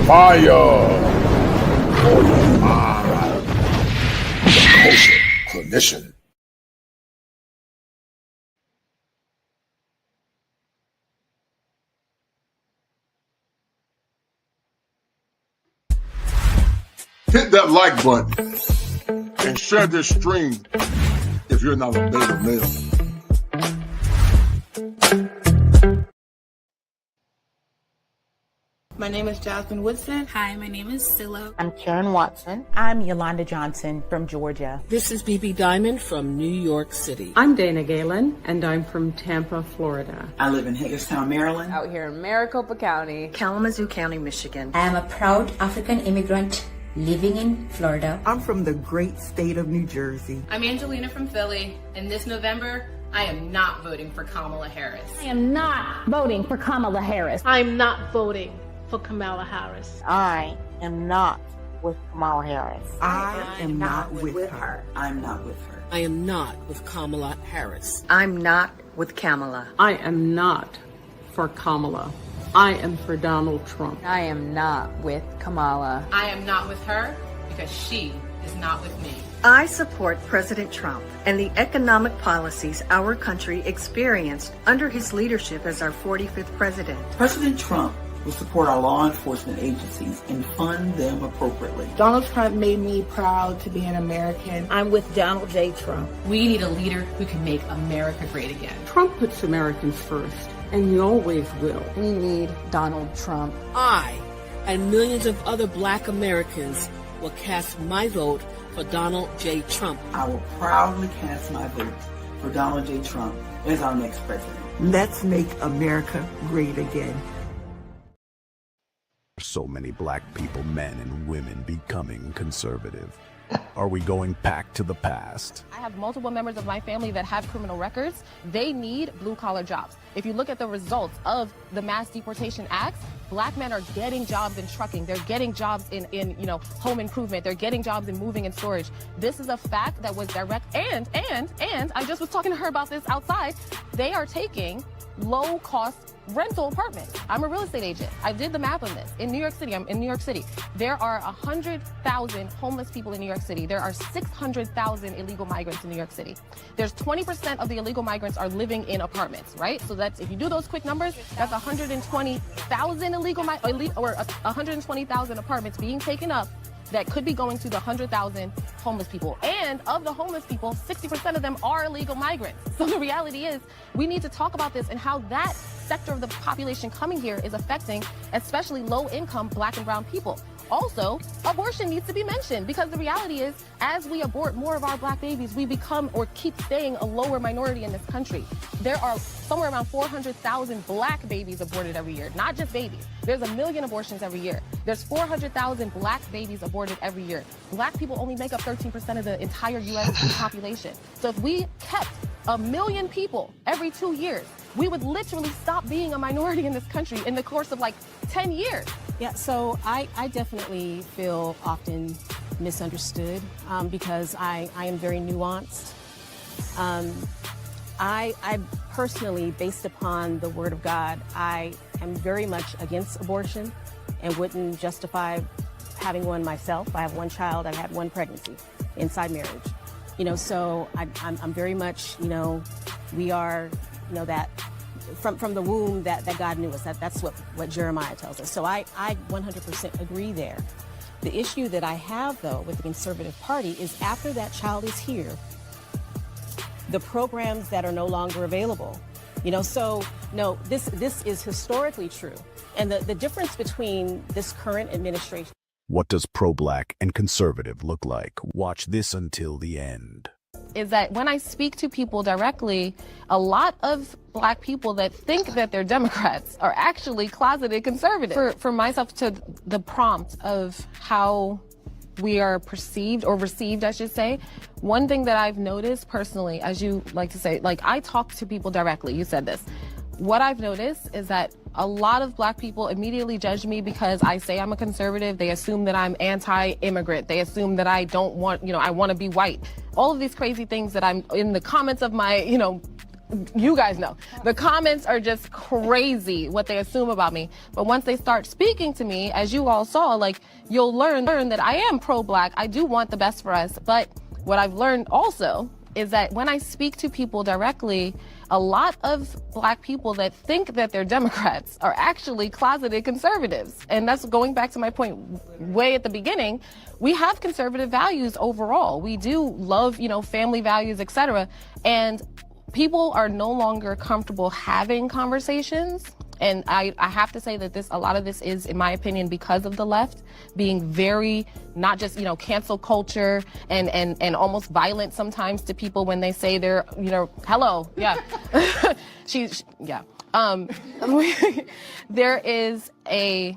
Fire for your mind. The Kosher Clinician. Hit that like button and share this stream if you're not a beta male. My name is Jasmine Woodson. Hi, my name is Silla. I'm Karen Watson. I'm Yolanda Johnson from Georgia. This is BB Diamond from New York City. I'm Dana Galen, and I'm from Tampa, Florida. I live in Hagerstown, Maryland. Out here in Maricopa County. Kalamazoo County, Michigan. I am a proud African immigrant living in Florida. I'm from the great state of New Jersey. I'm Angelina from Philly, and this November, I am not voting for Kamala Harris. I am not voting for Kamala Harris. I'm not voting for Kamala Harris. I am not with Kamala Harris. I am not with her. I'm not with her. I am not with Kamala Harris. I'm not with Kamala. I am not for Kamala. I am for Donald Trump. I am not with Kamala. I am not with her because she is not with me. I support President Trump and the economic policies our country experienced under his leadership as our 45th president. President Trump will support our law enforcement agencies and fund them appropriately. Donald Trump made me proud to be an American. I'm with Donald J. Trump. We need a leader who can make America great again. Trump puts Americans first, and he always will. We need Donald Trump. I and millions of other Black Americans will cast my vote for Donald J. Trump. I will proudly cast my vote for Donald J. Trump as our next president. Let's make America great again. So many Black people, men and women, becoming conservative. Are we going back to the past? I have multiple members of my family that have criminal records. They need blue-collar jobs. If you look at the results of the Mass Deportation Acts, Black men are getting jobs in trucking. They're getting jobs in home improvement. They're getting jobs in moving and storage. This is a fact that was direct. And I just was talking to her about this outside. They are taking low-cost rental apartments. I'm a real estate agent. I did the math on this. In New York City, I'm in New York City. There are 100,000 homeless people in New York City. There are 600,000 illegal migrants in New York City. There's 20% of the illegal migrants are living in apartments, right? So that's, if you do those quick numbers, that's 120,000 or 120,000 apartments being taken up that could be going to the 100,000 homeless people. And of the homeless people, 60% of them are illegal migrants. So the reality is we need to talk about this and how that sector of the population coming here is affecting especially low-income Black and brown people. Also, abortion needs to be mentioned because the reality is as we abort more of our Black babies, we become or keep staying a lower minority in this country. There are somewhere around 400,000 Black babies aborted every year, not just babies. There's 1 million abortions every year. There's 400,000 Black babies aborted every year. Black people only make up 13% of the entire U.S. population. So if we kept 1 million people every 2 years, we would literally stop being a minority in this country in the course of like 10 years. Yeah, so I definitely feel often misunderstood because I am very nuanced. I personally, based upon the Word of God, I am very much against abortion and wouldn't justify having one myself. I have one child, I've had one pregnancy inside marriage. So I'm very much, we are, that from the womb that God knew us. That's what Jeremiah tells us. So I 100% agree there. The issue that I have, though, with the Conservative Party is after that child is here, the programs that are no longer available. So no, this is historically true. And the difference between this current administration. What does pro-Black and conservative look like? Watch this until the end. Is that when I speak to people directly, a lot of Black people that think that they're Democrats are actually closeted conservative. For myself to the prompt of how we are perceived or received, I should say, one thing that I've noticed personally, as you like to say, like I talk to people directly, you said this. What I've noticed is that a lot of Black people immediately judge me because I say I'm a conservative. They assume that I'm anti-immigrant. They assume that I don't want, I want to be white. All of these crazy things that I'm in the comments of my, you guys know. The comments are just crazy what they assume about me. But once they start speaking to me, as you all saw, like, you'll learn that I am pro-black. I do want the best for us. But what I've learned also is that when I speak to people directly, a lot of black people that think that they're Democrats are actually closeted conservatives. And that's going back to my point way at the beginning. We have conservative values overall. We do love, family values, etc. And people are no longer comfortable having conversations. And I have to say that a lot of this is, in my opinion, because of the left being very, not just, cancel culture and almost violent sometimes to people when they say they're, hello, yeah. Yeah. There is a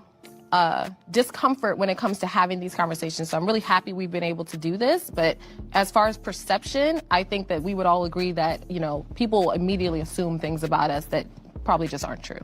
discomfort when it comes to having these conversations. So I'm really happy we've been able to do this. But as far as perception, I think that we would all agree that, people immediately assume things about us that probably just aren't true.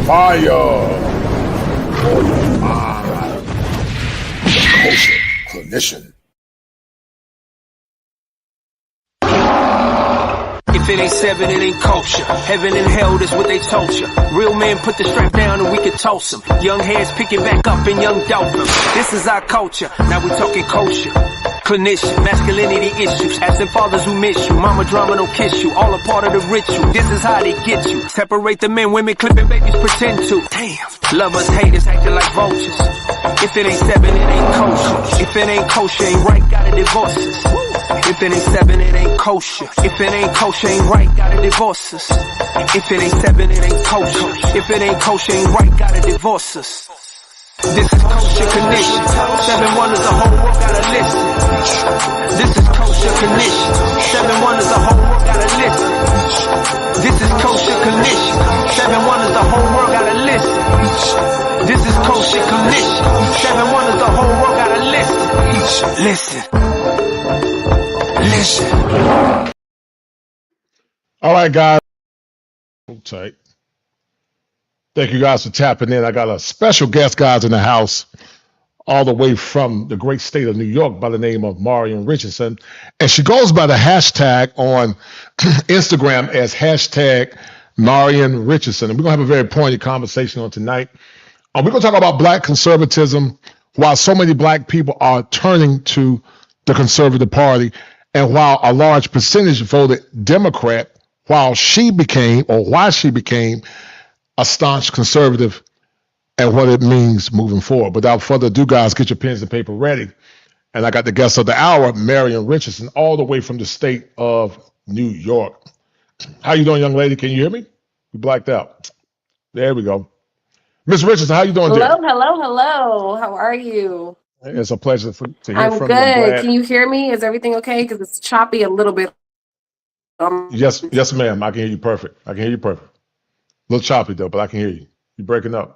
Fire for your mind. The Kosher Clinician. If it ain't seven, it ain't kosher. Heaven and hell, that's what they told you. Real men put the strap down and we can toss them. Young heads picking back up and young dolphins. This is our culture. Now we talking kosher. Clinician, masculinity issues, asking fathers who miss you, mama drama don't kiss you, all a part of the ritual, this is how they get you, separate the men, women clipping babies pretend to, damn, lovers, haters acting like vultures, if it ain't seven, it ain't kosher, if it ain't kosher, ain't right, gotta divorce us, if it ain't seven, it ain't kosher, if it ain't kosher, ain't right, gotta divorce us, if it ain't seven, it ain't kosher, if it ain't kosher, ain't right, gotta divorce us. This is Kosher Clinician. 7 wonders, the whole world gotta listen. This is Kosher Clinician. 7 wonders, the whole world gotta listen. This is Kosher Clinician. 7 wonders, the whole world gotta listen. This is Kosher Clinician. 7 wonders, the whole world gotta listen. Listen. All right, guys. Hold tight. Thank you guys for tapping in. I got a special guest, guys, in the house. all the way from the great state of New York by the name of Marion Richardson. And she goes by the hashtag on Instagram as hashtag Marion Richardson. And we're going to have a very pointed conversation on tonight. We're going to talk about Black conservatism, while so many Black people are turning to the Conservative Party, and while a large percentage voted Democrat, why she became a staunch conservative, and what it means moving forward. Without further ado, guys, get your pens and paper ready. And I got the guest of the hour, Marion Richardson, all the way from the state of New York. How you doing, young lady? Can you hear me? You blacked out. There we go. Miss Richardson, how you doing, dear? Hello. How are you? It's a pleasure to hear I'm from good. you. I'm glad. Can you hear me? Is everything okay? Because it's choppy a little bit. Yes, ma'am. I can hear you perfect. A little choppy though, but I can hear you. You're breaking up.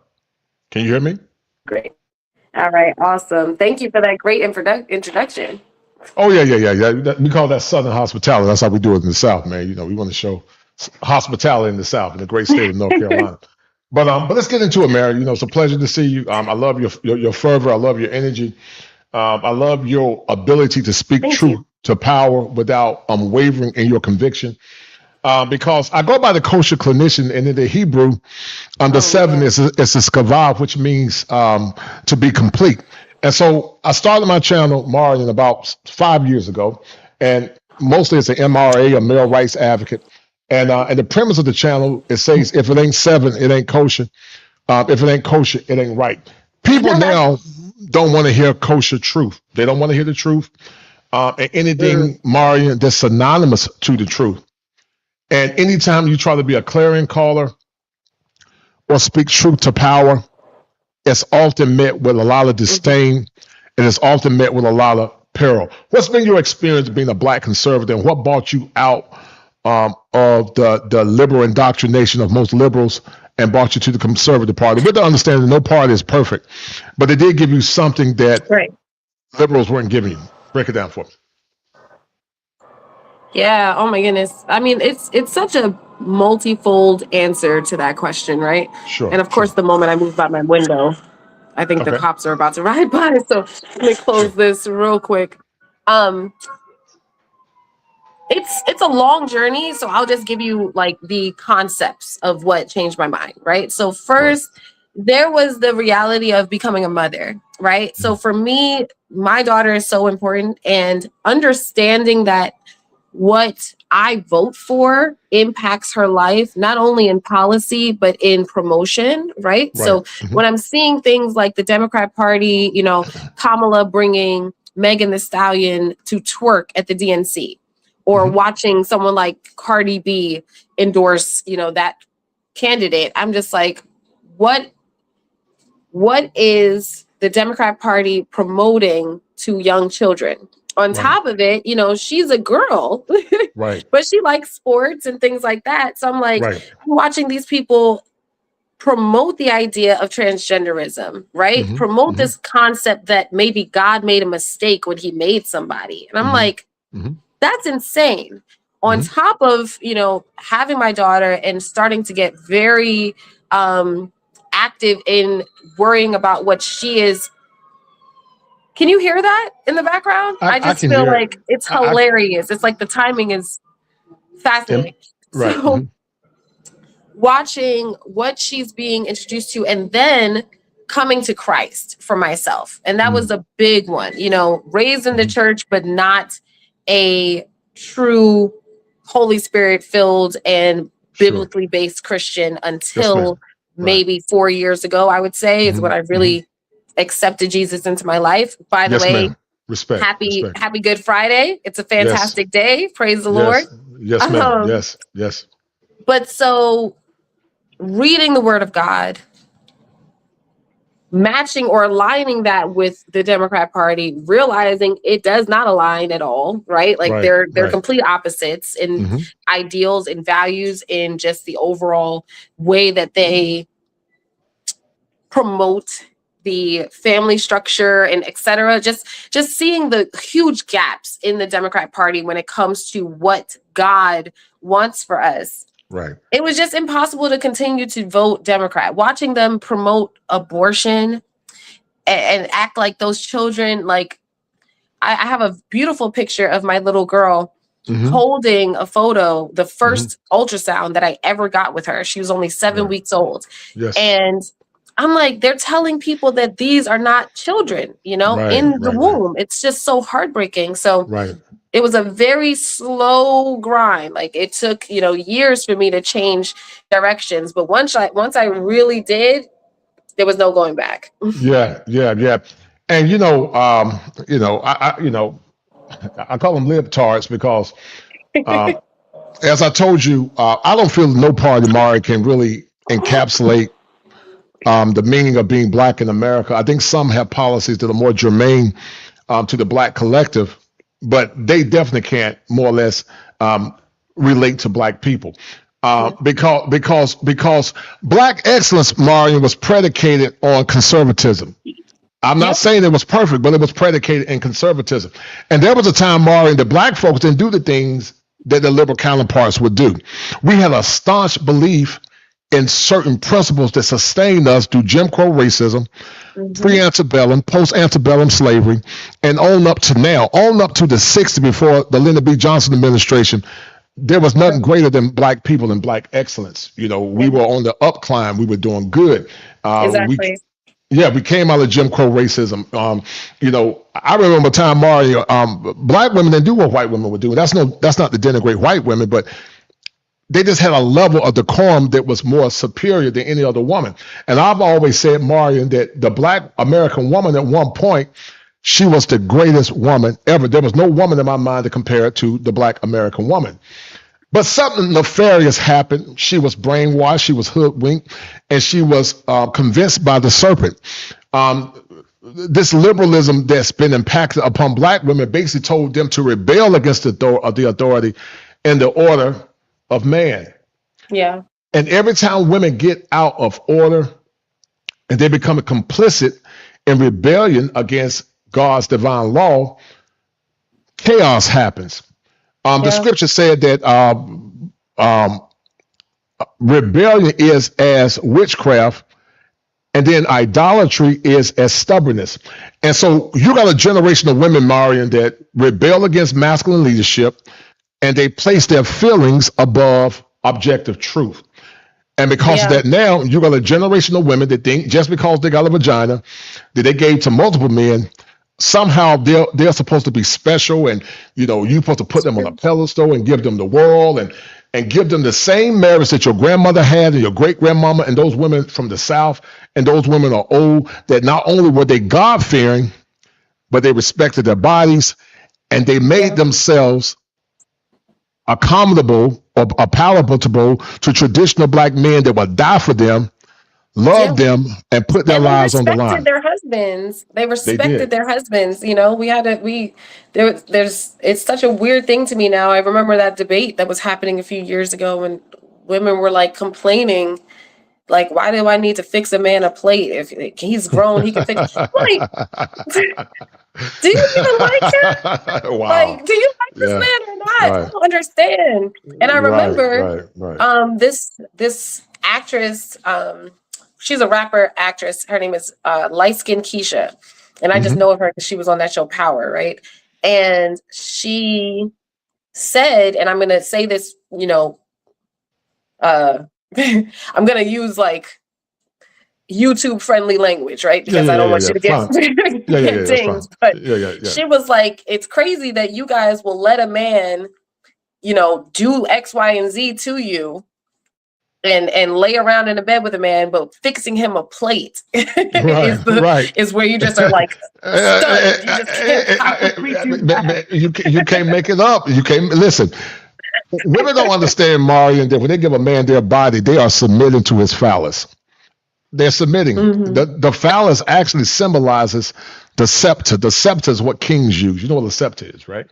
Can you hear me? Great. All right. Awesome. Thank you for that great introduction. Oh yeah. We call that Southern hospitality. That's how we do it in the South, man. You know, we want to show hospitality in the South, in the great state of North Carolina. But let's get into it, Mary. You know, it's a pleasure to see you. I love your fervor. I love your energy. I love your ability to speak truth to power without wavering in your conviction. Because I go by the Kosher Clinician, and in the Hebrew, the 7 is a skavav, which means to be complete. And so I started my channel, Marion, about 5 years ago, and mostly it's an MRA, a male rights advocate. And the premise of the channel, it says, if it ain't 7, it ain't kosher. If it ain't kosher, it ain't right. People now don't want to hear kosher truth. They don't want to hear the truth. And anything, Marion, that's synonymous to the truth. And anytime you try to be a clarion caller or speak truth to power, it's often met with a lot of disdain, and it's often met with a lot of peril. What's been your experience being a Black conservative, and what brought you out of the liberal indoctrination of most liberals and brought you to the Conservative Party? With the understanding no party is perfect, but it did give you something that liberals weren't giving you. Break it down for me. Yeah. Oh my goodness. I mean, it's such a multifold answer to that question, right? Sure. And of course, the moment I move by my window, I think the cops are about to ride by. So let me close this real quick. It's a long journey, so I'll just give you like the concepts of what changed my mind, right? So first, there was the reality of becoming a mother, right? So for me, my daughter is so important, and understanding that what I vote for impacts her life, not only in policy, but in promotion, right? So when I'm seeing things like the Democrat Party, you know, Kamala bringing Megan Thee Stallion to twerk at the DNC, or watching someone like Cardi B endorse, you know, that candidate, I'm just like, what is the Democrat Party promoting to young children? On top of it, you know, she's a girl, but she likes sports and things like that. So I'm like, watching these people promote the idea of transgenderism, right? Promote this concept that maybe God made a mistake when he made somebody. And I'm like, that's insane. On top of, you know, having my daughter and starting to get very active in worrying about what she is. Can you hear that in the background? I just feel like it's hilarious. It's like the timing is fascinating. So watching what she's being introduced to, and then coming to Christ for myself. And that was a big one, you know, raised in the church, but not a true Holy Spirit filled and biblically based Christian until maybe 4 years ago, I would say, is when I really accepted Jesus into my life. By the way, respect. Happy Good Friday. It's a fantastic day. Praise the Lord. Yes, ma'am. Yes. But so reading the Word of God, matching or aligning that with the Democrat Party, realizing it does not align at all, right? Like they're complete opposites in ideals and values, in just the overall way that they promote the family structure and et cetera. Just seeing the huge gaps in the Democrat Party when it comes to what God wants for us. It was just impossible to continue to vote Democrat. Watching them promote abortion and act like those children. Like I have a beautiful picture of my little girl holding a photo, the first ultrasound that I ever got with her. She was only 7 weeks old. Yes. And I'm like, they're telling people that these are not children, in the womb. It's just so heartbreaking. So it was a very slow grind. Like it took, years for me to change directions. But once I really did, there was no going back. Yeah. And I call them libtards because as I told you, I don't feel no part of Mari can really encapsulate the meaning of being Black in America. I think some have policies that are more germane to the Black collective, but they definitely can't more or less relate to Black people. Because Black excellence, Marion, was predicated on conservatism. I'm not saying it was perfect, but it was predicated in conservatism. And there was a time, Marion, that Black folks didn't do the things that the liberal counterparts would do. We had a staunch belief in certain principles that sustained us through Jim Crow racism, pre-antebellum, post-antebellum slavery, and on up to now, on up to the 60s before the Lyndon B. Johnson administration. There was nothing greater than Black people and Black excellence. We were on the up climb. We were doing good. Exactly. We came out of Jim Crow racism. I remember a time, Mario, Black women didn't do what white women would do. That's not to denigrate white women, but they just had a level of decorum that was more superior than any other woman. And I've always said, Marion, that the Black American woman at one point, she was the greatest woman ever. There was no woman in my mind to compare it to the Black American woman. But something nefarious happened. She was brainwashed, she was hoodwinked, and she was convinced by the serpent. This liberalism that's been impacted upon Black women basically told them to rebel against the authority and the order of man. Yeah. And every time women get out of order and they become complicit in rebellion against God's divine law, chaos happens. The scripture said that rebellion is as witchcraft, and then idolatry is as stubbornness. And so you got a generation of women, Marion, that rebel against masculine leadership, and they place their feelings above objective truth. And because of that, now you got a generation of women that think just because they got a vagina that they gave to multiple men, somehow they're supposed to be special, and you're supposed to put them on a pedestal and give them the world and give them the same marriage that your grandmother had and your great grandmama and those women from the South. And those women are old, that not only were they God-fearing, but they respected their bodies, and they made themselves accommodable or palatable to traditional Black men that would die for them, love them, and put their lives on the line. Their husbands. They respected their husbands. It's such a weird thing to me now. I remember that debate that was happening a few years ago when women were like complaining, like, why do I need to fix a man a plate? If he's grown, he can fix. Like, do you even like him? Wow. Like, do you like this man or not? I don't understand. And I remember this actress, she's a rapper actress. Her name is Light Skin Keisha. And I just know of her because she was on that show Power, right? And she said, and I'm going to say this, I'm going to use like YouTube friendly languge, right? Because I don't want you to get dinged. But she was like, it's crazy that you guys will let a man, do X, Y, and Z to you and lay around in a bed with a man, but fixing him a plate is where you just are like stunned. You can't make it up. You can't listen. Women don't understand, Marion, that when they give a man their body, they are submitting to his phallus. They're submitting. The phallus actually symbolizes the scepter. The scepter is what kings use. You know what a scepter is, right?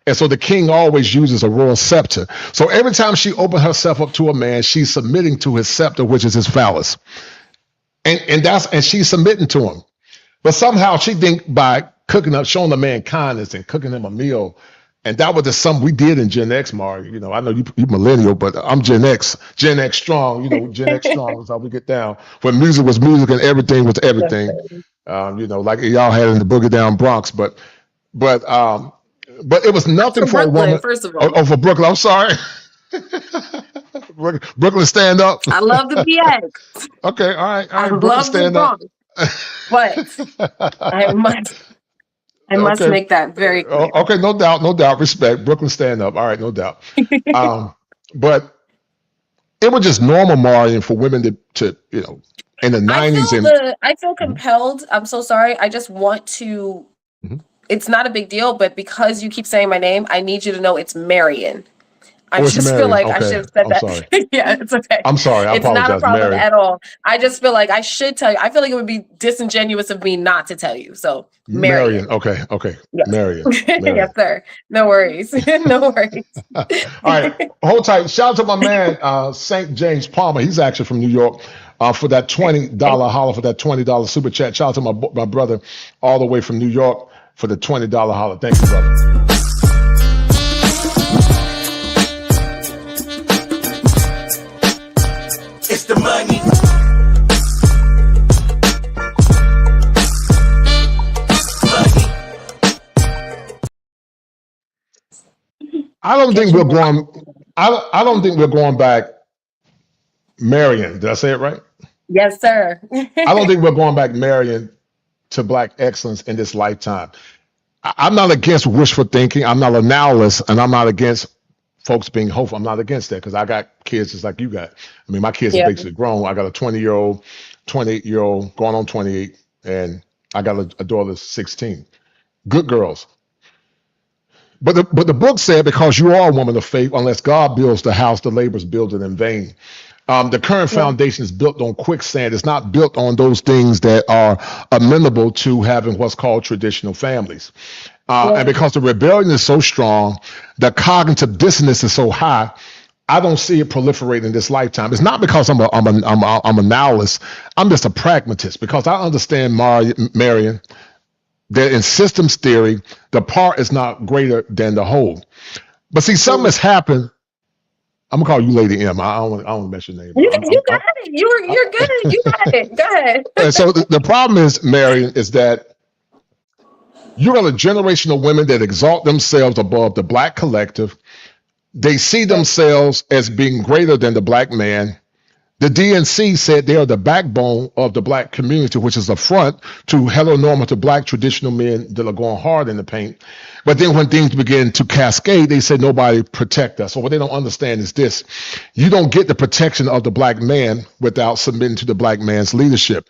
And so the king always uses a royal scepter. So every time she opened herself up to a man, she's submitting to his scepter, which is his phallus. And she's submitting to him. But somehow she think by showing the man kindness and cooking him a meal, and that was just something we did in Gen X, Mari. I know you millennial, but I'm Gen X strong. Gen X strong is how we get down. When music was music and everything was everything. like y'all had in the Boogie Down Bronx, but it was nothing For for a Brooklyn, woman. first of all. Oh, for Brooklyn, I'm sorry. Brooklyn, stand up. I love the BX. Okay, all right. I Brooklyn, love the stand up. Bronx. But I must make that very clear. Okay, no doubt. Respect. Brooklyn, stand up. All right, no doubt. But it was just normal, Marion, for women to in the 90s. I feel compelled. I'm so sorry. I just want to. It's not a big deal, but because you keep saying my name, I need you to know it's Marion. I just feel like I should have said that. Sorry. Yeah, it's okay. I'm sorry. I apologize. It's not a problem Marion. at all. I just feel like I should tell you. I feel like it would be disingenuous of me not to tell you. So Marion. Okay. Yes. Marion. Yes, sir. No worries. No worries. All right. Hold tight. Shout out to my man, St. James Palmer. He's actually from New York. For that $20 holler, for that $20 super chat. Shout out to my brother all the way from New York for the $20 holler. Thank you, brother. It's the money. I don't think we're going back. Marion, did I say it right? Yes, sir. I don't think we're going back, Marion, to Black excellence in this lifetime. I'm not against wishful thinking. I'm not a nihilist, and I'm not against folks being hopeful. I'm not against that because I got kids just like you got. I mean, my kids are basically grown. I got a 20-year-old, 28-year-old, going on 28, and I got a daughter that's 16. Good girls. But the book said, because you are a woman of faith, unless God builds the house, the laborers build it in vain. The current foundation is built on quicksand. It's not built on those things that are amenable to having what's called traditional families. And because the rebellion is so strong, the cognitive dissonance is so high, I don't see it proliferating in this lifetime. It's not because I'm a nihilist. I'm just a pragmatist because I understand, Marion, that in systems theory, the part is not greater than the whole. But see, something has happened. I'm gonna call you Lady M. I don't want to mess your name. You got it. You're good. You got it. Go ahead. And so the problem is, Marion, is that you got a generation of women that exalt themselves above the Black collective. They see themselves as being greater than the Black man. The DNC said they are the backbone of the Black community, which is a front to heteronormative Black traditional men that are going hard in the paint. But then when things begin to cascade, they say nobody protect us. So what they don't understand is this: you don't get the protection of the Black man without submitting to the Black man's leadership.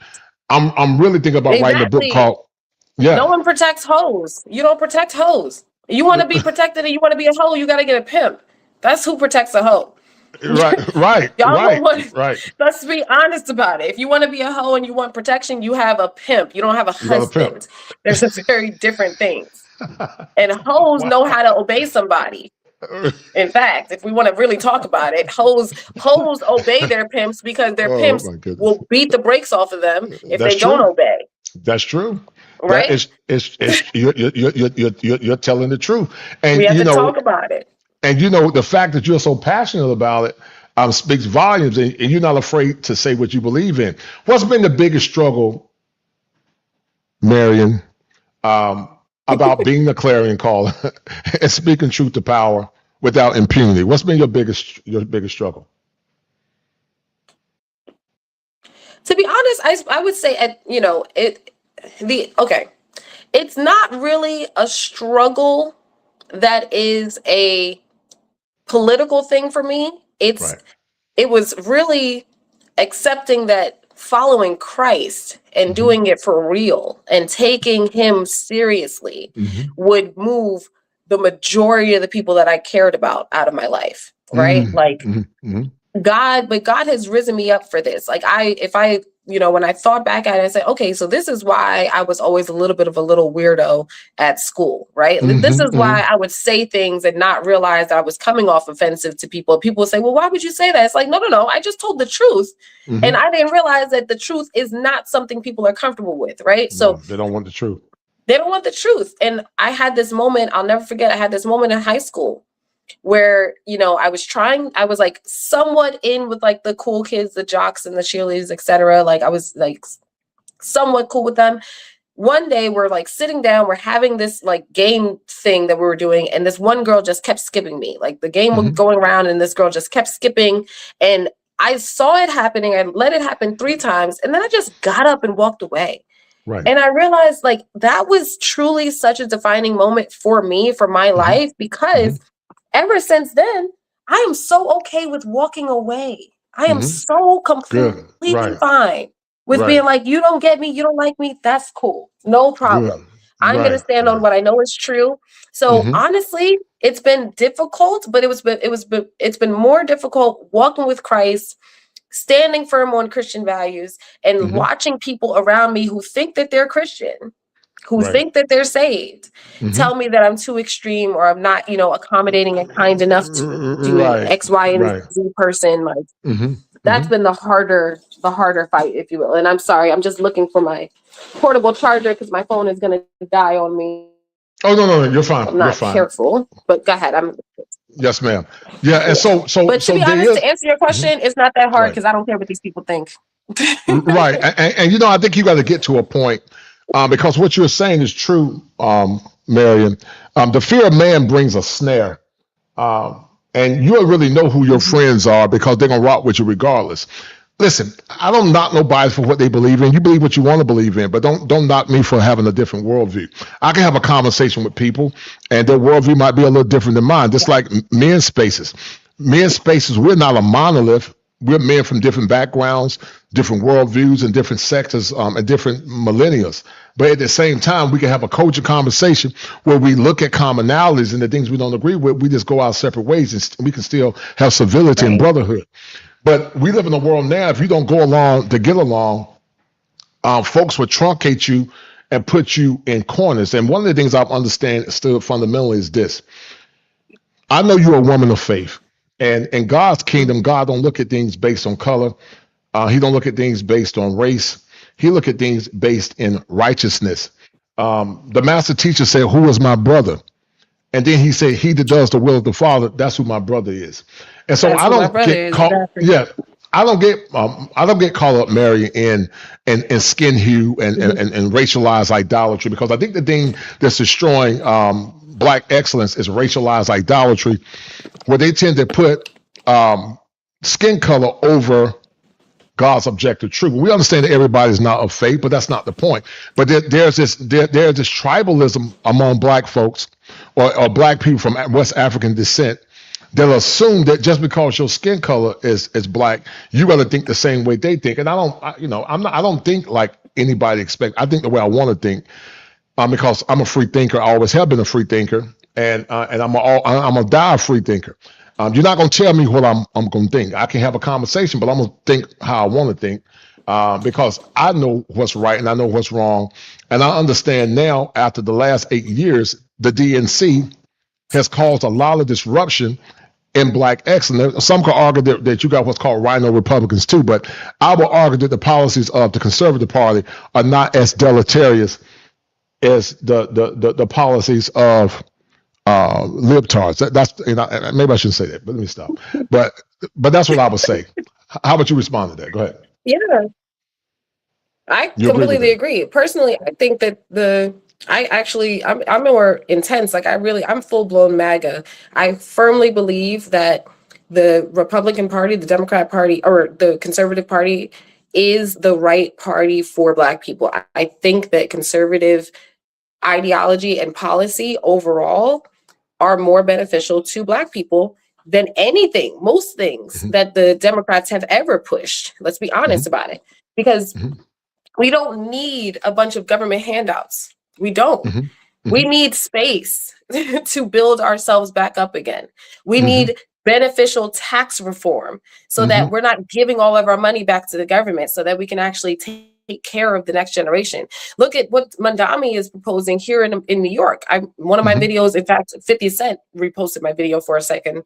I'm really thinking about writing a book called No one protects hoes. You don't protect hoes. You want to be protected and you want to be a hoe, you got to get a pimp. That's who protects a hoe. Right. Let's be honest about it. If you want to be a hoe and you want protection, you have a pimp. You don't have a husband. There's a very different things. And hoes know how to obey somebody. In fact, if we want to really talk about it, hoes obey their pimps because their pimps will beat the brakes off of them if they don't obey. That's true. Right? You're telling the truth. And we have to talk about it. And the fact that you're so passionate about it speaks volumes, and you're not afraid to say what you believe in. What's been the biggest struggle, Marion, about being a clarion caller and speaking truth to power without impunity? What's been your biggest struggle? To be honest, I would say it's not really a struggle that is a political thing for me. It was really accepting that following Christ and doing it for real and taking him seriously would move the majority of the people that I cared about out of my life. Right. God has risen me up for this. When I thought back at it, I said, okay, so this is why I was always a little bit of a little weirdo at school, right? This is why I would say things and not realize that I was coming off offensive to people. People would say, well, why would you say that? It's like, no, I just told the truth. And I didn't realize that the truth is not something people are comfortable with, right? So they don't want the truth. They don't want the truth. And I had this moment, I'll never forget, I had this moment in high school where, I was like somewhat in with like the cool kids, the jocks and the cheerleaders, etc. Like I was like somewhat cool with them. One day we're like sitting down, we're having this like game thing that we were doing, and this one girl just kept skipping me. Like the game was going around and this girl just kept skipping, and I saw it happening. I let it happen 3 times, and then I just got up and walked away. Right. And I realized like that was truly such a defining moment for me, for my life, because ever since then, I am so okay with walking away. I am so completely fine with being like, you don't get me, you don't like me, that's cool. No problem. I'm going to stand on what I know is true. So honestly, it's been difficult, but it's been more difficult walking with Christ, standing firm on Christian values, and watching people around me who think that they're Christian, who think that they're saved, tell me that I'm too extreme or I'm not, accommodating and kind enough to X, Y, and Z person. Like that's been the harder fight, if you will. And I'm sorry, I'm just looking for my portable charger because my phone is going to die on me. Oh, no, you're fine. I'm not careful, but go ahead. Yes, ma'am. Yeah, and so but to be honest, to answer your question, it's not that hard because I don't care what these people think. Right. And I think you got to get to a point because what you're saying is true, Marion. The fear of man brings a snare. And you don't really know who your friends are because they're going to rock with you regardless. Listen, I don't knock nobody for what they believe in. You believe what you want to believe in, but don't knock me for having a different worldview. I can have a conversation with people, and their worldview might be a little different than mine. Just like men's spaces. Men's spaces, we're not a monolith. We're men from different backgrounds, different worldviews, and different sectors, and different millennials. But at the same time, we can have a culture conversation where we look at commonalities and the things we don't agree with. We just go our separate ways, and we can still have civility and brotherhood. But we live in a world now, if you don't go along to get along, folks will truncate you and put you in corners. And one of the things I understand still fundamentally is this. I know you're a woman of faith. And in God's kingdom, God don't look at things based on color. He don't look at things based on race. He look at things based in righteousness. The master teacher said, "Who is my brother?" And then he said, "He that does the will of the Father, that's who my brother is." And so I don't get caught. Yeah, I don't get caught up, Mary, in skin hue and racialized idolatry, because I think the thing that's destroying Black excellence is racialized idolatry, where they tend to put skin color over God's objective truth. We understand that everybody's not of faith, but that's not the point. But there's this tribalism among Black folks or Black people from West African descent. They'll assume that just because your skin color is Black, you got to think the same way they think. And I don't think like anybody expects. I think the way I want to think, because I'm a free thinker. I always have been a free thinker, and I'm a die free thinker. You're not going to tell me what I'm going to think. I can have a conversation, but I'm going to think how I want to think, because I know what's right and I know what's wrong. And I understand now, after the last 8 years, the DNC has caused a lot of disruption in Black excellence. Some could argue that you got what's called rhino Republicans too, but I will argue that the policies of the Conservative Party are not as deleterious as the policies of libtards. That's maybe I shouldn't say that, but let me stop. But that's what I would say. How would you respond to that? Go ahead. Yeah, I completely agree. Personally, I think that I'm more intense. Like I'm full blown MAGA. I firmly believe that the Republican Party, the Democrat Party, or the Conservative Party is the right party for Black people. I think that conservative ideology and policy overall are more beneficial to Black people than most things that the Democrats have ever pushed. Let's be honest about it, because we don't need a bunch of government handouts. We don't. We need space to build ourselves back up again. We need beneficial tax reform so that we're not giving all of our money back to the government, so that we can actually take care of the next generation. Look at what Mandami is proposing here in New York. One of my videos, in fact, 50 Cent reposted my video for a second,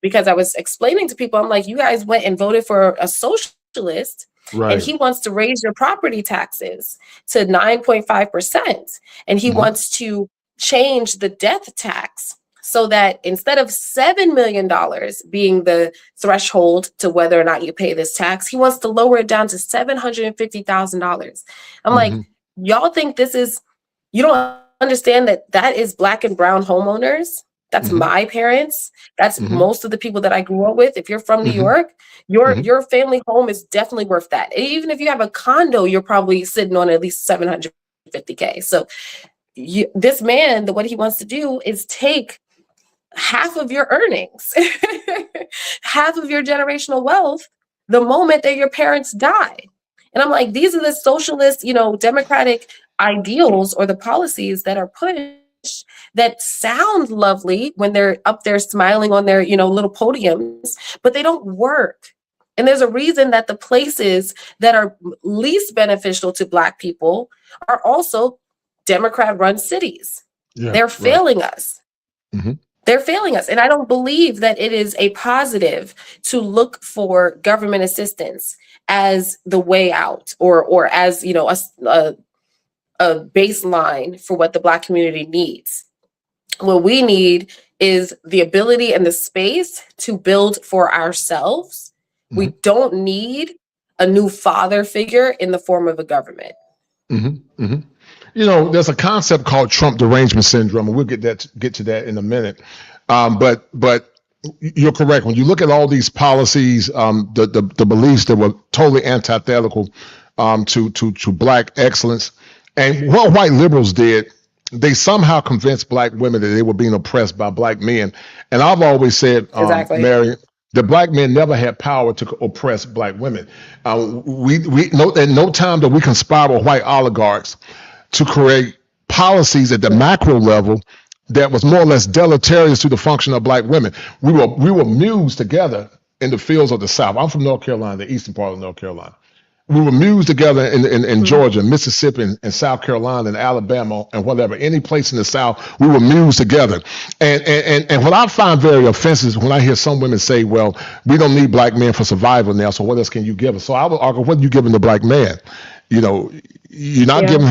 because I was explaining to people, I'm like, you guys went and voted for a socialist, and he wants to raise your property taxes to 9.5%, and he wants to change the death tax so that instead of $7 million being the threshold to whether or not you pay this tax, he wants to lower it down to $750,000. I'm like, y'all think this is, you don't understand that that is Black and brown homeowners. That's my parents. That's most of the people that I grew up with. If you're from New York, your family home is definitely worth that. Even if you have a condo, you're probably sitting on at least $750K. So this man, what he wants to do is take half of your earnings, half of your generational wealth, the moment that your parents die. And I'm like, these are the socialist, democratic ideals or the policies that are pushed that sound lovely when they're up there smiling on their, little podiums, but they don't work. And there's a reason that the places that are least beneficial to Black people are also Democrat-run cities. Yeah, they're failing us. They're failing us. And I don't believe that it is a positive to look for government assistance as the way out or as, a baseline for what the Black community needs. What we need is the ability and the space to build for ourselves. We don't need a new father figure in the form of a government. There's a concept called Trump derangement syndrome, and we'll get to that in a minute. But you're correct. When you look at all these policies, the beliefs that were totally antithetical to Black excellence, and what white liberals did, they somehow convinced Black women that they were being oppressed by Black men. And I've always said, Mary, the Black men never had power to oppress Black women. We know at no time that we conspire with white oligarchs to create policies at the macro level that was more or less deleterious to the function of Black women. We were mused together in the fields of the South. I'm from North Carolina, the eastern part of North Carolina. We were mused together in Georgia, Mississippi, and South Carolina, and Alabama, and whatever, any place in the South, we were mused together. And what I find very offensive is when I hear some women say, well, we don't need Black men for survival now, so what else can you give us? So I would argue, what are you giving the Black man? You're not giving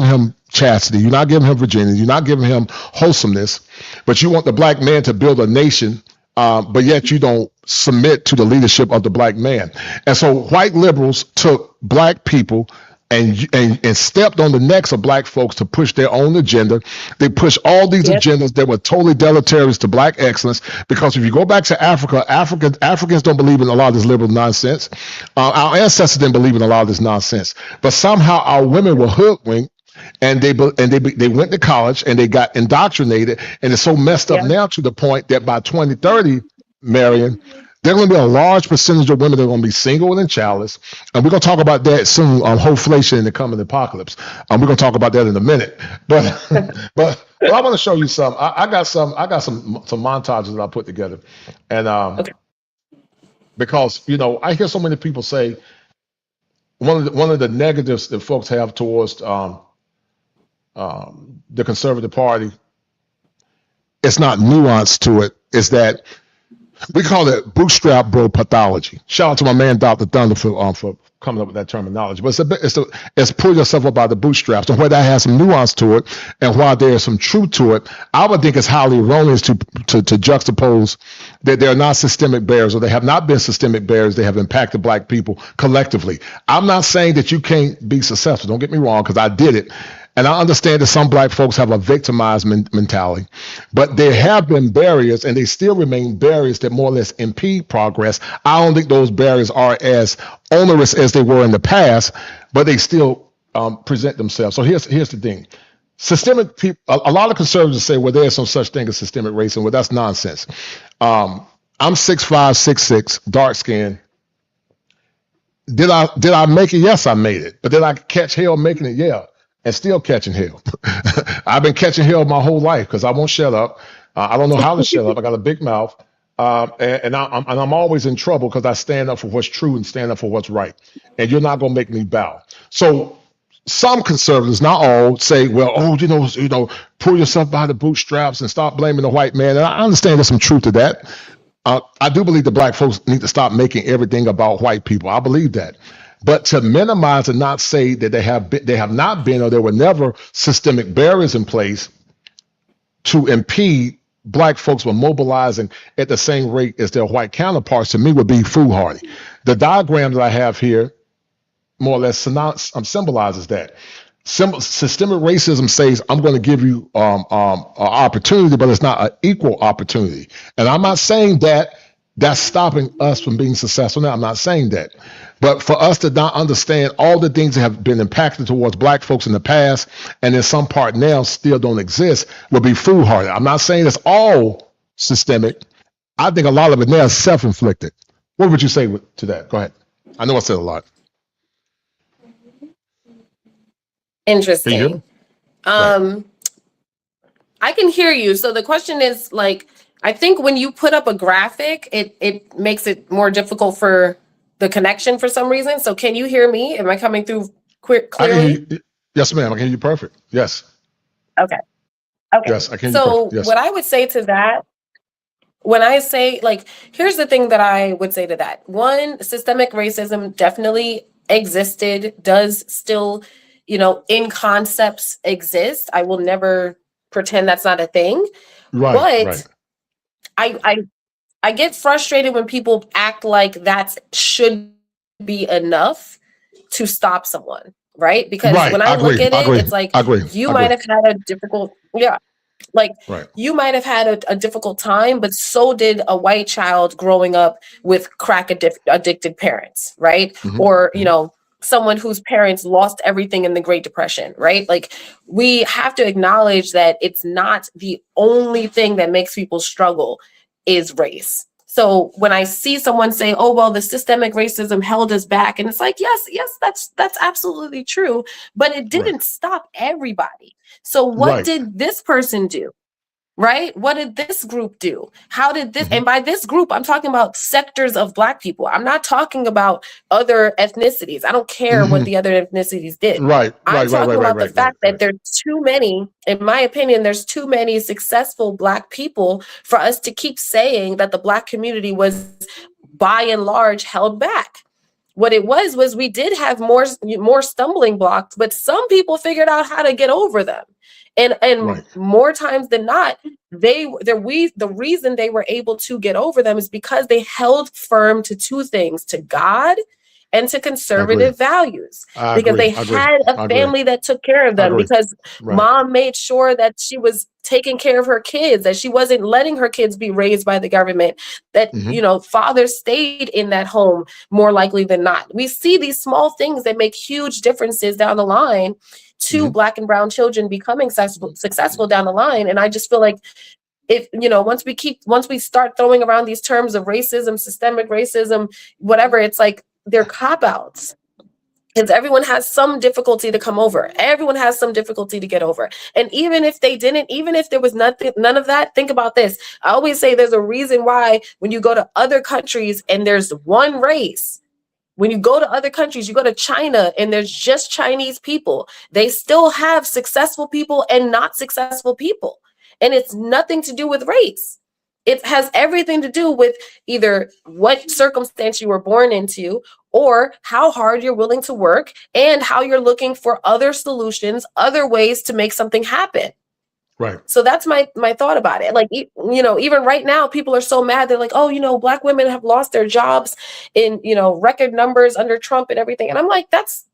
him chastity, you're not giving him virginity, you're not giving him wholesomeness, but you want the Black man to build a nation, but yet you don't submit to the leadership of the Black man. And so white liberals took Black people and stepped on the necks of Black folks to push their own agenda. They pushed all these agendas that were totally deleterious to Black excellence, because if you go back to Africa, Africans don't believe in a lot of this liberal nonsense. Our ancestors didn't believe in a lot of this nonsense, but somehow our women were hoodwinked. And they went to college and they got indoctrinated, and it's so messed up now to the point that by 2030, Marion, there are going to be a large percentage of women that are going to be single and childless, and we're going to talk about that soon on Hoflation in the coming apocalypse. We're going to talk about that in a minute, but I want to show you some. I got some montages that I put together, and because I hear so many people say one of the negatives that folks have towards the conservative party, it's not nuanced to it, is that we call it bootstrap bro pathology. Shout out to my man Dr. Thunder for coming up with that terminology. But it's pull yourself up by the bootstraps, and where that has some nuance to it, and while there's some truth to it, I would think it's highly erroneous to juxtapose that they're not systemic barriers, or they have not been systemic barriers. They have impacted Black people collectively. I'm not saying that you can't be successful. Don't get me wrong, because I did it. And I understand that some Black folks have a victimized mentality, but there have been barriers, and they still remain barriers that more or less impede progress. I don't think those barriers are as onerous as they were in the past, but they still present themselves. So here's the thing. Systemic people, a lot of conservatives say, well, there's no such thing as systemic racism. Well, that's nonsense. I'm 6'5", 6'6", dark skinned. Did I make it? Yes, I made it. But did I catch hell making it? Yeah. And still catching hell. I've been catching hell my whole life because I won't shut up. I don't know how to shut up. I got a big mouth, and I'm always in trouble because I stand up for what's true and stand up for what's right. And you're not gonna make me bow. So some conservatives, not all, say, well, pull yourself by the bootstraps and stop blaming the white man. And I understand there's some truth to that. I do believe the Black folks need to stop making everything about white people. I believe that. But to minimize and not say that they have not been, or there were never systemic barriers in place to impede black folks were mobilizing at the same rate as their white counterparts, to me, would be foolhardy. The diagram that I have here more or less symbolizes that. Systemic racism says, I'm going to give you an opportunity, but it's not an equal opportunity. And I'm not saying that that's stopping us from being successful. Now, I'm not saying that. But for us to not understand all the things that have been impacted towards black folks in the past, and in some part now still don't exist, would be foolhardy. I'm not saying it's all systemic. I think a lot of it now is self-inflicted. What would you say to that? Go ahead. I know I said a lot. Interesting. I can hear you. So the question is, like, I think when you put up a graphic, it makes it more difficult for the connection for some reason. So can you hear me? Am I coming through clearly? Yes, ma'am. I can hear you perfect. Yes. Okay. Yes, I can hear you So perfect. Yes. what I would say to that, when I say, like, here's the thing that I would say to that. One, systemic racism definitely existed, does still, in concepts exist. I will never pretend that's not a thing. But I get frustrated when people act like that should be enough to stop someone, right? Because when I look at it, it's like you might have had a difficult, you might have had a difficult time, but so did a white child growing up with crack addicted parents, right? Or, someone whose parents lost everything in the Great Depression, right? Like, we have to acknowledge that it's not the only thing that makes people struggle is race. So when I see someone say, oh, well, the systemic racism held us back, and it's like, yes, that's absolutely true, but it didn't stop everybody. So what did this person do? Right? What did this group do? How did this, and by this group, I'm talking about sectors of Black people. I'm not talking about other ethnicities. I don't care what the other ethnicities did. I'm talking about the fact that there's too many, in my opinion, there's too many successful Black people for us to keep saying that the Black community was by and large held back. What it was we did have more stumbling blocks, but some people figured out how to get over them. And more times than not, the reason they were able to get over them is because they held firm to two things: to God and to conservative values. Because they had a family that took care of them, because mom made sure that she was taking care of her kids, that she wasn't letting her kids be raised by the government, that, father stayed in that home more likely than not. We see these small things that make huge differences down the line to Black and brown children becoming successful down the line. And I just feel like, if once we start throwing around these terms of racism, systemic racism, whatever, it's like they're cop-outs. Because everyone has some difficulty to come over. Everyone has some difficulty to get over. And even if they didn't, even if there was none of that, think about this. I always say there's a reason why when you go to other countries and there's one race, when you go to other countries, you go to China and there's just Chinese people, they still have successful people and not successful people. And it's nothing to do with race. It has everything to do with either what circumstance you were born into, or how hard you're willing to work, and how you're looking for other solutions, other ways to make something happen. Right. So that's my thought about it. Like, even right now, people are so mad. They're like, oh, Black women have lost their jobs in, record numbers under Trump and everything. And I'm like, that's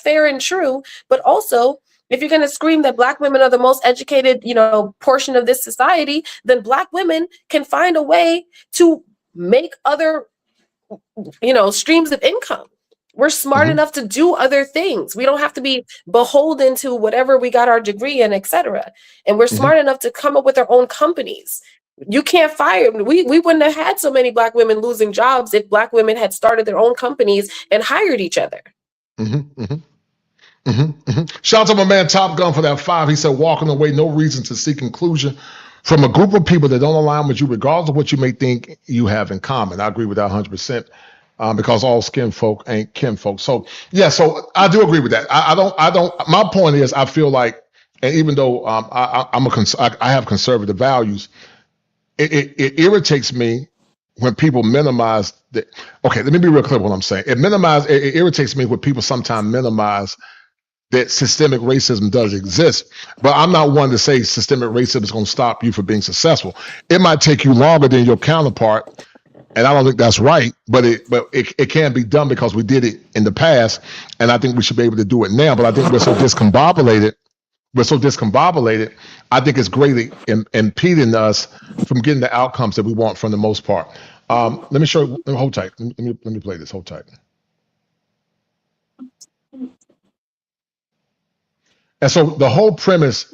fair and true. But also, if you're going to scream that Black women are the most educated, portion of this society, then Black women can find a way to make other, streams of income. We're smart enough to do other things. We don't have to be beholden to whatever we got our degree in, etc. And we're smart enough to come up with our own companies. You can't fire. We wouldn't have had so many Black women losing jobs if Black women had started their own companies and hired each other. Shout out to my man Top Gun for that 5. He said, walking away, no reason to seek inclusion from a group of people that don't align with you, regardless of what you may think you have in common. I agree with that 100%. Because all skin folk ain't kin folk. So yeah, so I do agree with that. I don't. My point is, I feel like, and even though I have conservative values, it irritates me when people minimize the. Okay, let me be real clear what I'm saying. It irritates me when people sometimes minimize that systemic racism does exist. But I'm not one to say systemic racism is going to stop you from being successful. It might take you longer than your counterpart, and I don't think that's right, but it can be done because we did it in the past, and I think we should be able to do it now. But I think we're so discombobulated. I think it's greatly impeding us from getting the outcomes that we want for the most part. Let me show you. Hold tight. Let me play this. Hold tight. And so the whole premise,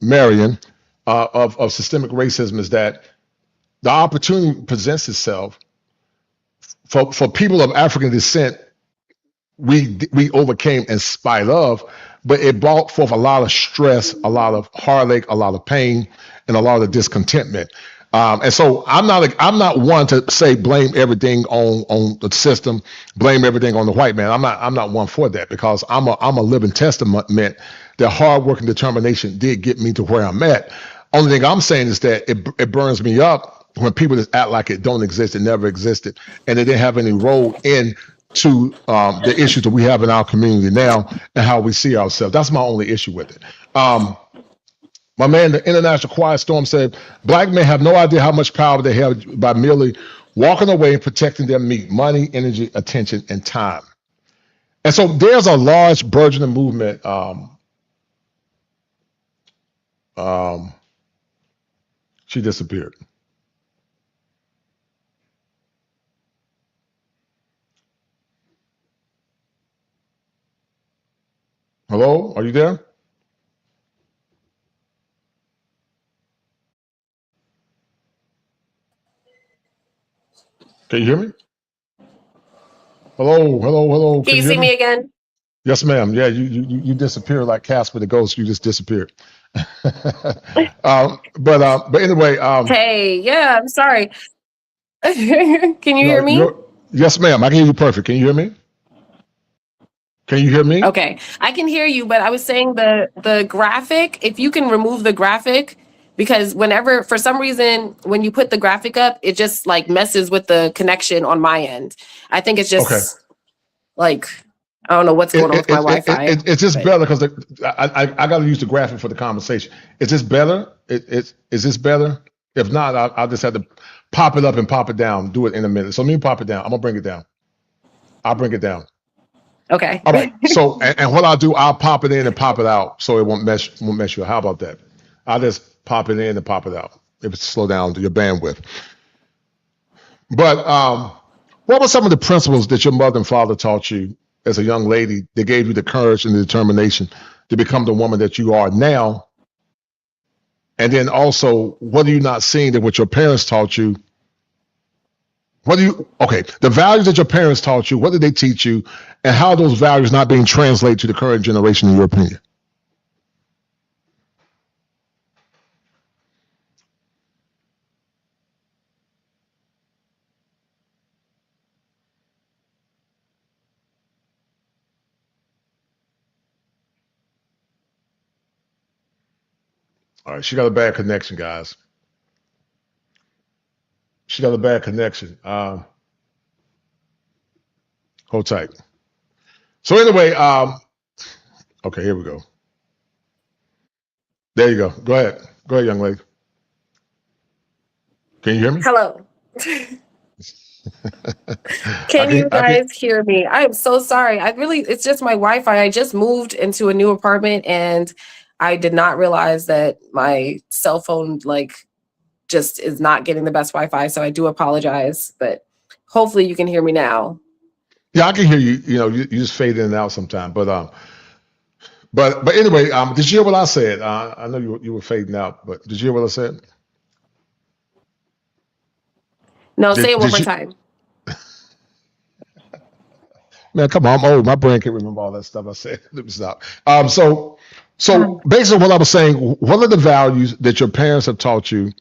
Marion, of systemic racism is that the opportunity presents itself for people of African descent. We overcame in spite of, but it brought forth a lot of stress, a lot of heartache, a lot of pain, and a lot of discontentment. And so I'm not one to say blame everything on the system, blame everything on the white man. I'm not one for that, because I'm a living testament that hard work and determination did get me to where I'm at. Only thing I'm saying is that it burns me up when people just act like it don't exist, it never existed, and they didn't have any role in to the issues that we have in our community now and how we see ourselves. That's my only issue with it. My man, the International Quiet Storm, said, Black men have no idea how much power they have by merely walking away and protecting their meat, money, energy, attention, and time. And so there's a large burgeoning movement. She disappeared. Hello, are you there? Can you hear me? Hello. Can Can you you hear see me? me again? Yes, ma'am. Yeah, you disappeared like Casper the Ghost. You just disappeared. But anyway. Hey, yeah, I'm sorry. Can you hear me? Yes, ma'am. I can hear you perfect. Can you hear me? Can you hear me? Okay, I can hear you, but I was saying the graphic, if you can remove the graphic, because whenever, for some reason, when you put the graphic up, it just like messes with the connection on my end. I think it's just like, I don't know what's going on with my Wi-Fi. It's just better because I got to use the graphic for the conversation. Is this better? Is this better? If not, I'll just have to pop it up and pop it down. Do it in a minute. So let me pop it down. I'm gonna bring it down. I'll bring it down. Okay. All right. So and what I'll do, I'll pop it in and pop it out, so it won't mess you. How about that? I'll just pop it in and pop it out. If it's slow down your bandwidth. But what were some of the principles that your mother and father taught you as a young lady that gave you the courage and the determination to become the woman that you are now? And then also, what are you not seeing that what your parents taught you? The values that your parents taught you, what did they teach you, and how are those values not being translated to the current generation, in your opinion? All right, she got a bad connection, guys. She got a bad connection. Hold tight. So anyway, okay, here we go. There you go. Go ahead, young lady. Can you hear me? Hello. Can you guys hear me? I'm so sorry. It's just my Wi-Fi. I just moved into a new apartment and I did not realize that my cell phone just is not getting the best Wi-Fi. So I do apologize, but hopefully you can hear me now. Yeah, I can hear you. You just fade in and out sometime. But anyway, did you hear what I said? I know you were fading out, but did you hear what I said? No, say it one more time. Man, come on, I'm old. My brain can't remember all that stuff I said. Let me stop. So based on what I was saying, what are the values that your parents have taught you?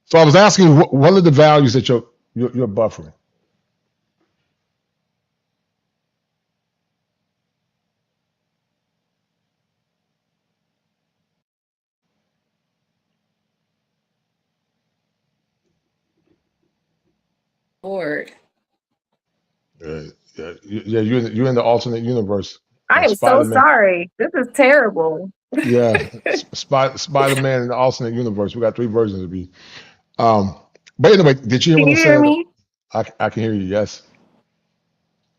So I was asking, what are the values that you're buffering? Lord. You're in the alternate universe. I am so Spider-Man. sorry. This is terrible. Yeah, Spider-Man in the alternate universe. We got 3 versions of you. But anyway, did you hear Can what I you hear said? me? I can hear you. Yes.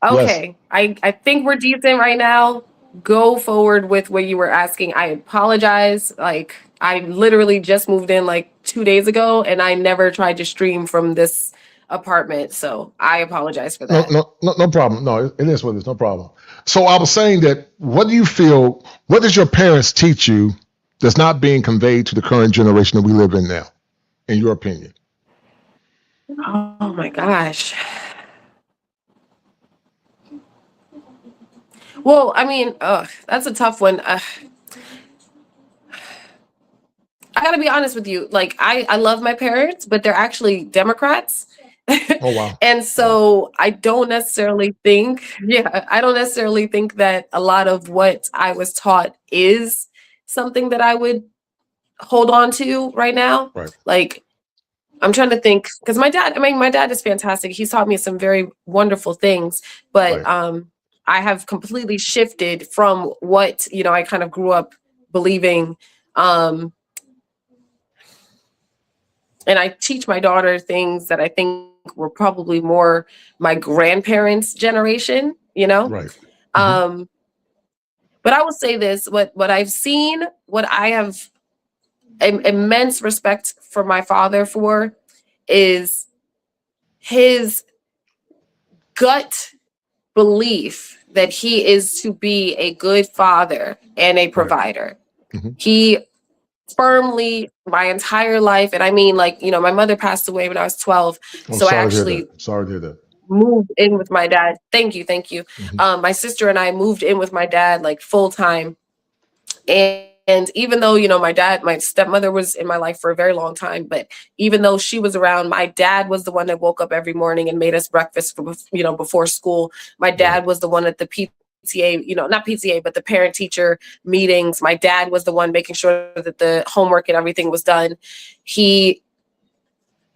Yes. Okay. I think we're decent right now. Go forward with what you were asking. I apologize. Like, I literally just moved in like 2 days ago and I never tried to stream from this apartment. So I apologize for that. No problem. No, it is what it is. No problem. So I was saying that what do you feel, what did your parents teach you that's not being conveyed to the current generation that we live in now, in your opinion? Oh my gosh. Well, I mean, that's a tough one. I gotta be honest with you. Like, I love my parents, but they're actually Democrats. Oh, wow. And so I don't necessarily think, I don't necessarily think that a lot of what I was taught is something that I would hold on to right now. Right. Like, I'm trying to think, because my dad is fantastic. He's taught me some very wonderful things, but I have completely shifted from what, I kind of grew up believing. And I teach my daughter things that I think were probably more my grandparents' generation, Right. But I will say this, what I've seen, what I have immense respect for my father for is his gut belief that he is to be a good father and a provider. Mm-hmm. He firmly my entire life, and I mean, like, my mother passed away when I was 12. So I actually sorry to hear that. Moved in with my dad. Thank you. Mm-hmm. My sister and I moved in with my dad like full time. And even though, my stepmother was in my life for a very long time, but even though she was around, my dad was the one that woke up every morning and made us breakfast for, before school. My dad was the one at the PTA, not PTA, but the parent teacher meetings. My dad was the one making sure that the homework and everything was done. He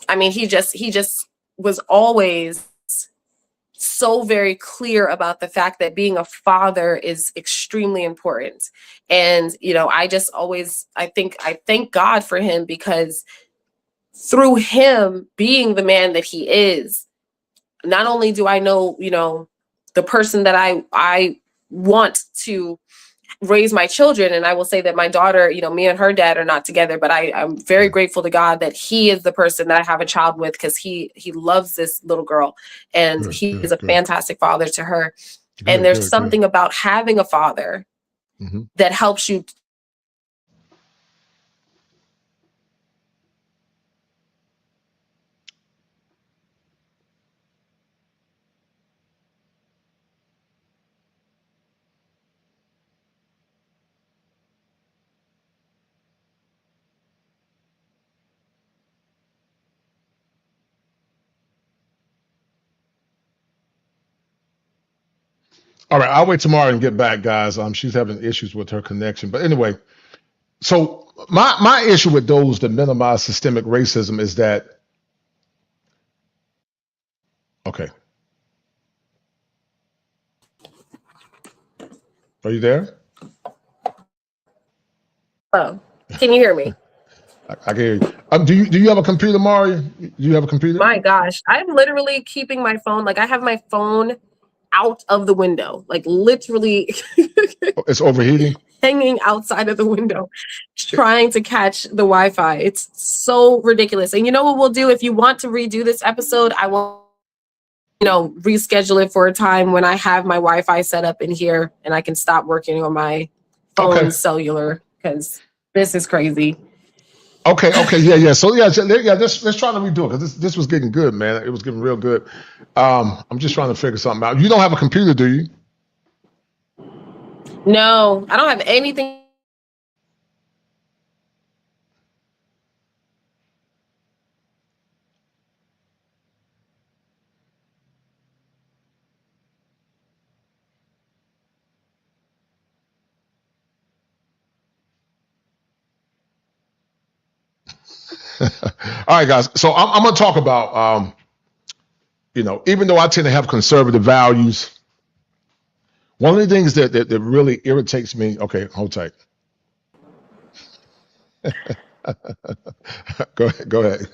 just was always so very clear about the fact that being a father is extremely important. And, I thank God for him, because through him being the man that he is, not only do I know, the person that I want to raise my children. And I will say that my daughter, me and her dad are not together, but I'm very grateful to God that he is the person that I have a child with, because he loves this little girl, and he is a fantastic father to her. And there's something about having a father that helps you. All right, I'll wait tomorrow and get back, guys. She's having issues with her connection. But anyway, so my issue with those that minimize systemic racism is that, okay. Are you there? Oh, can you hear me? I can hear you. Do you have a computer, Mario? Do you have a computer? My gosh, I'm literally keeping my phone. Like, I have my phone out of the window, like literally It's overheating. hanging outside of the window, trying to catch the Wi-Fi. It's so ridiculous. And you know what we'll do? If you want to redo this episode, I will, reschedule it for a time when I have my Wi-Fi set up in here and I can stop working on my phone cellular, because this is crazy. Okay, yeah. So let's try to redo it, because this was getting good, man. It was getting real good. I'm just trying to figure something out. You don't have a computer, do you? No, I don't have anything. All right, guys. So I'm going to talk about even though I tend to have conservative values, one of the things that really irritates me. Okay, hold tight. Go ahead.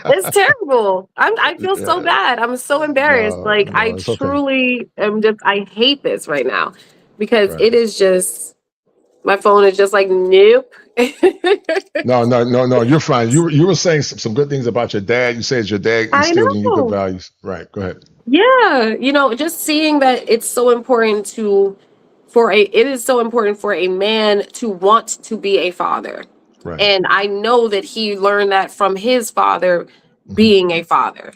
It's terrible. I feel so bad. I'm so embarrassed. Like I truly am I hate this right now because it is just my phone is just like nope. No, you're fine. You were saying some good things about your dad. You said your dad instilled in you good values. Right. Go ahead. Yeah, just seeing that it's so important it is so important for a man to want to be a father. Right. And I know that he learned that from his father being a father,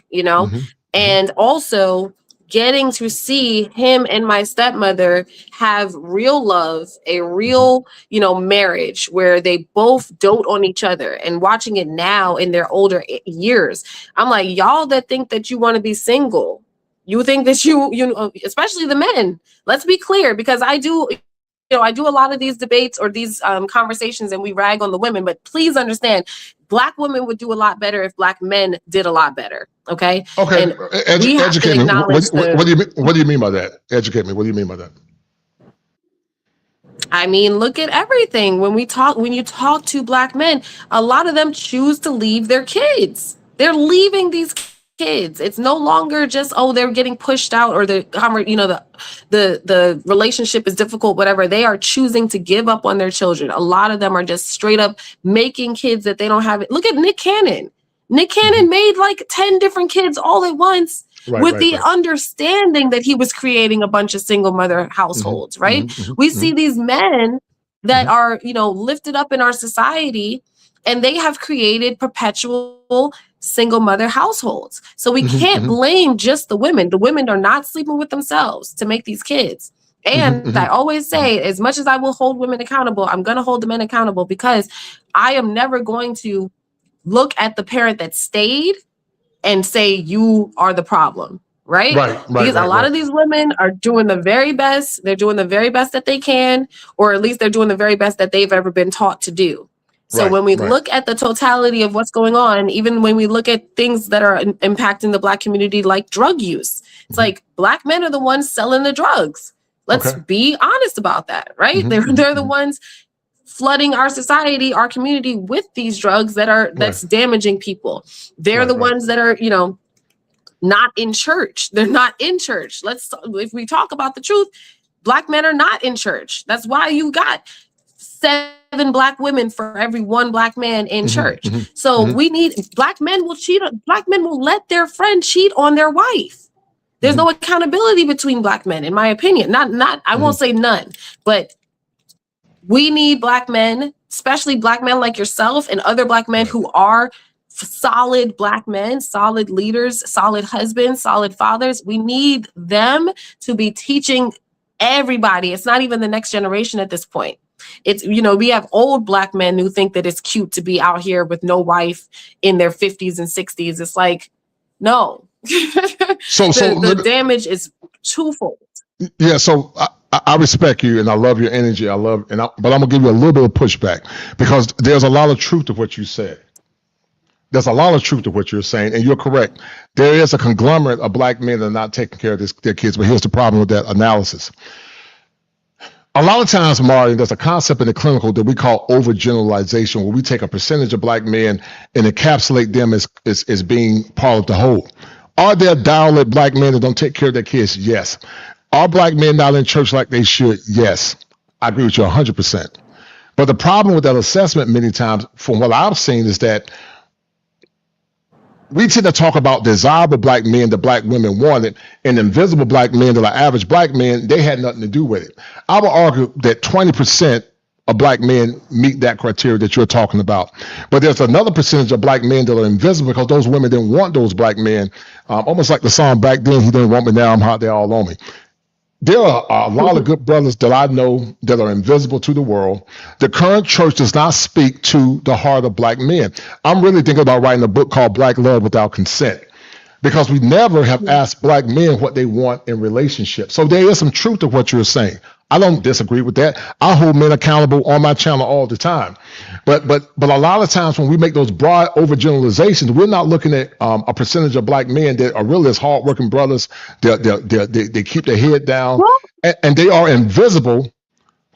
and also getting to see him and my stepmother have real love, a real, marriage where they both dote on each other, and watching it now in their older years. I'm like, y'all that think that you want to be single, you think that you especially the men, let's be clear, because I do a lot of these debates or these conversations and we rag on the women, but please understand, Black women would do a lot better if Black men did a lot better. Okay. Okay. Educate me. What do you mean by that? Educate me. What do you mean by that? I mean, look at everything. When you talk to Black men, a lot of them choose to leave their kids. They're leaving these kids. It's no longer just, they're getting pushed out or the relationship is difficult, whatever. They are choosing to give up on their children. A lot of them are just straight up making kids that they don't have. Look at Nick Cannon. Nick Cannon made like 10 different kids all at once with the understanding that he was creating a bunch of single mother households, right? We see these men that are, lifted up in our society, and they have created perpetual single mother households. So we can't blame just the women. The women are not sleeping with themselves to make these kids. And I always say, as much as I will hold women accountable, I'm going to hold the men accountable, because I am never going to look at the parent that stayed and say you are the problem, right? Because a lot of these women are doing the very best. They're doing the very best that they can, or at least they're doing the very best that they've ever been taught to do. So when we look at the totality of what's going on, even when we look at things that are impacting the Black community, like drug use, it's like Black men are the ones selling the drugs. Let's be honest about that, right? They're the ones flooding our society, our community with these drugs that's damaging people. They're the ones that are, not in church. They're not in church. If we talk about the truth, Black men are not in church. That's why you got 7 Black women for every 1 Black man in church. So we need Black men will let their friend cheat on their wife. There's no accountability between Black men, in my opinion. Not I won't say none, but we need Black men, especially Black men like yourself and other Black men who are solid Black men, solid leaders, solid husbands, solid fathers. We need them to be teaching everybody. It's not even the next generation at this point. It's, we have old Black men who think that it's cute to be out here with no wife in their 50s and 60s. It's like, no. The damage is twofold. Yeah. So I respect you and I love your energy. But I'm gonna give you a little bit of pushback, because there's a lot of truth to what you said. There's a lot of truth to what you're saying, and you're correct. There is a conglomerate of Black men that are not taking care of their kids, but here's the problem with that analysis. A lot of times, Martin, there's a concept in the clinical that we call overgeneralization, where we take a percentage of Black men and encapsulate them as being part of the whole. Are there dial-up Black men that don't take care of their kids? Yes. Are Black men not in church like they should? Yes. I agree with you 100%. But the problem with that assessment many times, from what I've seen, is that we tend to talk about desirable Black men that Black women wanted, and invisible Black men that are average Black men, they had nothing to do with it. I would argue that 20% of Black men meet that criteria that you're talking about. But there's another percentage of Black men that are invisible because those women didn't want those Black men. Almost like the song Back Then, He Didn't Want Me, Now I'm Hot, They're All On Me. There are a lot of good brothers that I know that are invisible to the world. The current church does not speak to the heart of Black men. I'm really thinking about writing a book called Black Love Without Consent. because we never have asked black men what they want in relationships. So there is some truth to what you're saying. I don't disagree with that. I hold men accountable on my channel all the time. But a lot of times when we make those broad overgeneralizations, we're not looking at a percentage of black men that are really as hardworking brothers. They keep their head down, and they are invisible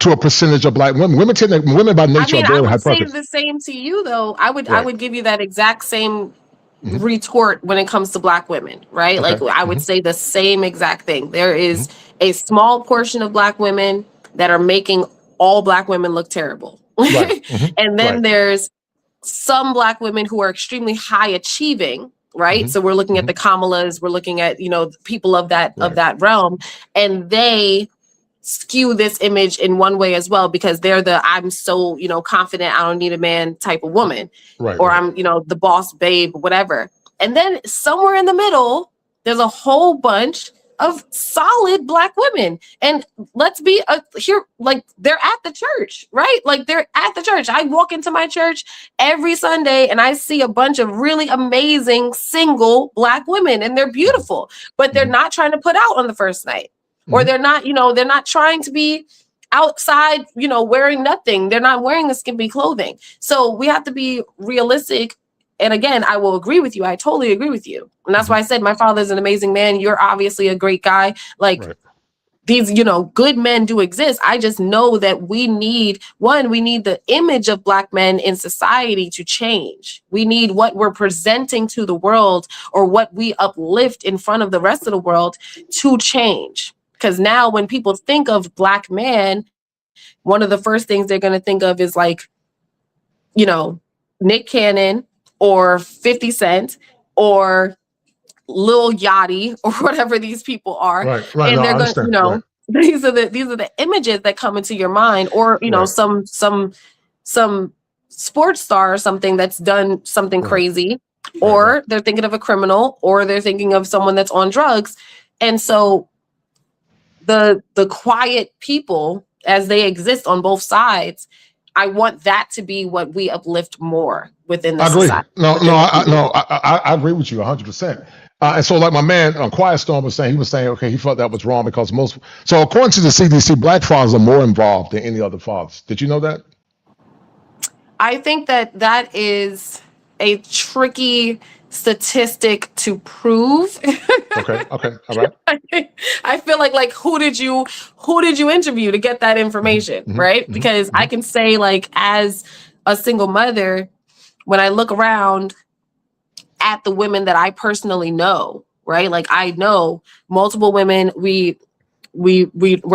to a percentage of black women. Women by nature are I very would say hyperactive. the same to you, though. I would give you that exact same retort when it comes to black women, right? Like I would say the same exact thing. There is a small portion of black women that are making all black women look terrible. And then there's some black women who are extremely high achieving, right? So we're looking at the Kamalas, we're looking at, people of that realm, and they skew this image in one way as well, because they're the I'm so confident, I don't need a man type of woman, I'm the boss babe, whatever. And then somewhere in the middle there's a whole bunch of solid black women, and let's be here, like they're at the church, right? Like they're at the church. I walk into my church every Sunday and I see a bunch of really amazing single black women, and they're beautiful, but they're not trying to put out on the first night. Or they're not, they're not trying to be outside, wearing nothing. They're not wearing the skimpy clothing. So we have to be realistic. And again, I will agree with you. I totally agree with you. And that's why I said my father's an amazing man. You're obviously a great guy. Like these, good men do exist. I just know that we need the image of black men in society to change. We need what we're presenting to the world, or what we uplift in front of the rest of the world, to change. Because now when people think of black man, one of the first things they're going to think of is like, Nick Cannon or 50 Cent or Lil Yachty or whatever these people are. And they're going, these are the images that come into your mind, or, some sports star or something that's done something crazy, or they're thinking of a criminal, or they're thinking of someone that's on drugs. And so the quiet people, as they exist on both sides, I want that to be what we uplift more within the society. I agree with you 100%. And so like my man Quiet Storm was saying, okay, he felt that was wrong because so according to the CDC, black fathers are more involved than any other fathers. Did you know that? I think that is a tricky statistic to prove. Okay. All right. I feel like who did you interview to get that information, right? Because I can say, like, as a single mother, when I look around at the women that I personally know, right? Like I know multiple women. We're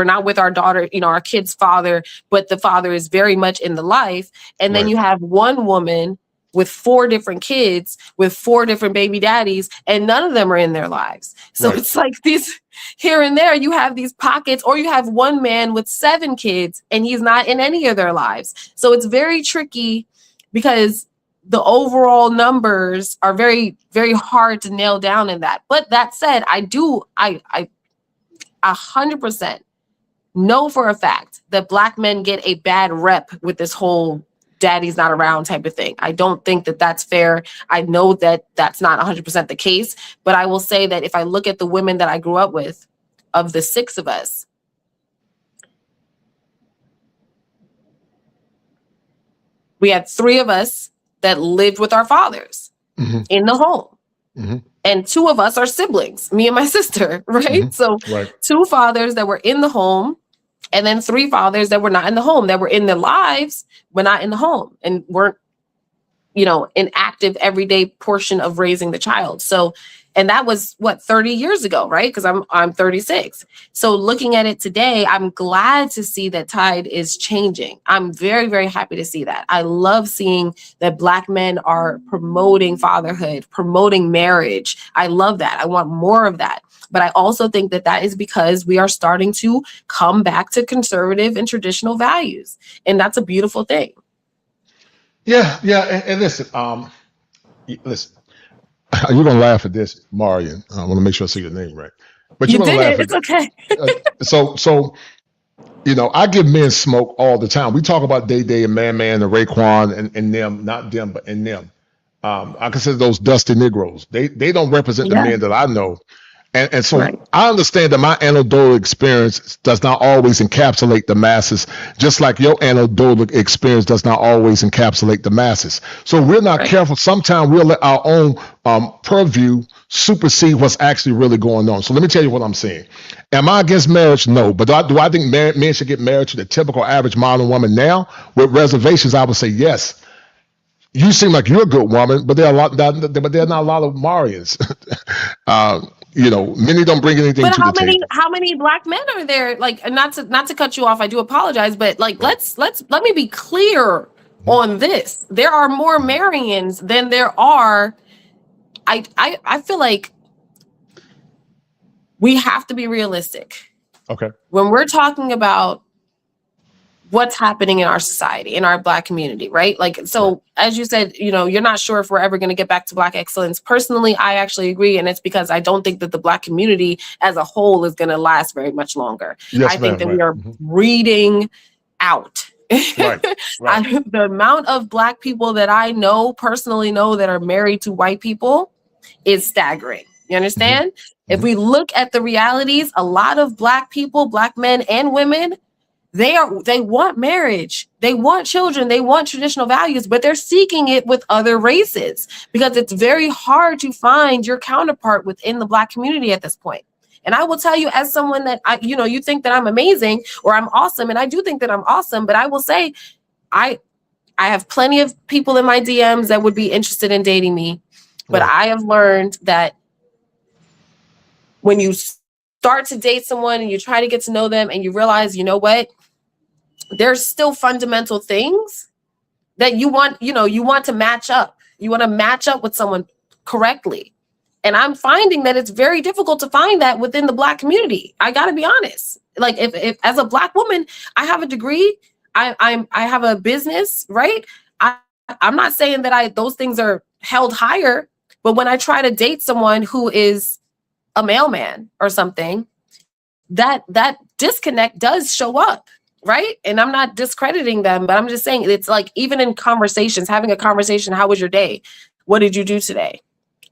not with our daughter, our kid's father, but the father is very much in the life. And then you have one woman with 4 different kids, with 4 different baby daddies, and none of them are in their lives. So it's like these here and there, you have these pockets, or you have one man with 7 kids and he's not in any of their lives. So it's very tricky because the overall numbers are very, very hard to nail down in that. But that said, I 100% know for a fact that black men get a bad rep with this whole daddy's not around type of thing. I don't think that that's fair. I know that that's not 100% the case, but I will say that if I look at the women that I grew up with, of the 6 of us, we had 3 of us that lived with our fathers in the home. And 2 of us are siblings, me and my sister, right? So 2 fathers that were in the home, and then 3 fathers that were not in the home, that were in their lives, but not in the home, and weren't, an active everyday portion of raising the child. So, and that was 30 years ago, right? Because I'm 36. So looking at it today, I'm glad to see that tide is changing. I'm very, very happy to see that. I love seeing that black men are promoting fatherhood, promoting marriage. I love that. I want more of that. But I also think that that is because we are starting to come back to conservative and traditional values. And that's a beautiful thing. Yeah. And listen, you're gonna laugh at this, Marion. I want to make sure I say your name right. But you're gonna laugh at it's okay. So I give men smoke all the time. We talk about Day and Man and Raekwon and them, not them, but in them. I consider those dusty Negroes. They don't represent the men that I know. And so I understand that my anecdotal experience does not always encapsulate the masses, just like your anecdotal experience does not always encapsulate the masses. So we're not careful. Sometimes we'll let our own purview supersede what's actually really going on. So let me tell you what I'm saying. Am I against marriage? No. But do I think men should get married to the typical average modern woman now? With reservations, I would say yes. You seem like you're a good woman, but there are not a lot of Marians. Many don't bring anything to the table. How many black men are there? Like, not to cut you off, I do apologize, but like, let me be clear on this. There are more Marians than there are. I feel like we have to be realistic. Okay. When we're talking about what's happening in our society, in our Black community, right? Like, so as you said, you're not sure if we're ever going to get back to Black excellence. Personally, I actually agree. And it's because I don't think that the Black community as a whole is going to last very much longer. Yes, I think that we are breeding out. The amount of Black people that I personally know that are married to white people is staggering. You understand? If we look at the realities, a lot of Black people, Black men and women, they want marriage, they want children, they want traditional values, but they're seeking it with other races because it's very hard to find your counterpart within the Black community at this point. And I will tell you, as someone that you think that I'm amazing or I'm awesome, and I do think that I'm awesome, but I will say I have plenty of people in my DMs that would be interested in dating me, but I have learned that when you start to date someone and you try to get to know them and you realize, you know what? There's still fundamental things that you want to match up. You want to match up with someone correctly. And I'm finding that it's very difficult to find that within the Black community. I got to be honest. Like if as a Black woman, I have a degree, I have a business, right? I'm not saying that those things are held higher, but when I try to date someone who is a mailman or something, that disconnect does show up. Right. And I'm not discrediting them, but I'm just saying it's like, even in conversations, having a conversation, how was your day? What did you do today?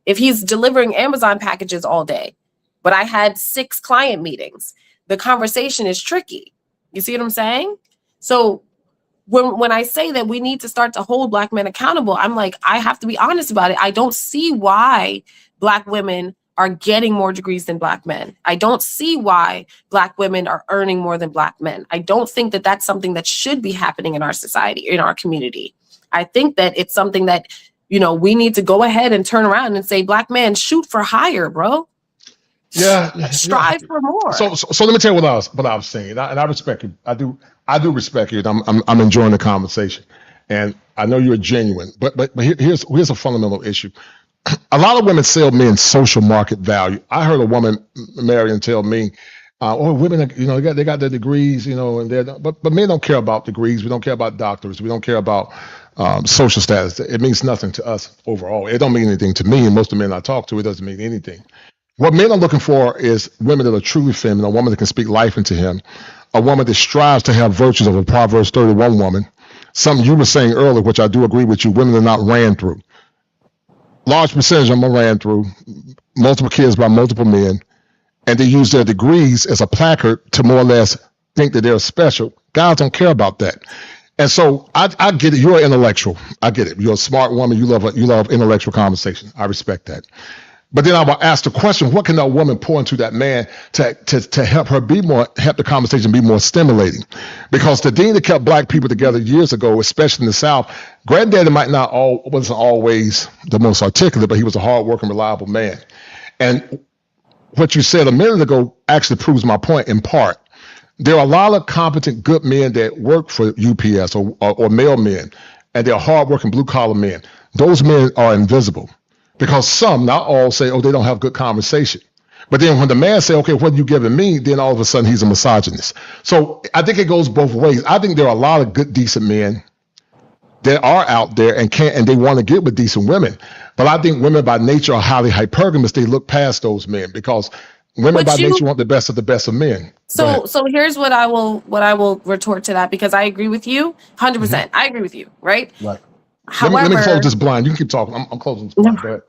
If he's delivering Amazon packages all day, but I had 6 client meetings, the conversation is tricky. You see what I'm saying? So when I say that we need to start to hold Black men accountable, I'm like, I have to be honest about it. I don't see why Black women are getting more degrees than Black men. I don't see why Black women are earning more than Black men. I don't think that that's something that should be happening in our society, in our community. I think that it's something that, we need to go ahead and turn around and say, Black man, shoot for higher, bro. Yeah. Strive for more. So let me tell you what I was saying. And I respect you. I do respect you. I'm enjoying the conversation. And I know you're genuine, but here's a fundamental issue. A lot of women sell men social market value. I heard a woman, Marion, tell me, women, they got their degrees, and but men don't care about degrees. We don't care about doctors. We don't care about social status. It means nothing to us overall. It don't mean anything to me, and most of the men I talk to, it doesn't mean anything. What men are looking for is women that are truly feminine, a woman that can speak life into him, a woman that strives to have virtues of a Proverbs 31 woman. Something you were saying earlier, which I do agree with you, women are not ran through. Large percentage of them are ran through, multiple kids by multiple men, and they use their degrees as a placard to more or less think that they're special. Guys don't care about that. And so I get it. You're an intellectual. I get it. You're a smart woman. You love intellectual conversation. I respect that. But then I will ask the question, what can that woman pour into that man to help her help the conversation be more stimulating? Because the thing that kept Black people together years ago, especially in the South, Granddaddy wasn't always the most articulate, but he was a hardworking, reliable man. And what you said a minute ago actually proves my point in part. There are a lot of competent, good men that work for UPS or mailmen, and they're hardworking, blue-collar men. Those men are invisible. Because some, not all, say, they don't have good conversation. But then when the man say, okay, what are you giving me? Then all of a sudden he's a misogynist. So I think it goes both ways. I think there are a lot of good, decent men that are out there and they want to get with decent women. But I think women by nature are highly hypergamous. They look past those men because women by nature want the best of men. So here's what I will retort to that, because I agree with you 100%. I agree with you, right? Right. Let me close However, this blind. You can keep talking. I'm closing this blind. Go ahead.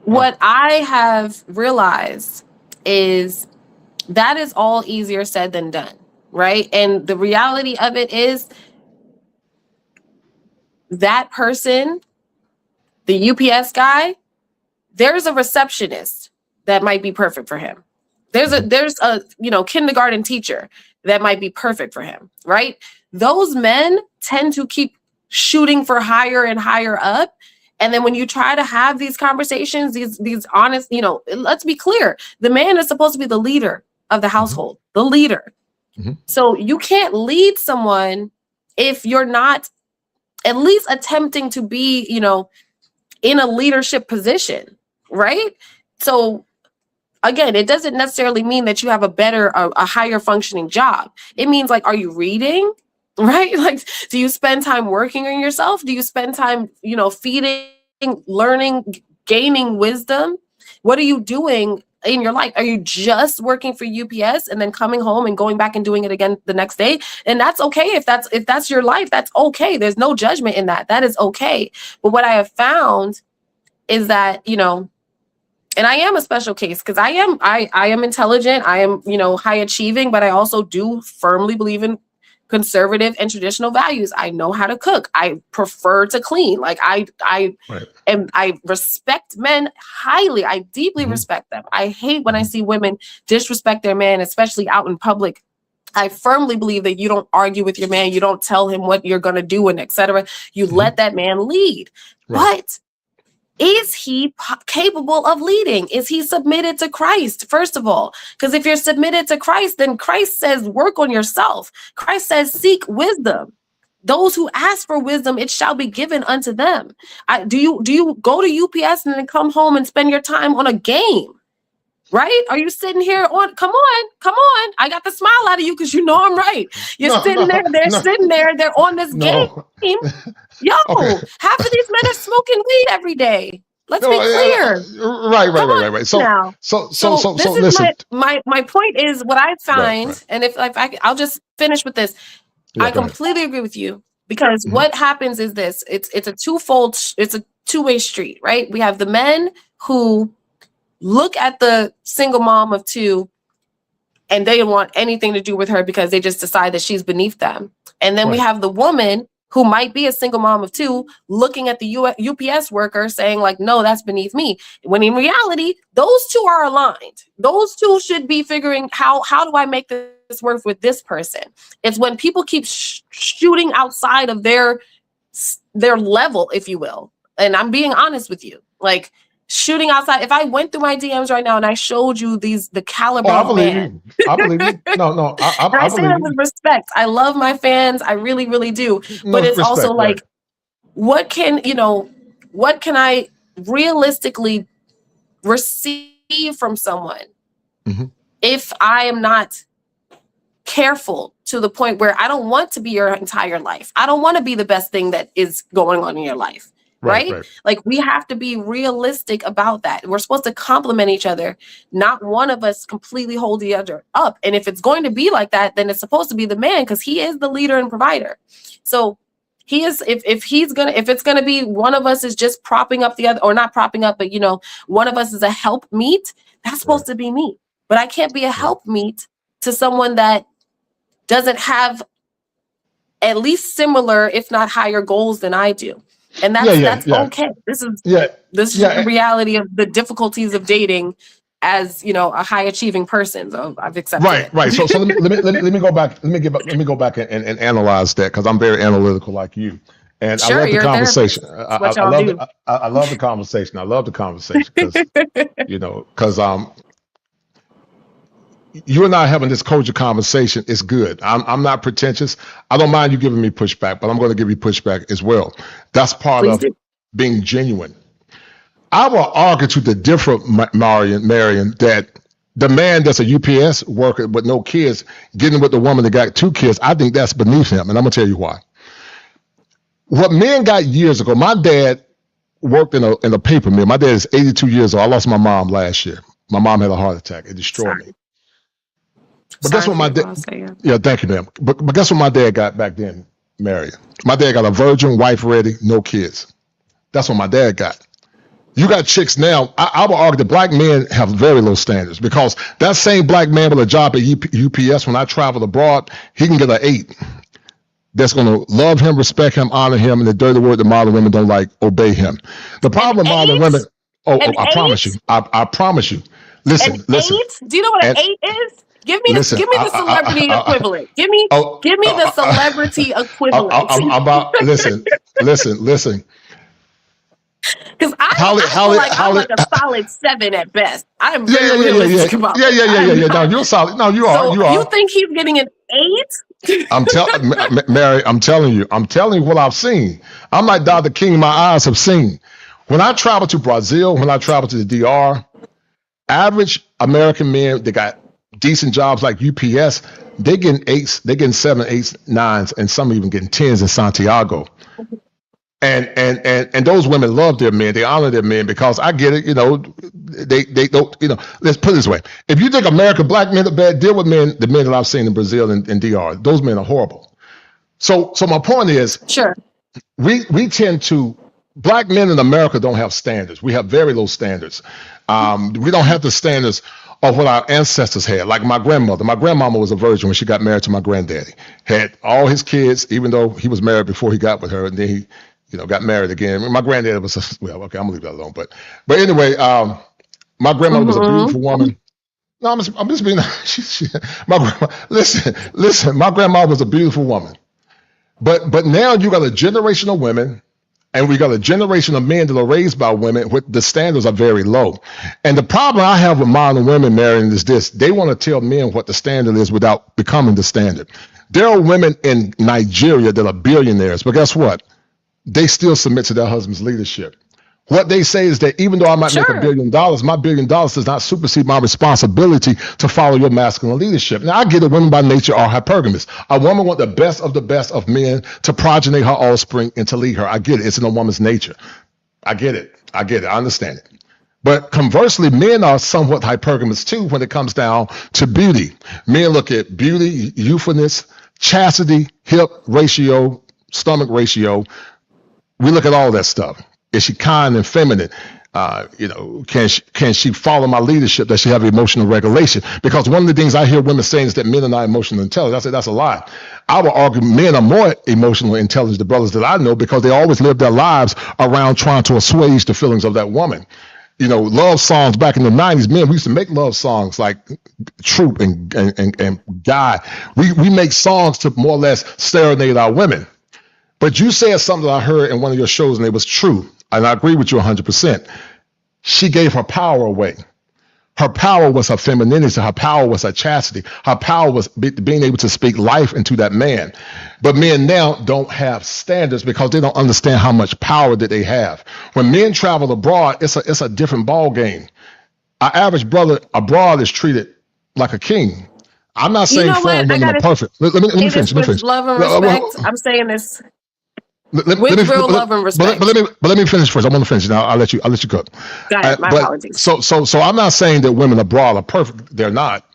what I have realized is that is all easier said than done, right? And the reality of it is that person, the UPS guy, there's a receptionist that might be perfect for him. There's a kindergarten teacher that might be perfect for him, right? Those men tend to keep shooting for higher and higher up. And then when you try to have these conversations, these honest, let's be clear, the man is supposed to be the leader of the household, the leader. So you can't lead someone if you're not at least attempting to be, in a leadership position, right? So again, it doesn't necessarily mean that you have a higher functioning job. It means, like, are you reading? Right? Like, do you spend time working on yourself? Do you spend time, feeding, learning, gaining wisdom? What are you doing in your life? Are you just working for UPS and then coming home and going back and doing it again the next day? And that's okay. If that's your life, that's okay. There's no judgment in that. That is okay. But what I have found is that, and I am a special case because I am intelligent. I am, high achieving, but I also do firmly believe in conservative and traditional values. I know how to cook. I prefer to clean. Like I respect men highly. I deeply respect them. I hate when I see women disrespect their man, especially out in public. I firmly believe that you don't argue with your man. You don't tell him what you're going to do and etc. You let that man lead. Right. But is he capable of leading? Is he submitted to Christ, first of all? Because if you're submitted to Christ, then Christ says, work on yourself. Christ says, seek wisdom. Those who ask for wisdom, it shall be given unto them. Do you go to UPS and then come home and spend your time on a game? Right? Are you sitting here on, come on. I got the smile out of you because you know I'm right. You're sitting there, they're on this game. Yo, half of these men are smoking weed every day. Let's be clear. Right. So this is listen. My point is what I find, and if I'll just finish with this. I completely agree with you because what happens is this: it's a two-way street, right? We have the men who look at the single mom of two and they don't want anything to do with her because they just decide that she's beneath them. And then we have the woman who might be a single mom of two looking at the UPS worker saying, like, no, that's beneath me. When in reality, those two are aligned. Those two should be figuring how do I make this work with this person? It's when people keep shooting outside of their level, if you will. And I'm being honest with you, like, shooting outside. If I went through my DMs right now and I showed you the caliber of man. I believe you. No, I say that with respect. I love my fans. I really, really do. But it's also like, what can I realistically receive from someone if I am not careful to the point where I don't want to be your entire life? I don't want to be the best thing that is going on in your life. Right? Like, we have to be realistic about that. We're supposed to complement each other, not one of us completely hold the other up. And if it's going to be like that, then it's supposed to be the man because he is the leader and provider. So he is, if it's gonna be one of us is just propping up the other, or not propping up, but one of us is a help meet, that's supposed to be me. But I can't be a help meet to someone that doesn't have at least similar, if not higher goals than I do. And that's okay. This is the reality of the difficulties of dating as a high achieving person. So I've accepted it. Right. So let me go back. Let me go back and analyze that because I'm very analytical like you. And sure, I love the conversation. I love the conversation. I love the conversation because you and I having this kosher conversation is good. I'm not pretentious. I don't mind you giving me pushback, but I'm going to give you pushback as well. That's part of being genuine. I will argue to the different Marion, that the man that's a UPS worker with no kids getting with the woman that got 2 kids, I think that's beneath him. And I'm going to tell you why. What men got years ago, my dad worked in a paper mill. My dad is 82 years old. I lost my mom last year. My mom had a heart attack. It destroyed me. But guess what my dad? Yeah, thank you, ma'am. But guess what my dad got back then? Mary. My dad got a virgin, wife ready, no kids. That's what my dad got. You got chicks now. I would argue that black men have very low standards because that same black man with a job at UPS, when I travel abroad, he can get an 8. That's going to love him, respect him, honor him, and the dirty word that modern women don't like, obey him. The problem with modern women, I promise you. I promise you. Listen. Do you know what an 8 is? Give me the celebrity equivalent. Give me the celebrity equivalent. I'm about listen. Because I'm like a solid 7 at best. I am very realistic about that. Yeah. No, you're solid. No, you are. So you think he's getting an 8? Mary, I'm telling you what I've seen. I'm like Dr. King, my eyes have seen. When I travel to Brazil, when I travel to the DR, average American men, they got decent jobs like UPS, they getting 8s, they getting 7, 8s, 9s, and some even getting 10s in Santiago. And those women love their men. They honor their men because I get it. They don't. Let's put it this way: if you think American black men are bad, deal with the men that I've seen in Brazil and DR. Those men are horrible. So my point is, sure, we tend to. Black men in America don't have standards. We have very low standards. We don't have the standards of what our ancestors had. Like my grandmother. My grandmama was a virgin when she got married to my granddaddy. Had all his kids, even though he was married before he got with her, and then he got married again. My granddad was, I'm gonna leave that alone. But anyway, my grandmother was a beautiful woman. No, I'm just being, listen, my grandma was a beautiful woman. But now you got a generation of women, and we got a generation of men that are raised by women with the standards are very low. And the problem I have with modern women marrying is this: they want to tell men what the standard is without becoming the standard. There are women in Nigeria that are billionaires, but guess what? They still submit to their husband's leadership. What they say is that even though I might make $1 billion, my $1 billion does not supersede my responsibility to follow your masculine leadership. Now, I get it. Women by nature are hypergamous. A woman wants the best of men to progenate her offspring and to lead her. I get it. It's in a woman's nature. I get it. I understand it. But conversely, men are somewhat hypergamous too when it comes down to beauty. Men look at beauty, youthfulness, chastity, hip ratio, stomach ratio. We look at all that stuff. Is she kind and feminine? Can she follow my leadership? Does she have emotional regulation? Because one of the things I hear women saying is that men are not emotionally intelligent. I say that's a lie. I would argue men are more emotionally intelligent, the brothers that I know, because they always live their lives around trying to assuage the feelings of that woman. Love songs back in the 90s, men, we used to make love songs like Troop and Guy. We make songs to more or less serenade our women. But you said something that I heard in one of your shows, and it was true. And I agree with you 100%. She gave her power away. Her power was her femininity. Her power was her chastity. Her power was being able to speak life into that man. But men now don't have standards because they don't understand how much power that they have. When men travel abroad, it's a different ball game. Our average brother abroad is treated like a king. I'm not saying foreign women are perfect. Let me finish. Love and respect. I'm saying this. With real love and respect. But let me finish first. I'm going to finish now. I'll let you cook. Got it. My apologies. So I'm not saying that women abroad are perfect. They're not.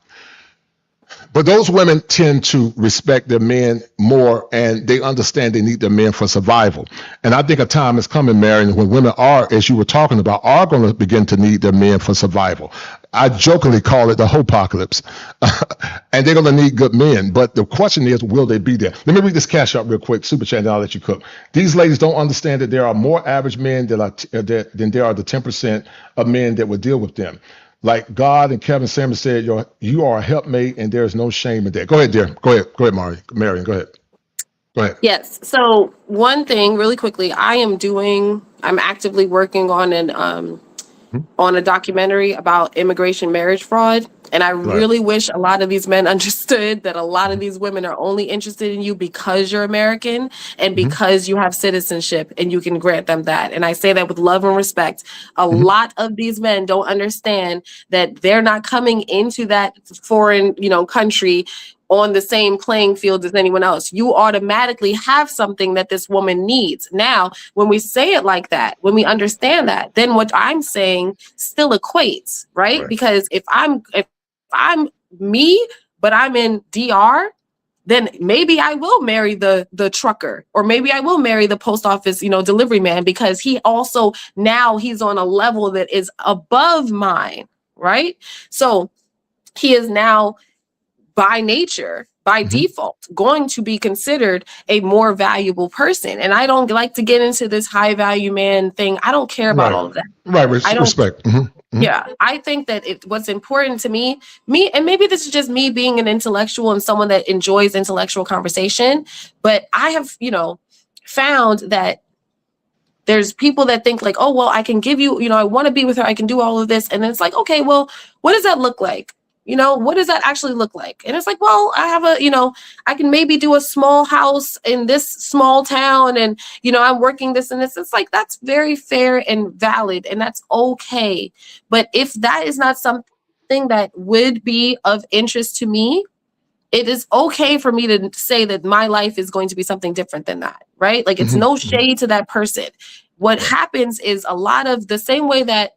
But those women tend to respect their men more, and they understand they need their men for survival. And I think a time is coming, Marion, when women are, as you were talking about, are going to begin to need their men for survival. I jokingly call it the hopocalypse. And they're going to need good men. But the question is, will they be there? Let me read this cash out real quick, Super Chat, and I'll let you cook. These ladies don't understand that there are more average men than there are the 10% of men that will deal with them. Like God and Kevin Samuels said, you are a helpmate, and there is no shame in that. Go ahead, dear. Go ahead, Marion. Go ahead. Yes. So one thing, really quickly, I'm actively working on a documentary about immigration marriage fraud. And I really wish a lot of these men understood that a lot of these women are only interested in you because you're American and because you have citizenship and you can grant them that. And I say that with love and respect. A lot of these men don't understand that they're not coming into that foreign, country on the same playing field as anyone else. You automatically have something that this woman needs. Now, when we say it like that, when we understand that, then what I'm saying still equates, right? Because if I'm me, but I'm in DR then maybe I will marry the trucker, or maybe I will marry the post office, delivery man, because he also, now he's on a level that is above mine, right? So he is now by nature, by default, going to be considered a more valuable person. And I don't like to get into this high value man thing. I don't care about all of that. Right. I don't, Respect. Yeah, I think that what's important to me, and maybe this is just me being an intellectual and someone that enjoys intellectual conversation, but I have, found that there's people that think like, oh, well, I can give you, I want to be with her, I can do all of this. And then it's like, okay, well, what does that look like? What does that actually look like? And it's like, well, I have I can maybe do a small house in this small town, and, I'm working this and this. It's like, that's very fair and valid, and that's okay. But if that is not something that would be of interest to me, it is okay for me to say that my life is going to be something different than that, right? Like, it's no shade to that person. What happens is a lot of the same way that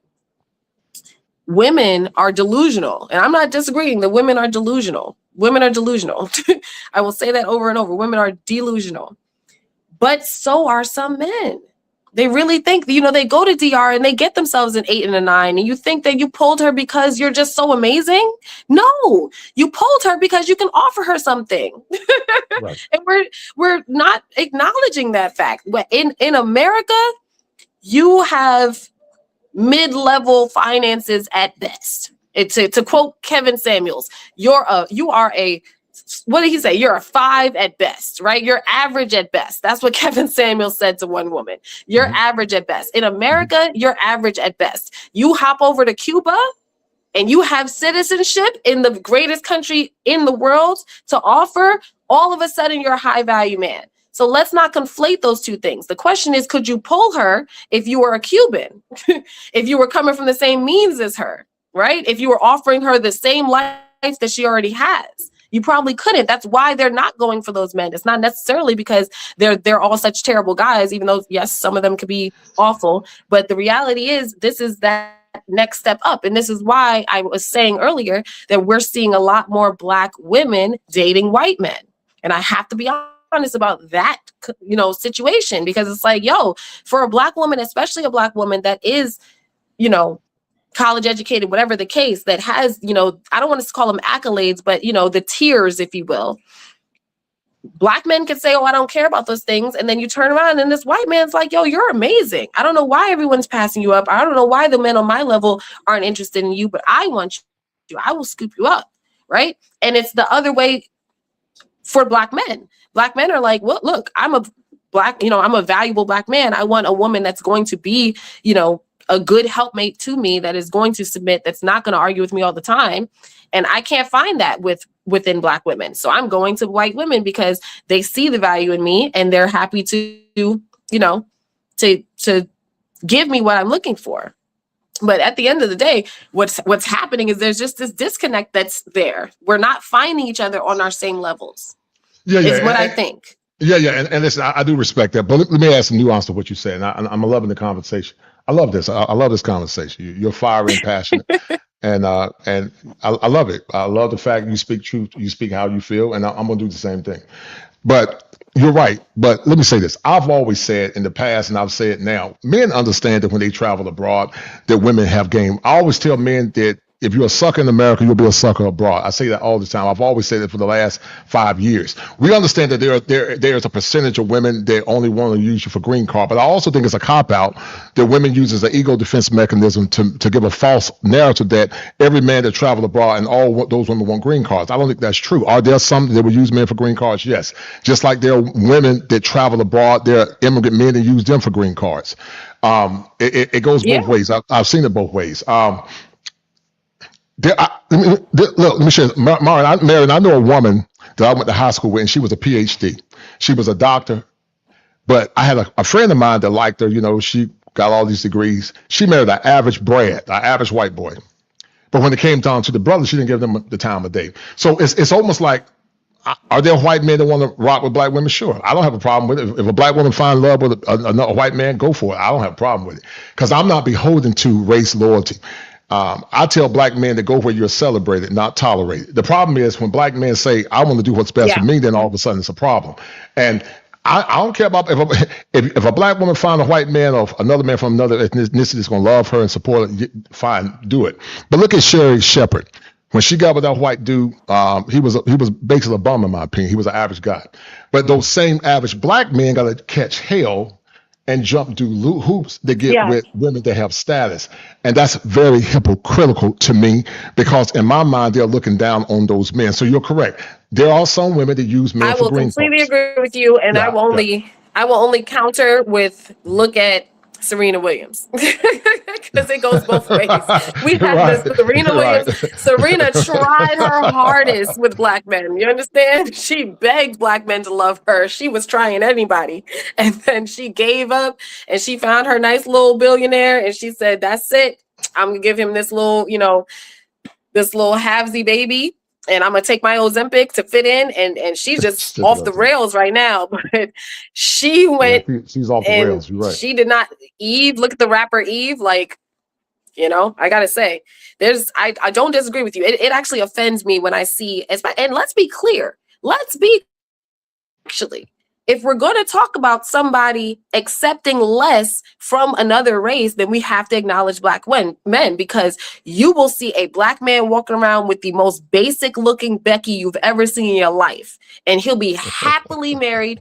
women are delusional, and I'm not disagreeing that women are delusional. Women are delusional. I will say that over and over. Women are delusional, but so are some men. They really think, they go to DR and they get themselves an 8 and a 9, and you think that you pulled her because you're just so amazing. No, you pulled her because you can offer her something. Right. And we're not acknowledging that fact. In America, you have mid-level finances at best. To quote Kevin Samuels, you are a, what did he say? You're a 5 at best, right? You're average at best. That's what Kevin Samuels said to one woman. You're average at best. In America, you're average at best. You hop over to Cuba and you have citizenship in the greatest country in the world to offer, all of a sudden you're a high value man. So let's not conflate those two things. The question is, could you pull her if you were a Cuban? If you were coming from the same means as her, right? If you were offering her the same life that she already has, you probably couldn't. That's why they're not going for those men. It's not necessarily because they're all such terrible guys, even though, yes, some of them could be awful. But the reality is, this is that next step up. And this is why I was saying earlier that we're seeing a lot more Black women dating white men. And I have to be honest about that, situation, because it's like, for a Black woman, especially a Black woman that is, college educated, whatever the case, that has, I don't want to call them accolades, but, the tiers, if you will. Black men can say, oh, I don't care about those things. And then you turn around and this white man's like, yo, you're amazing. I don't know why everyone's passing you up. I don't know why the men on my level aren't interested in you, but I want you. I will scoop you up. Right. And it's the other way for Black men. Black men are like, well, look, I'm a valuable Black man. I want a woman that's going to be, a good helpmate to me, that is going to submit, that's not going to argue with me all the time. And I can't find that within Black women. So I'm going to white women because they see the value in me and they're happy to give me what I'm looking for. But at the end of the day, what's happening is there's just this disconnect that's there. We're not finding each other on our same levels. Is what I think. Yeah. And listen, I do respect that. But let me add some nuance to what you said. And I'm loving the conversation. I love this. I love this conversation. You're fiery and passionate. And I love it. I love the fact you speak truth. You speak how you feel. And I'm going to do the same thing. But you're right. But let me say this. I've always said in the past, and I'll say it now, men understand that when they travel abroad, that women have game. I always tell men that if you're a sucker in America, you'll be a sucker abroad. I say that all the time. I've always said it for the last 5 years. We understand that there's a percentage of women that only want to use you for green card, but I also think it's a cop-out that women use as an ego defense mechanism to give a false narrative that every man that traveled abroad and all those women want green cards. I don't think that's true. Are there some that will use men for green cards? Yes. Just like there are women that travel abroad, there are immigrant men that use them for green cards. It goes both ways. I've seen it both ways. Let me share. Marion, I know a woman that I went to high school with, and she was a PhD. She was a doctor, but I had a friend of mine that liked her. She got all these degrees. She married an average Brad, an average white boy. But when it came down to the brothers, she didn't give them the time of day. So it's almost like, are there white men that want to rock with Black women? Sure. I don't have a problem with it. If a Black woman finds love with a white man, go for it. I don't have a problem with it because I'm not beholden to race loyalty. I tell black men to go where you're celebrated, not tolerated. The problem is when black men say, I want to do what's best for me, then all of a sudden it's a problem. And I don't care about if a black woman find a white man or another man from another ethnicity is going to love her and support her, fine, do it. But look at Sherry Shepherd. When she got with that white dude, he was basically a bum in my opinion. He was an average guy. But those same average black men got to catch hell and jump through hoops to get with women that have status. And that's very hypocritical to me because in my mind, they're looking down on those men. So you're correct. There are some women that use men for green completely agree with you. And I will only counter with look at Serena Williams because it goes both ways. We have this Serena Williams. Serena tried her hardest with black men. You understand? She begged black men to love her. She was trying anybody. And then she gave up and she found her nice little billionaire and she said, that's it. I'm going to give him this little, this little halvesy baby. And I'm going to take my Ozempic to fit in. And she's just off the rails right now. But she went. She's off the rails. You're right. She did not. Eve, look at the rapper Eve. Like, I got to say, I don't disagree with you. It actually offends me when I see. And let's be clear. If we're going to talk about somebody accepting less from another race, then we have to acknowledge black men, because you will see a black man walking around with the most basic looking Becky you've ever seen in your life. And he'll be happily married,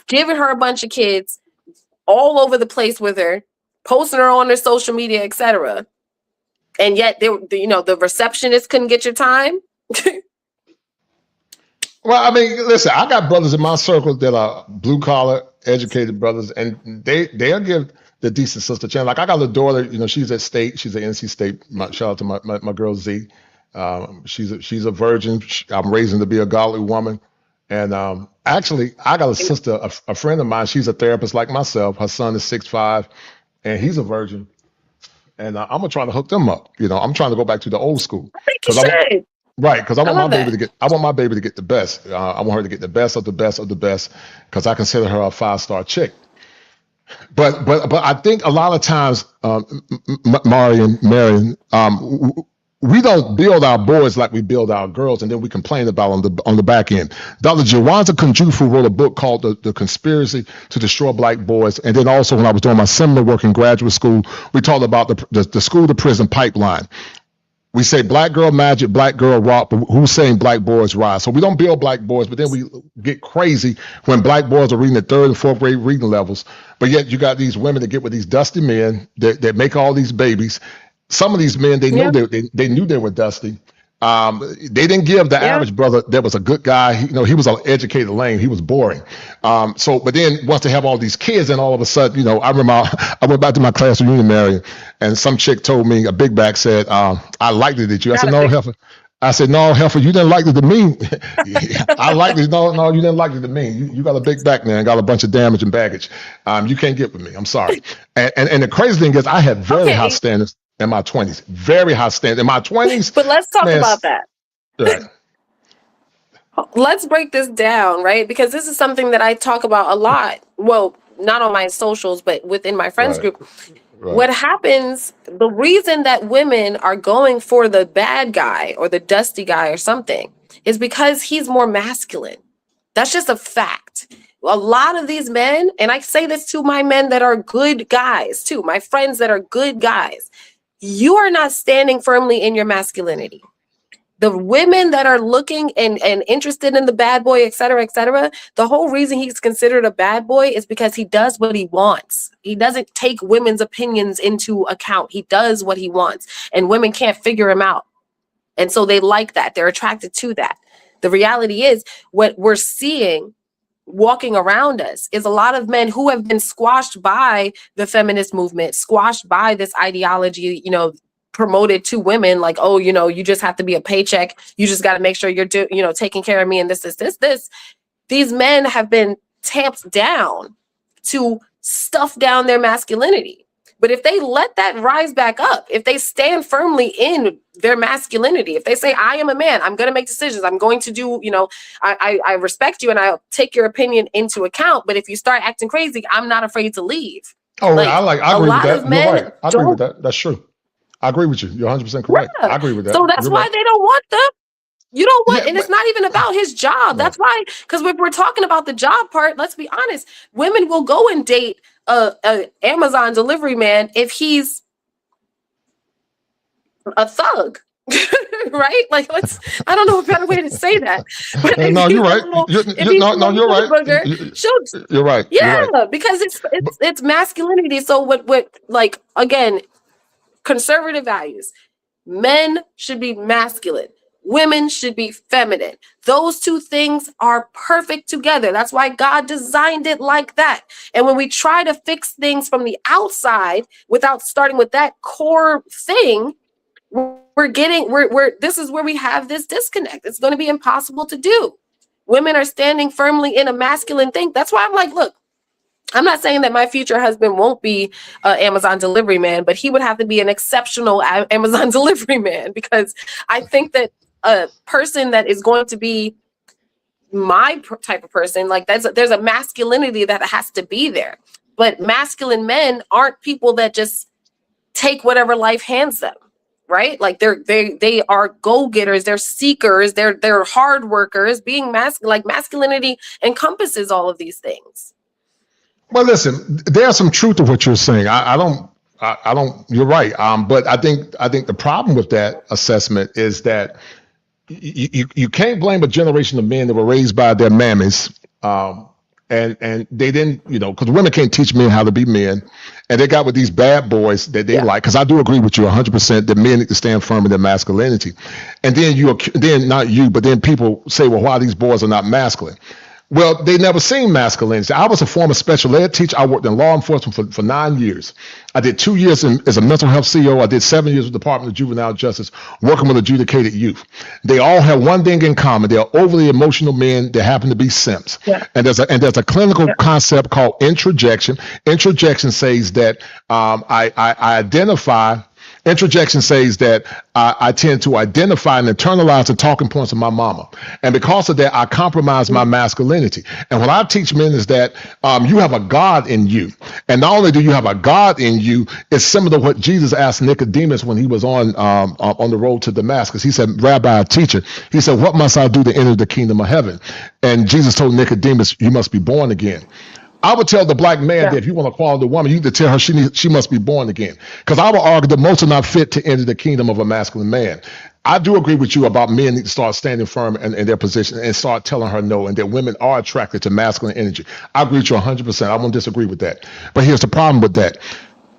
giving her a bunch of kids all over the place with her, posting her on their social media, etc. And yet, the receptionist couldn't get your time. Well, I mean, listen, I got brothers in my circle that are blue collar, educated brothers, and they'll give the decent sister a chance. Like I got a daughter, she's at State, she's at NC State. Shout out to my girl Z. She's a virgin. I'm raising to be a godly woman. And actually, I got a sister, a friend of mine. She's a therapist like myself. Her son is 6'5", and he's a virgin. And I'm gonna try to hook them up. I'm trying to go back to the old school. I think you should. Right, because I want my baby to get the best. I want her to get the best of the best of the best, because I consider her a 5-star chick. But I think a lot of times, Marion, we don't build our boys like we build our girls, and then we complain about on the back end. Dr. Jawanza Kunjufu wrote a book called The Conspiracy to Destroy Black Boys, and then also when I was doing my seminar work in graduate school, we talked about the school to prison pipeline. We say black girl magic, black girl rock, but who's saying black boys rise? So we don't build black boys, but then we get crazy when black boys are reading at 3rd and 4th grade reading levels. But yet you got these women that get with these dusty men that make all these babies. Some of these men, they knew they were dusty. They didn't give the average brother that was a good guy. He was an educated lame. He was boring. But then once they have all these kids, then all of a sudden, I remember I went back to my class reunion, Marion, and some chick told me, a big back said, I liked it at you. I said, no, Heifer. I said, no, Heifer, you didn't like it to me. I liked it. No, you didn't like it to me. You got a big back now and got a bunch of damage and baggage. You can't get with me. I'm sorry. And the crazy thing is I had very high standards in my 20s, very high standards in my 20s. But let's talk about that. Right. Let's break this down, right? Because this is something that I talk about a lot. Well, not on my socials, but within my friends group. Right. What happens, the reason that women are going for the bad guy or the dusty guy or something is because he's more masculine. That's just a fact. A lot of these men, and I say this to my men that are good guys too, my friends that are good guys, you are not standing firmly in your masculinity. The women that are looking and interested in the bad boy, et cetera, the whole reason he's considered a bad boy is because he does what he wants. He doesn't take women's opinions into account. He does what he wants, and women can't figure him out. And so they like that. They're attracted to that. The reality is what we're seeing walking around us is a lot of men who have been squashed by the feminist movement, squashed by this ideology, promoted to women like, oh, you just have to be a paycheck. You just got to make sure you're taking care of me and this. These men have been tamped down to stuff down their masculinity. But if they let that rise back up, if they stand firmly in their masculinity, if they say, I am a man, I'm going to make decisions, I'm going to do, I respect you and I'll take your opinion into account. But if you start acting crazy, I'm not afraid to leave. Oh, I agree with that. You're right. I agree with that. That's true. I agree with you. You're 100% correct. Yeah. I agree with that. So that's You're why right. they don't want them. You don't want, Yeah, and it's not even about his job. That's why, because if we're talking about the job part, let's be honest, women will go and date a Amazon delivery man if he's a thug. Right? Like, I don't know a better way to say that. But if no, he's you're right. if he's a You're right. booger, You're right. yeah, You're right. because it's masculinity. So what like, again, conservative values. Men should be masculine. Women should be feminine. Those two things are perfect together. That's why God designed it like that. And when we try to fix things from the outside without starting with that core thing, we're this is where we have this disconnect. It's going to be impossible to do. Women are standing firmly in a masculine thing. That's why I'm like, look, I'm not saying that my future husband won't be an Amazon delivery man, but he would have to be an exceptional Amazon delivery man, because I think that a person that is going to be my type of person, like there's a masculinity that has to be there. But masculine men aren't people that just take whatever life hands them, right? Like they are go-getters, they're seekers, they're hard workers. Being masculinity encompasses all of these things. Well, listen, there's some truth to what you're saying. I don't. You're right. But I think the problem with that assessment is that you can't blame a generation of men that were raised by their mammies, and they didn't, because women can't teach men how to be men, and they got with these bad boys that they like. Because I do agree with you 100% that men need to stand firm in their masculinity, and then not you, but then people say, well, why these boys are not masculine? Well, they never seen masculinity. I was a former special ed teacher. I worked in law enforcement for 9 years. I did 2 years as a mental health CEO. I did 7 years with the Department of Juvenile Justice, working with adjudicated youth. They all have one thing in common. They're overly emotional men that happen to be simps. Yeah. And there's a clinical concept called introjection. Introjection says that I identify. Introjection says that I tend to identify and internalize the talking points of my mama. And because of that, I compromise my masculinity. And what I teach men is that you have a God in you. And not only do you have a God in you, it's similar to what Jesus asked Nicodemus when he was on the road to Damascus. He said, Rabbi, teacher, he said, what must I do to enter the kingdom of heaven? And Jesus told Nicodemus, you must be born again. I would tell the black man that if you want a quality woman, you need to tell her she must be born again. Because I would argue that most are not fit to enter the kingdom of a masculine man. I do agree with you about men need to start standing firm in their position and start telling her no, and that women are attracted to masculine energy. I agree with you 100%. I won't disagree with that. But here's the problem with that.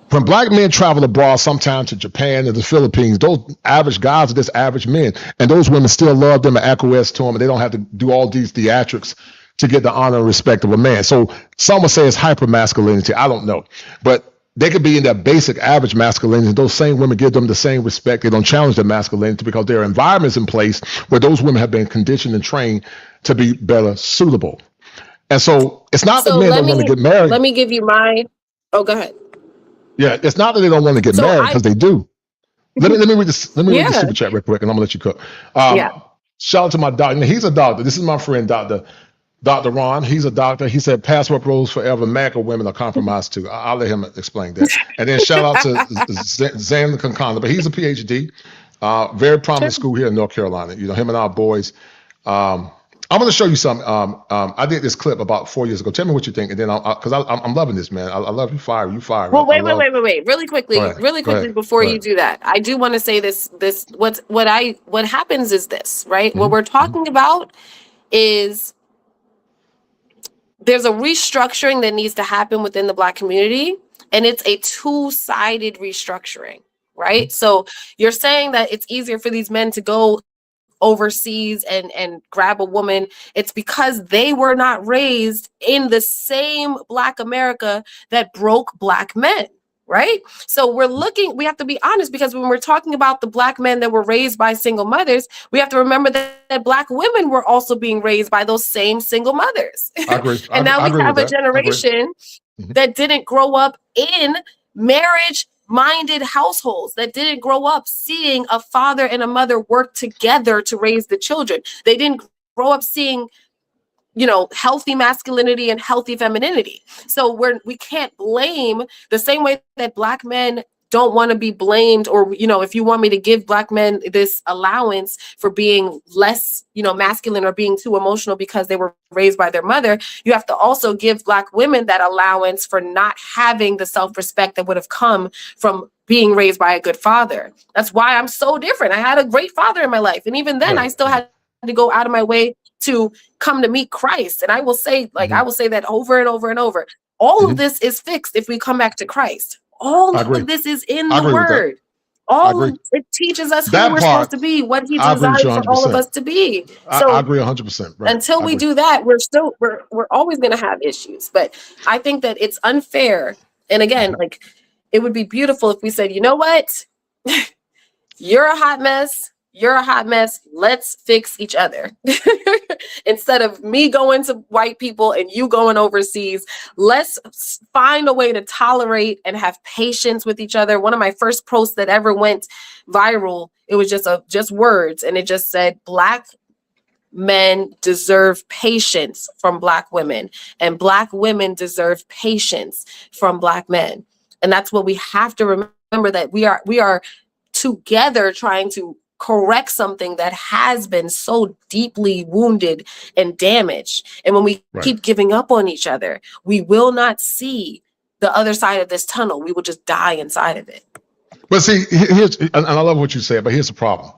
When black men travel abroad, sometimes to Japan and the Philippines, those average guys are just average men. And those women still love them and acquiesce to them, and they don't have to do all these theatrics to get the honor and respect of a man. So some would say it's hyper-masculinity. I don't know. But they could be in their basic average masculinity. Those same women give them the same respect. They don't challenge their masculinity because there are environments in place where those women have been conditioned and trained to be better suitable. And so it's not that men don't want to get married. Let me give you my... Oh, go ahead. Yeah, it's not that they don't want to get married, because they do. Let me read this. Let me read the super chat real quick, and I'm gonna let you cook. Shout out to my doctor. He's a doctor. This is my friend, Dr. Ron. He's a doctor. He said, "Passport rules forever. MAGA women are compromised too." I'll let him explain that. And then shout out to Zan Kankana, but he's a PhD, very prominent school here in North Carolina. Him and our boys. I'm going to show you something. I did this clip about 4 years ago. Tell me what you think, and then because I'm loving this, man. I love you. Fire. Well, wait. Really quickly before you do that, I do want to say this. What happens is this, right? Mm-hmm. What we're talking about is there's a restructuring that needs to happen within the Black community, and it's a two-sided restructuring, right? Mm-hmm. So you're saying that it's easier for these men to go overseas and grab a woman. It's because they were not raised in the same Black America that broke Black men, right? So we have to be honest, because when we're talking about the Black men that were raised by single mothers, we have to remember that Black women were also being raised by those same single mothers. I agree. And now we have a generation that didn't grow up in marriage-minded households, that didn't grow up seeing a father and a mother work together to raise the children. They didn't grow up seeing, healthy masculinity and healthy femininity. So we can't blame the same way that Black men don't want to be blamed, or, you know, if you want me to give Black men this allowance for being less, you know, masculine or being too emotional because they were raised by their mother, you have to also give Black women that allowance for not having the self-respect that would have come from being raised by a good father. That's why I'm so different. I had a great father in my life. And even then, I still had to go out of my way to come to meet Christ. And I will say, like, I will say that over and over and over. All of this is fixed if we come back to Christ. All of this is in the word. All of it teaches us who we're supposed to be, what he designed for all of us to be. So I agree 100%. Right. Until we do that, we're always going to have issues. But I think that it's unfair. And again, like, it would be beautiful if we said, you know what? You're a hot mess. You're a hot mess. Let's fix each other. Instead of me going to white people and you going overseas, let's find a way to tolerate and have patience with each other. One of my first posts that ever went viral, it was just words, and it just said, Black men deserve patience from Black women, and Black women deserve patience from Black men. And that's what we have to remember, that we are together trying to correct something that has been so deeply wounded and damaged. And when we keep giving up on each other, we will not see the other side of this tunnel. We will just die inside of it. But see, here's, and I love what you said, but here's the problem.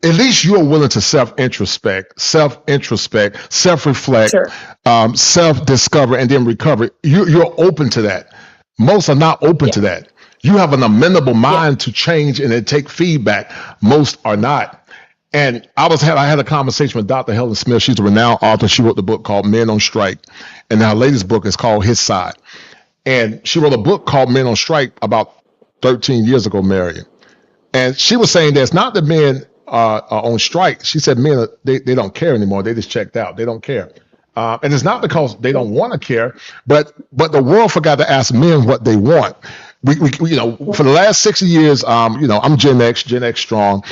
At least you're willing to self-introspect, self-reflect, self-discover, and then recover. You're open to that. Most are not open to that. You have an amenable mind to change and then take feedback. Most are not. And I had a conversation with Dr. Helen Smith. She's a renowned author. She wrote the book called Men on Strike. And her latest book is called His Side. And she wrote a book called Men on Strike about 13 years ago, Marion. And she was saying that it's not that men are on strike. She said men, they don't care anymore. They just checked out. They don't care. And it's not because they don't want to care, but the world forgot to ask men what they want. We you know, for the last 60 years, you know, I'm Gen X strong.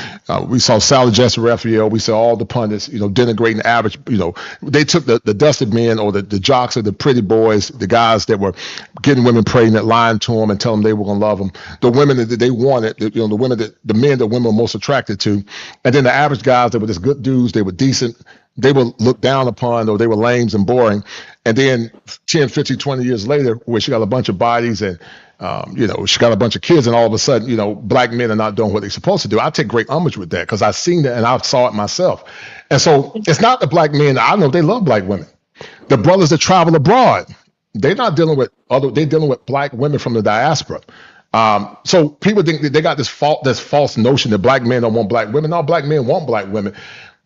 We saw Sally Jesse Raphael. We saw all the pundits, you know, denigrating the average. You know, they took the dusted men, or the jocks, or the pretty boys, the guys that were getting women pregnant, lying to them and telling them they were going to love them. The women that they wanted, you know, the men that women were most attracted to. And then the average guys that were just good dudes, they were decent, they were looked down upon, or they were lames and boring. And then 10, 15, 20 years later, where she got a bunch of bodies and, you know, she got a bunch of kids, and all of a sudden, you know, Black men are not doing what they're supposed to do. I take great umbrage with that, because I've seen that and I saw it myself. And so it's not the Black men. I know they love Black women. The brothers that travel abroad, they're not dealing with they're dealing with Black women from the diaspora. So people think that they got this false notion that Black men don't want Black women. No, Black men want Black women,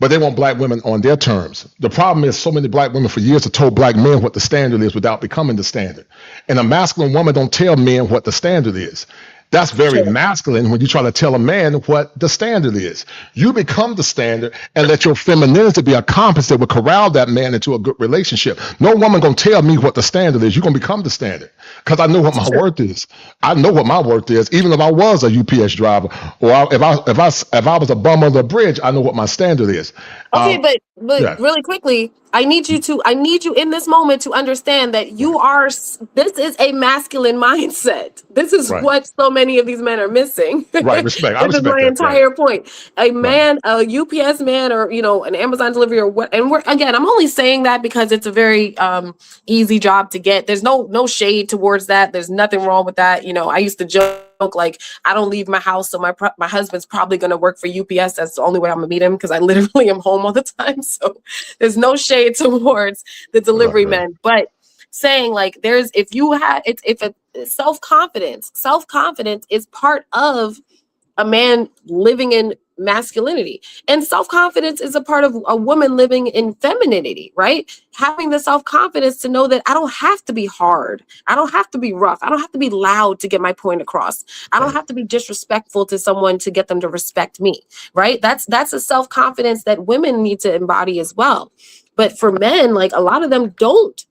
but they want Black women on their terms. The problem is so many Black women for years have told Black men what the standard is without becoming the standard. And a masculine woman don't tell men what the standard is. That's very masculine when you try to tell a man what the standard is. You become the standard and let your femininity be a compass that will corral that man into a good relationship. No woman gonna tell me what the standard is. You're gonna become the standard, because I know what my worth is. I know what my worth is. Even if I was a UPS driver, or if I was a bum on the bridge, I know what my standard is. Okay, but really quickly, I need you in this moment to understand that this is a masculine mindset. This is what so many of these men are missing. Right, respect. This is my entire point. A man, a UPS man, or, you know, an Amazon delivery, or what, and I'm only saying that because it's a very easy job to get. There's no shade towards that. There's nothing wrong with that. You know, I used to joke, like, I don't leave my house, so my husband's probably going to work for UPS. That's the only way I'm gonna meet him, because I literally am home all the time. So there's no shade towards the delivery men, but saying, like, if self-confidence is part of a man living in masculinity, and self-confidence is a part of a woman living in femininity, right? Having the self-confidence to know that I don't have to be hard, I don't have to be rough, I don't have to be loud to get my point across, I don't have to be disrespectful to someone to get them to respect me, right? That's a self-confidence that women need to embody as well. But for men, like, a lot of them don't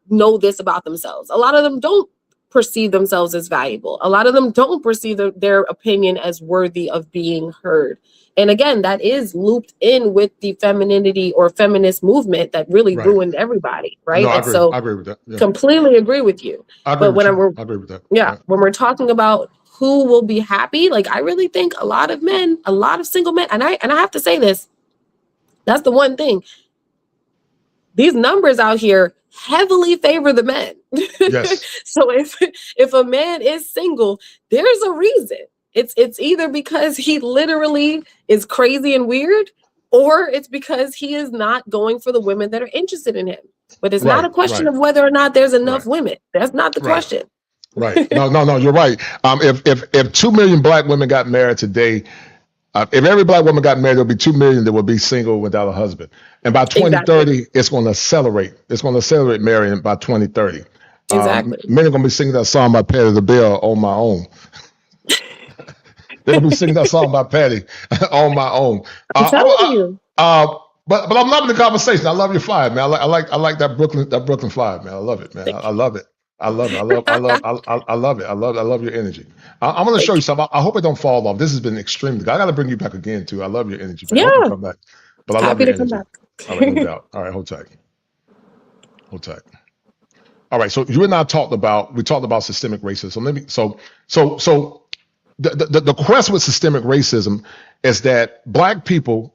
know this about themselves. A lot of them don't perceive themselves as valuable. A lot of them don't perceive their opinion as worthy of being heard. And again, that is looped in with the femininity or feminist movement that really ruined everybody, right? No, I agree with that. Yeah. Completely agree with you. I agree with that. When we're talking about who will be happy, like I really think a lot of single men, and I have to say this, that's the one thing. These numbers out here heavily favor the men. Yes. So if a man is single, there's a reason. It's either because he literally is crazy and weird, or it's because he is not going for the women that are interested in him. But it's not a question of whether or not there's enough women. That's not the question. Right. No, you're right. If 2 million black women got married today, if every black woman got married, there'll be 2 million that will be single without a husband. And by 2030, it's going to accelerate. It's going to accelerate marrying by 2030. Exactly. Men are going to be singing that song by Patti LaBelle, On My Own. They're going to be singing that song by Patti, On My Own. I'm telling you. But I'm loving the conversation. I love your fire, man. I like that Brooklyn fire, man. I love it, man. I love it. I love it. I love it. I love your energy. I'm going to show you something. I hope it don't fall off. This has been extremely good. I got to bring you back again too. I love your energy. Man. I hope you come back. But I love your energy. All right, no doubt. All right, hold tight. All right, so you and I talked about systemic racism. So the quest with systemic racism is that black people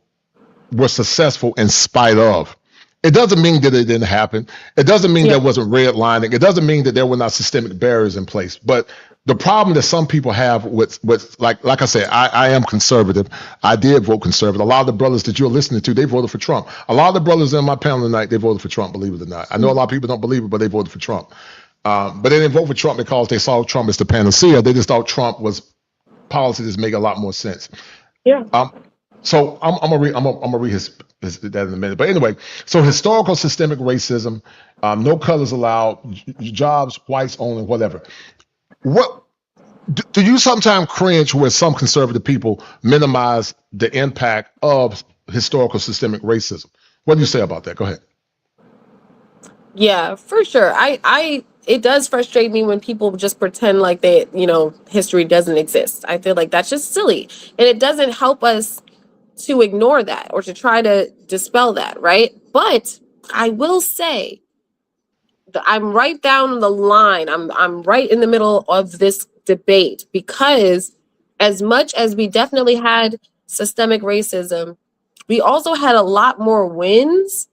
were successful in spite of. It doesn't mean that it didn't happen. It doesn't mean there wasn't redlining. It doesn't mean that there were not systemic barriers in place. But the problem that some people have with like I said, I am conservative. I did vote conservative. A lot of the brothers that you're listening to, they voted for Trump. A lot of the brothers in my panel tonight, they voted for Trump, believe it or not. I know a lot of people don't believe it, but they voted for Trump. But they didn't vote for Trump because they saw Trump as the panacea. They just thought Trump was policy that make a lot more sense. Yeah. So I'm gonna read his that in a minute. But anyway, so historical systemic racism, no colors allowed, jobs, whites only, whatever. What do you sometimes cringe where some conservative people minimize the impact of historical systemic racism? What do you say about that? Go ahead. Yeah, for sure. It does frustrate me when people just pretend like history doesn't exist. I feel like that's just silly. And it doesn't help us to ignore that or to try to dispel that, right? But I will say that I'm right down the line. I'm right in the middle of this debate, because as much as we definitely had systemic racism, we also had a lot more wins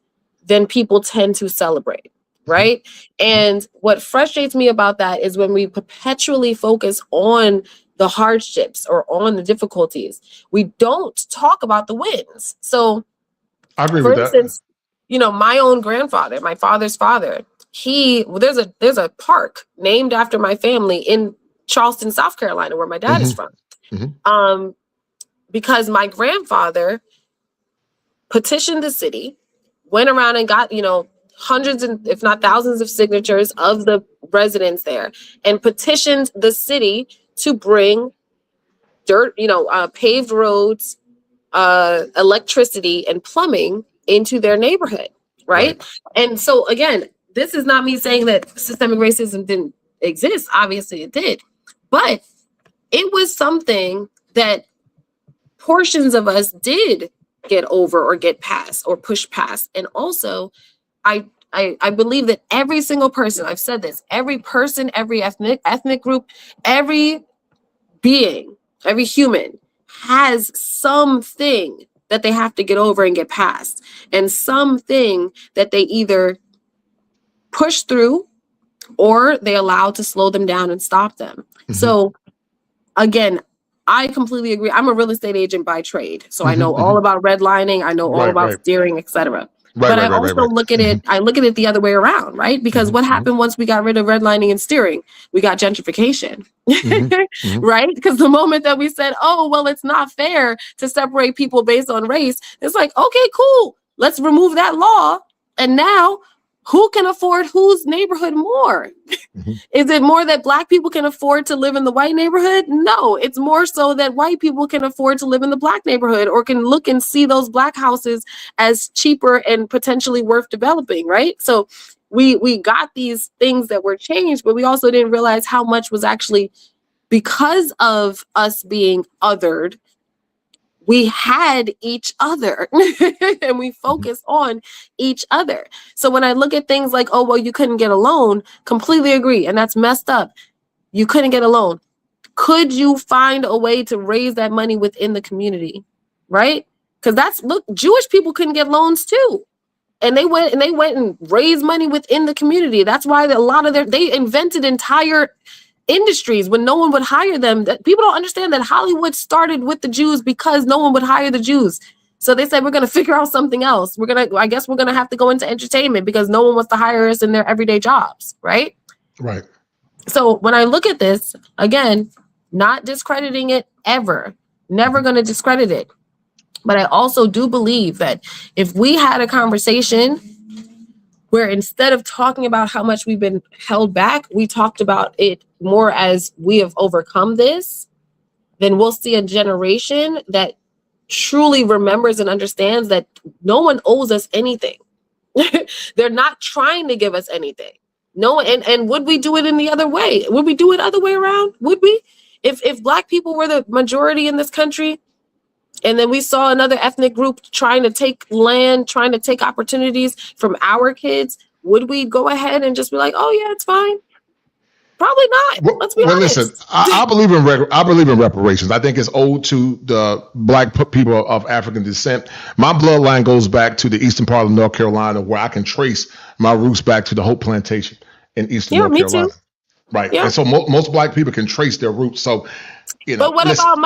than people tend to celebrate, right? And what frustrates me about that is when we perpetually focus on the hardships or on the difficulties, we don't talk about the wins. So I agree for with instance, my own grandfather, my father's father, there's a park named after my family in Charleston, South Carolina, where my dad is from. Because my grandfather petitioned the city, went around and got, hundreds and if not thousands of signatures of the residents there, and petitioned the city to bring paved roads, electricity and plumbing into their neighborhood, right? And so again, this is not me saying that systemic racism didn't exist. Obviously it did, but it was something that portions of us did get over or get past or push past. And also I believe that every single person, I've said this, every person, every ethnic group, every being, every human has something that they have to get over and get past, and something that they either push through or they allow to slow them down and stop them. So again, I completely agree. I'm a real estate agent by trade. So I know all about redlining. I know all about steering, etc. But I also look at it, I look at it the other way around, right? Because what happened once we got rid of redlining and steering? We got gentrification, right? Because the moment that we said, oh, well, it's not fair to separate people based on race, it's like, okay, cool. Let's remove that law. And now who can afford whose neighborhood more? Is it more that Black people can afford to live in the white neighborhood? No, it's more so that white people can afford to live in the Black neighborhood, or can look and see those Black houses as cheaper and potentially worth developing, right? So we got these things that were changed, but we also didn't realize how much was actually because of us being othered. We had each other and we focused on each other. So when I look at things like, oh, well, you couldn't get a loan, completely agree. And that's messed up. You couldn't get a loan. Could you find a way to raise that money within the community, right? Because Jewish people couldn't get loans too. And they went and raised money within the community. That's why they invented entire industries when no one would hire them. That people don't understand that Hollywood started with the Jews because no one would hire the Jews. So they said, we're going to figure out something else. I guess we're going to have to go into entertainment because no one wants to hire us in their everyday jobs, right? Right. So when I look at this, again, not discrediting it ever, never going to discredit it. But I also do believe that if we had a conversation where instead of talking about how much we've been held back, we talked about it more as we have overcome this, then we'll see a generation that truly remembers and understands that no one owes us anything. They're not trying to give us anything. No, and would we do it in the other way? Would we do it other way around? Would we? If Black people were the majority in this country, and then we saw another ethnic group trying to take land, trying to take opportunities from our kids, would we go ahead and just be like, oh yeah, it's fine? Probably not. Let's be honest. Listen, I believe in reparations. I think it's owed to the Black people of African descent. My bloodline goes back to the eastern part of North Carolina, where I can trace my roots back to the Hope Plantation in eastern North Carolina. Too. Right. Yeah. And so most Black people can trace their roots. So, but what about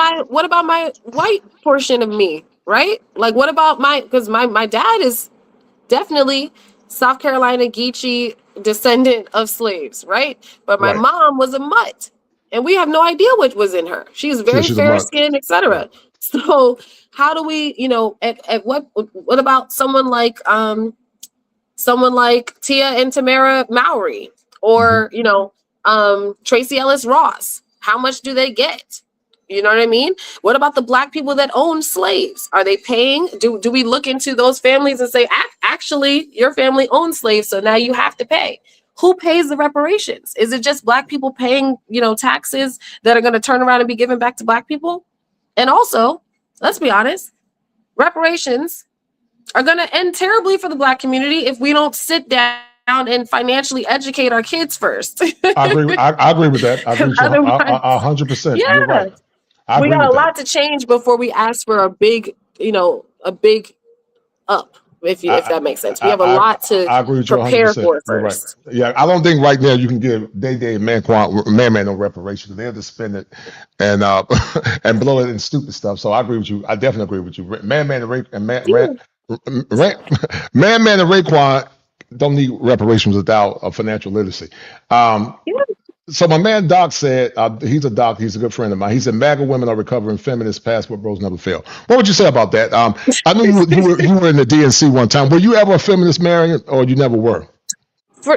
my white portion of me, right? Like, what about because my dad is definitely South Carolina Geechee descendant of slaves, right? But my mom was a mutt, and we have no idea what was in her. She's very fair skinned, etc. Right. So how do we, at what about someone like Tia and Tamara Mowry, or Tracy Ellis Ross? How much do they get? You know what I mean? What about the Black people that own slaves? Are they paying? Do we look into those families and say, actually, your family owns slaves, so now you have to pay? Who pays the reparations? Is it just Black people paying, taxes that are going to turn around and be given back to Black people? And also, let's be honest, reparations are going to end terribly for the Black community if we don't sit down and financially educate our kids first. I agree with that. I agree with you 100%. Yeah. You're right. We got a lot to change before we ask for a big up, if that makes sense. We have a lot to prepare for first. Right. Yeah, I don't think right now you can give Day and Man no reparations. They have to spend it and and blow it in stupid stuff. So I agree with you. I definitely agree with you. Man and Raekwon don't need reparations without financial literacy. So my man Doc said, he's a doc, he's a good friend of mine. He said, MAGA women are recovering feminists, passport bros never fail. What would you say about that? I knew you were in the DNC one time. Were you ever a feminist, Marion, or you never were?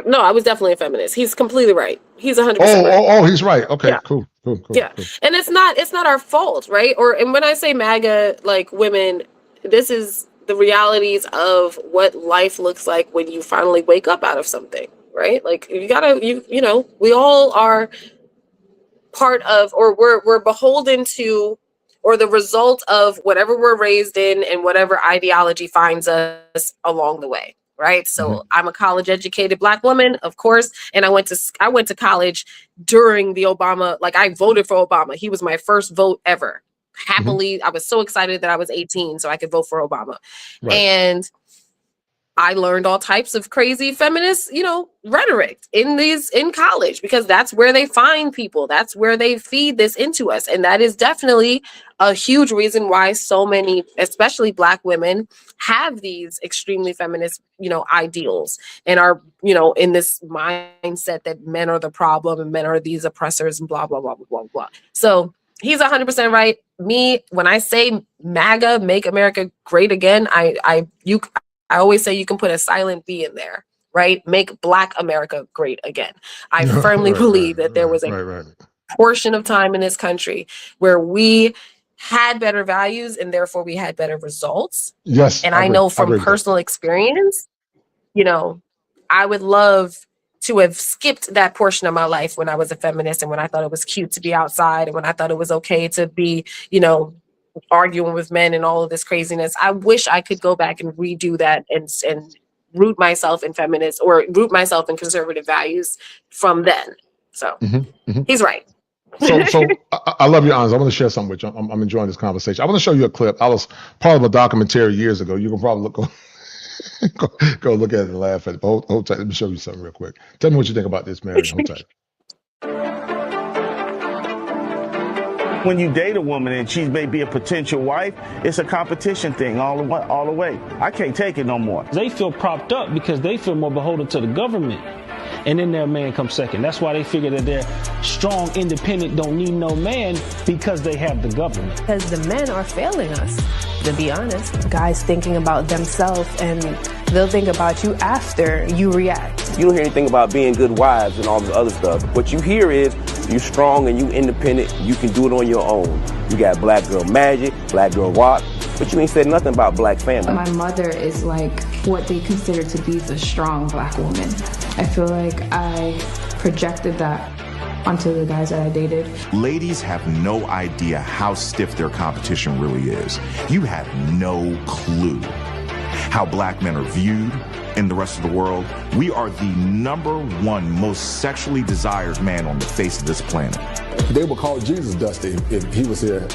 No, I was definitely a feminist. He's completely right. He's 100% right. Oh, he's right. Okay, yeah. Cool. Yeah, cool. And it's not our fault, right? And when I say MAGA, like women, this is the realities of what life looks like when you finally wake up out of something. Right? Like we all are part of, or we're beholden to, or the result of whatever we're raised in and whatever ideology finds us along the way. Right. So I'm a college educated Black woman, of course. And I went to college during the Obama, like I voted for Obama. He was my first vote ever. Happily. I was so excited that I was 18 so I could vote for Obama. Right. And I learned all types of crazy feminist, rhetoric in college, because that's where they find people. That's where they feed this into us. And that is definitely a huge reason why so many, especially Black women, have these extremely feminist, ideals and are, in this mindset that men are the problem and men are these oppressors and blah, blah, blah, blah, blah, blah. So he's 100% right. Me, when I say MAGA, make America great again, I always say you can put a silent B in there, right? Make Black America great again. I firmly believe that there was a portion of time in this country where we had better values and therefore we had better results. Yes. And I know from personal experience, I would love to have skipped that portion of my life when I was a feminist and when I thought it was cute to be outside and when I thought it was okay to be, arguing with men and all of this craziness. I wish I could go back and redo that and root myself in feminist or root myself in conservative values from then. So he's right. So I love your honesty. I want to share something with you. I'm enjoying this conversation. I want to show you a clip. I was part of a documentary years ago. You can probably go look at it and laugh at it. But hold tight. Let me show you something real quick. Tell me what you think about this, Mary. Hold tight. When you date a woman and she may be a potential wife, it's a competition thing all the way. I can't take it no more. They feel propped up because they feel more beholden to the government. And then their man comes second. That's why they figure that they're strong, independent, don't need no man because they have the government. Because the men are failing us, to be honest. Guys thinking about themselves and they'll think about you after you react. You don't hear anything about being good wives and all this other stuff. What you hear is you strong and you independent. You can do it on your own. You got black girl magic, black girl walk, but you ain't said nothing about black family. My mother is like what they consider to be the strong black woman. I feel like I projected that onto the guys that I dated. Ladies have no idea how stiff their competition really is. You have no clue how black men are viewed in the rest of the world. We are the #1 most sexually desired man on the face of this planet. They would call Jesus Dusty if he was here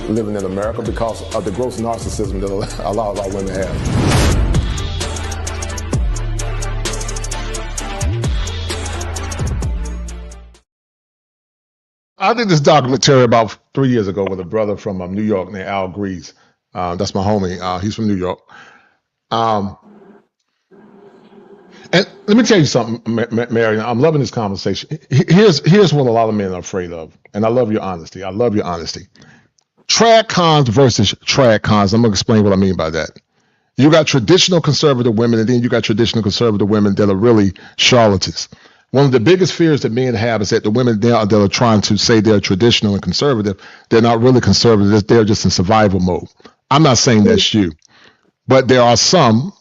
living in America because of the gross narcissism that a lot of our women have. I did this documentary about 3 years ago with a brother from New York named Al Grease. That's my homie. He's from New York. And let me tell you something, Mary. I'm loving this conversation. Here's what a lot of men are afraid of. And I love your honesty. I love your honesty. Trad cons versus trad cons. I'm going to explain what I mean by that. You got traditional conservative women, and then you got traditional conservative women that are really charlatans. One of the biggest fears that men have is that the women that are trying to say they're traditional and conservative, they're not really conservative. They're just in survival mode. I'm not saying that's you, but there are some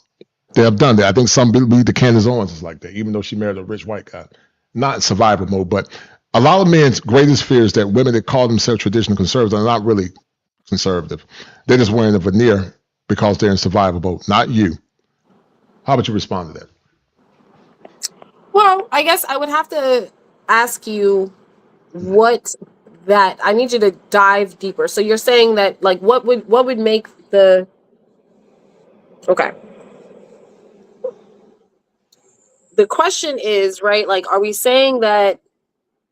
that have done that. I think some believe that Candace Owens is like that, even though she married a rich white guy. Not in survival mode, but a lot of men's greatest fear is that women that call themselves traditional conservatives are not really conservative. They're just wearing a veneer because they're in survival mode, not you. How would you respond to that? Well, I guess I would have to ask you what that I need you to dive deeper. So you're saying that like what would make the okay. The question is, right, like are we saying that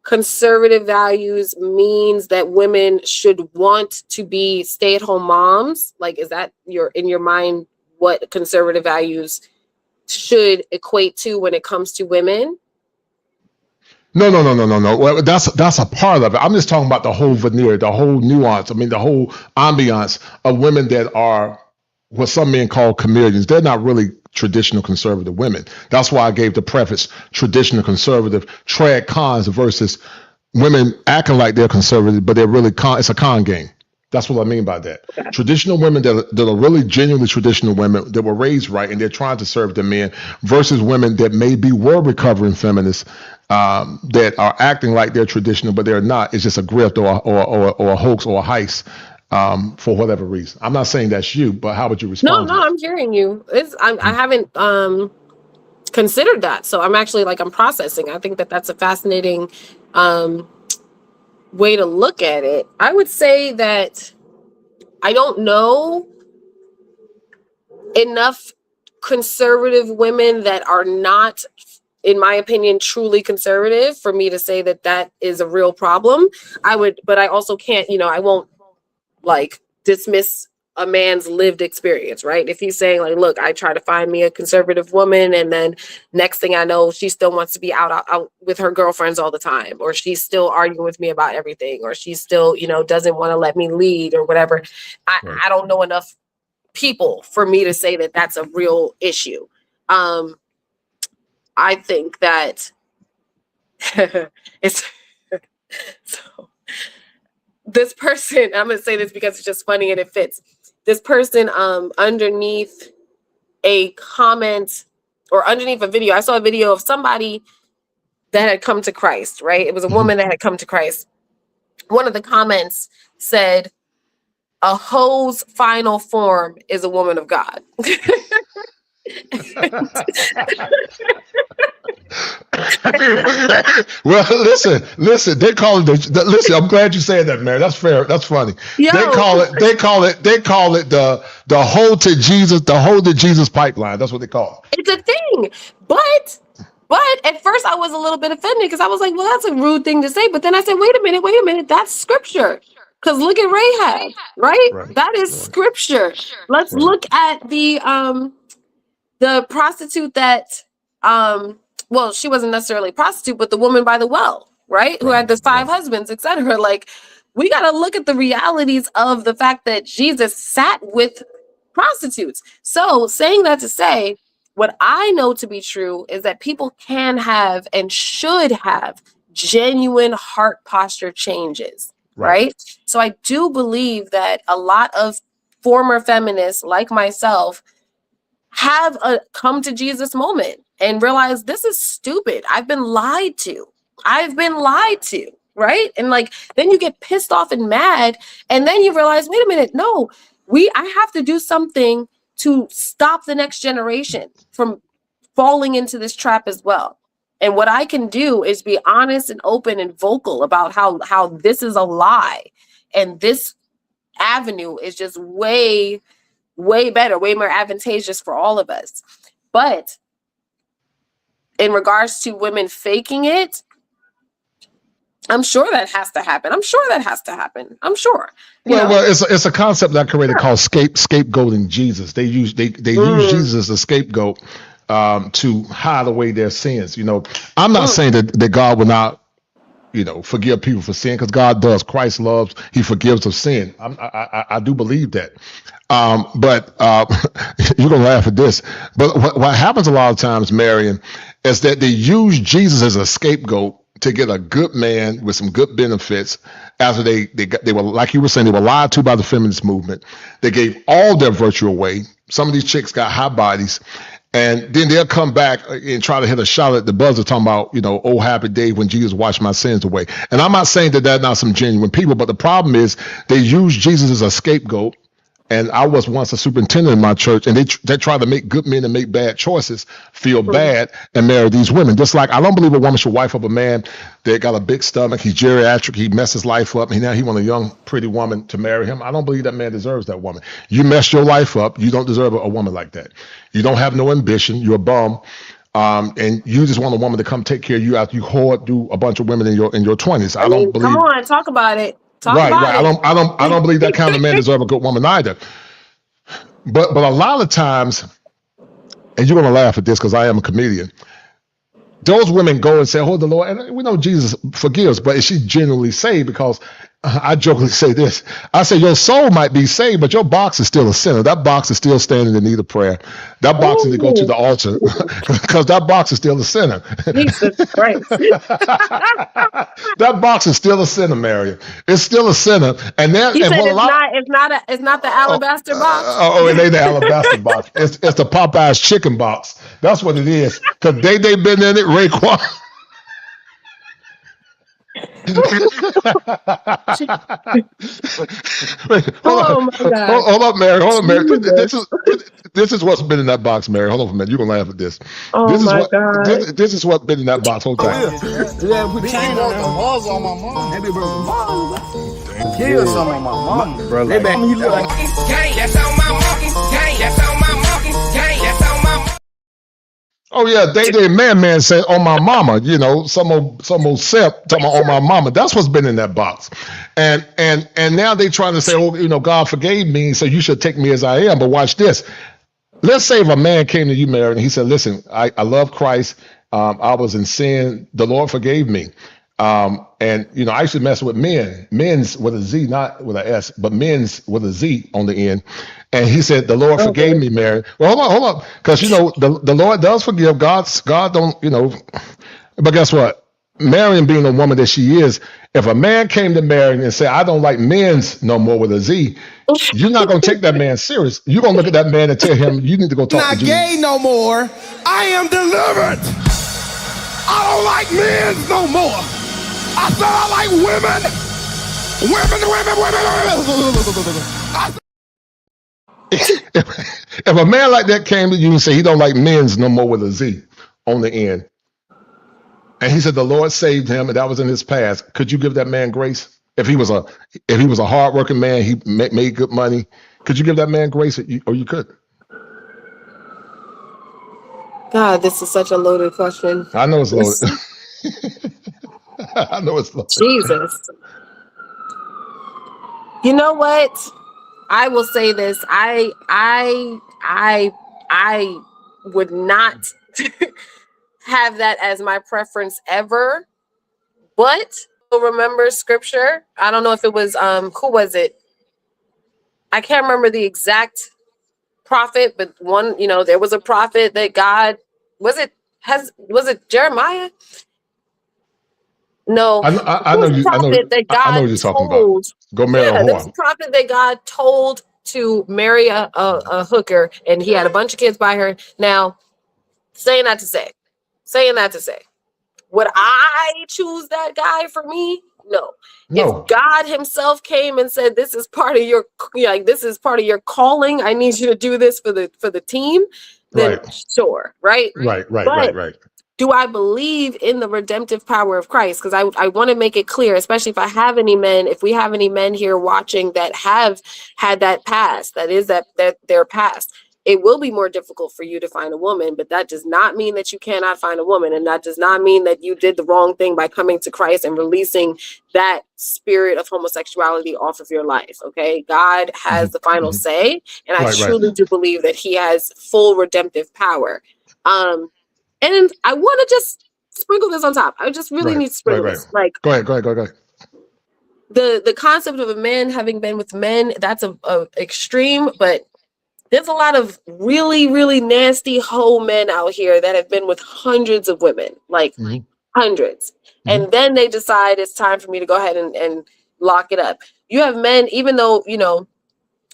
conservative values means that women should want to be stay-at-home moms? Like is that in your mind what conservative values should equate to when it comes to women? No. Well, that's a part of it. I'm just talking about the whole veneer, the whole nuance. I mean, the whole ambiance of women that are what some men call chameleons. They're not really traditional conservative women. That's why I gave the preface, traditional conservative, trad cons versus women acting like they're conservative, but they're really it's a con game. That's what I mean by that. Okay. Traditional women that are really genuinely traditional women that were raised right and they're trying to serve the men versus women that maybe were recovering feminists that are acting like they're traditional, but they're not. It's just a grift or a hoax or a heist for whatever reason. I'm not saying that's you, but how would you respond? No, I'm hearing you. I haven't considered that. So I'm actually I'm processing. I think that that's a fascinating way to look at it. I would say that I don't know enough conservative women that are not, in my opinion, truly conservative for me to say that that is a real problem. But I also can't, I won't dismiss a man's lived experience, right? If he's saying look, I try to find me a conservative woman and then next thing I know, she still wants to be out with her girlfriends all the time, or she's still arguing with me about everything, or she's still, doesn't want to let me lead or whatever. I don't know enough people for me to say that that's a real issue. I think that it's so this person, I'm going to say this because it's just funny and it fits. This person underneath a comment or underneath a video, I saw a video of somebody that had come to Christ, right? It was a woman that had come to Christ. One of the comments said, "A hoe's final form is a woman of God." Well, listen. They call it listen. I'm glad you said that, Mary. That's fair. That's funny. Yo. They call it the hold to Jesus pipeline. That's what they call it. It's a thing, but at first I was a little bit offended because I was like, well, that's a rude thing to say. But then I said, wait a minute, that's scripture. Because look at Rahab, right? That is scripture. Let's look at the prostitute that well, she wasn't necessarily a prostitute, but the woman by the well, right? Who had the 5 husbands, etc. Like, we got to look at the realities of the fact that Jesus sat with prostitutes. So saying that to say, what I know to be true is that people can have and should have genuine heart posture changes, right? So I do believe that a lot of former feminists like myself have a come to Jesus moment and realize this is stupid. I've been lied to, right? And like, then you get pissed off and mad, and then you realize, wait a minute, no, I have to do something to stop the next generation from falling into this trap as well. And what I can do is be honest and open and vocal about how this is a lie, and this avenue is just way better, way more advantageous for all of us. But in regards to women faking it, I'm sure that has to happen. I'm sure. Well, it's a concept that I created called scapegoating Jesus. They use Jesus as a scapegoat to hide away their sins. I'm not saying that God will not, forgive people for sin, because God does. Christ loves, he forgives of sin. I do believe that. But you're going to laugh at this. But what happens a lot of times, Marion, is that they use Jesus as a scapegoat to get a good man with some good benefits after they were, like you were saying, they were lied to by the feminist movement. They gave all their virtue away. Some of these chicks got hot bodies. And then they'll come back and try to hit a shot at the buzzer talking about, oh, happy day when Jesus washed my sins away. And I'm not saying that they're not some genuine people, but the problem is they use Jesus as a scapegoat. And I was once a superintendent in my church, and they try to make good men and make bad choices feel bad and marry these women. Just like I don't believe a woman should wife up a man that got a big stomach, he's geriatric, he messed his life up, and now he wants a young, pretty woman to marry him. I don't believe that man deserves that woman. You messed your life up. You don't deserve a woman like that. You don't have no ambition. You're a bum. And you just want a woman to come take care of you after you hoard through a bunch of women in your 20s. I don't believe. Come on, talk about it. Right. I don't believe that kind of man deserves a good woman either. But a lot of times, and you're gonna laugh at this because I am a comedian, those women go and say, oh, the Lord, and we know Jesus forgives, but is she genuinely saved? Because I jokingly say this. I say your soul might be saved, but your box is still a sinner. That box is still standing in need of prayer. That box needs to go to the altar because that box is still a sinner. Jesus Christ. That box is still a sinner, Marion. It's still a sinner. And then he said it's not the alabaster box. It ain't the alabaster box. It's the Popeye's chicken box. That's what it is. Because they been in it, Raekwon. Hold up, Mary. This is what's been in that box, Mary. Hold on for a minute. You're gonna laugh at this. God. This is what's been in that box. Hold tight. Kill some of my mama. Bro, like, that's on my monkey. That's on my monkey. That's on my. Oh yeah, they man said on my mama, some old sep talking about on my mama. That's what's been in that box. And now they trying to say, oh, God forgave me, so you should take me as I am. But watch this. Let's say if a man came to you, Mary, and he said, listen, I love Christ. I was in sin. The Lord forgave me. And I used to mess with men's with a Z, not with an S, but men's with a Z on the end. And he said, the Lord forgave me, Mary. Well, hold on. Because, the Lord does forgive. God don't, but guess what? Marion being the woman that she is, if a man came to Marion and said, I don't like men's no more with a Z, you're not going to take that man serious. You're going to look at that man and tell him, you need to go talk to Jesus. Not gay no more. I am delivered. I don't like men's no more. I said I like women. If a man like that came to you and said he don't like men's no more with a Z on the end, and he said the Lord saved him, and that was in his past. Could you give that man grace? If he was a hardworking man, he made good money. Could you give that man grace, or you could? God, this is such a loaded question. I know it's loaded. I know it's loaded. Jesus. You know what? I will say this. I would not have that as my preference ever. But remember scripture. I don't know if it was who was it? I can't remember the exact prophet, but one, there was a prophet that God was it Jeremiah? No, I know you. I know that God I know what you're talking about. Go marry a whore. There's a prophet that God told to marry a hooker, and he had a bunch of kids by her. Now, saying that to say, would I choose that guy for me? No. If God himself came and said, this is part of your calling, I need you to do this for the team, then sure, right? Right. Do I believe in the redemptive power of Christ? Because I want to make it clear, especially if we have any men here watching that have had that past, that is that their past. It will be more difficult for you to find a woman, but that does not mean that you cannot find a woman. And that does not mean that you did the wrong thing by coming to Christ and releasing that spirit of homosexuality off of your life. Okay. God has the final say. And I truly do believe that he has full redemptive power. And I want to just sprinkle this on top. I just really need to sprinkle this. Like, go ahead. The concept of a man having been with men, that's a extreme, but there's a lot of really, really nasty hoe men out here that have been with hundreds of women, like hundreds. And then they decide it's time for me to go ahead and lock it up. You have men, even though,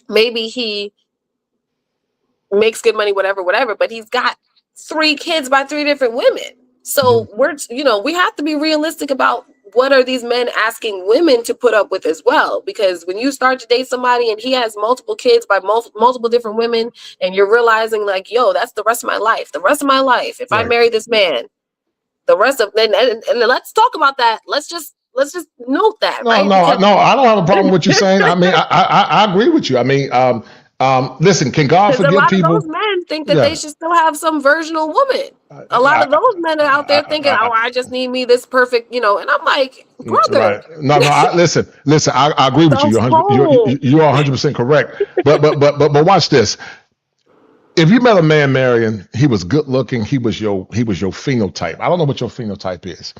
maybe he makes good money, whatever, but he's got 3 kids by 3 different women. So we have to be realistic about what are these men asking women to put up with as well. Because when you start to date somebody and he has multiple kids by multiple different women, and you're realizing like, yo, that's the rest of my life. If I marry this man, the rest of and let's talk about that. Let's just note that. No, I don't have a problem with you saying. I mean, I agree with you. I mean, listen, can God forgive people? A lot of those men think that they should still have some virginal woman. A lot of those men are out there thinking, I just need me this perfect, and I'm like, brother. Right. No, listen, I agree with you. You are 100% correct. But watch this. If you met a man marrying, he was good looking, he was your phenotype. I don't know what your phenotype is.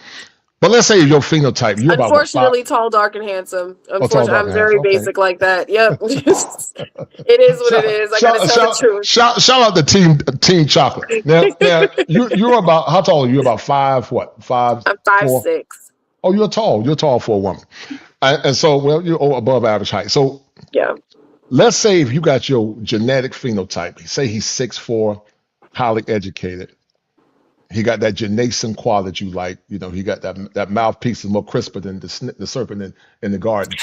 But let's say your phenotype, you're unfortunately about tall, dark, and handsome. Unfortunately, I'm very basic like that. Yep. It is what it is. I gotta tell the truth. Shout out to Team Chocolate. Now you're about, how tall are you? About 5 what? 5? I'm 5'6". Oh, you're tall. You're tall for a woman. And so, you're above average height. So yeah. Let's say if you got your genetic phenotype, say he's 6'4", highly educated. He got that Janation quality you like. He got that mouthpiece is more crisper than the serpent in the garden.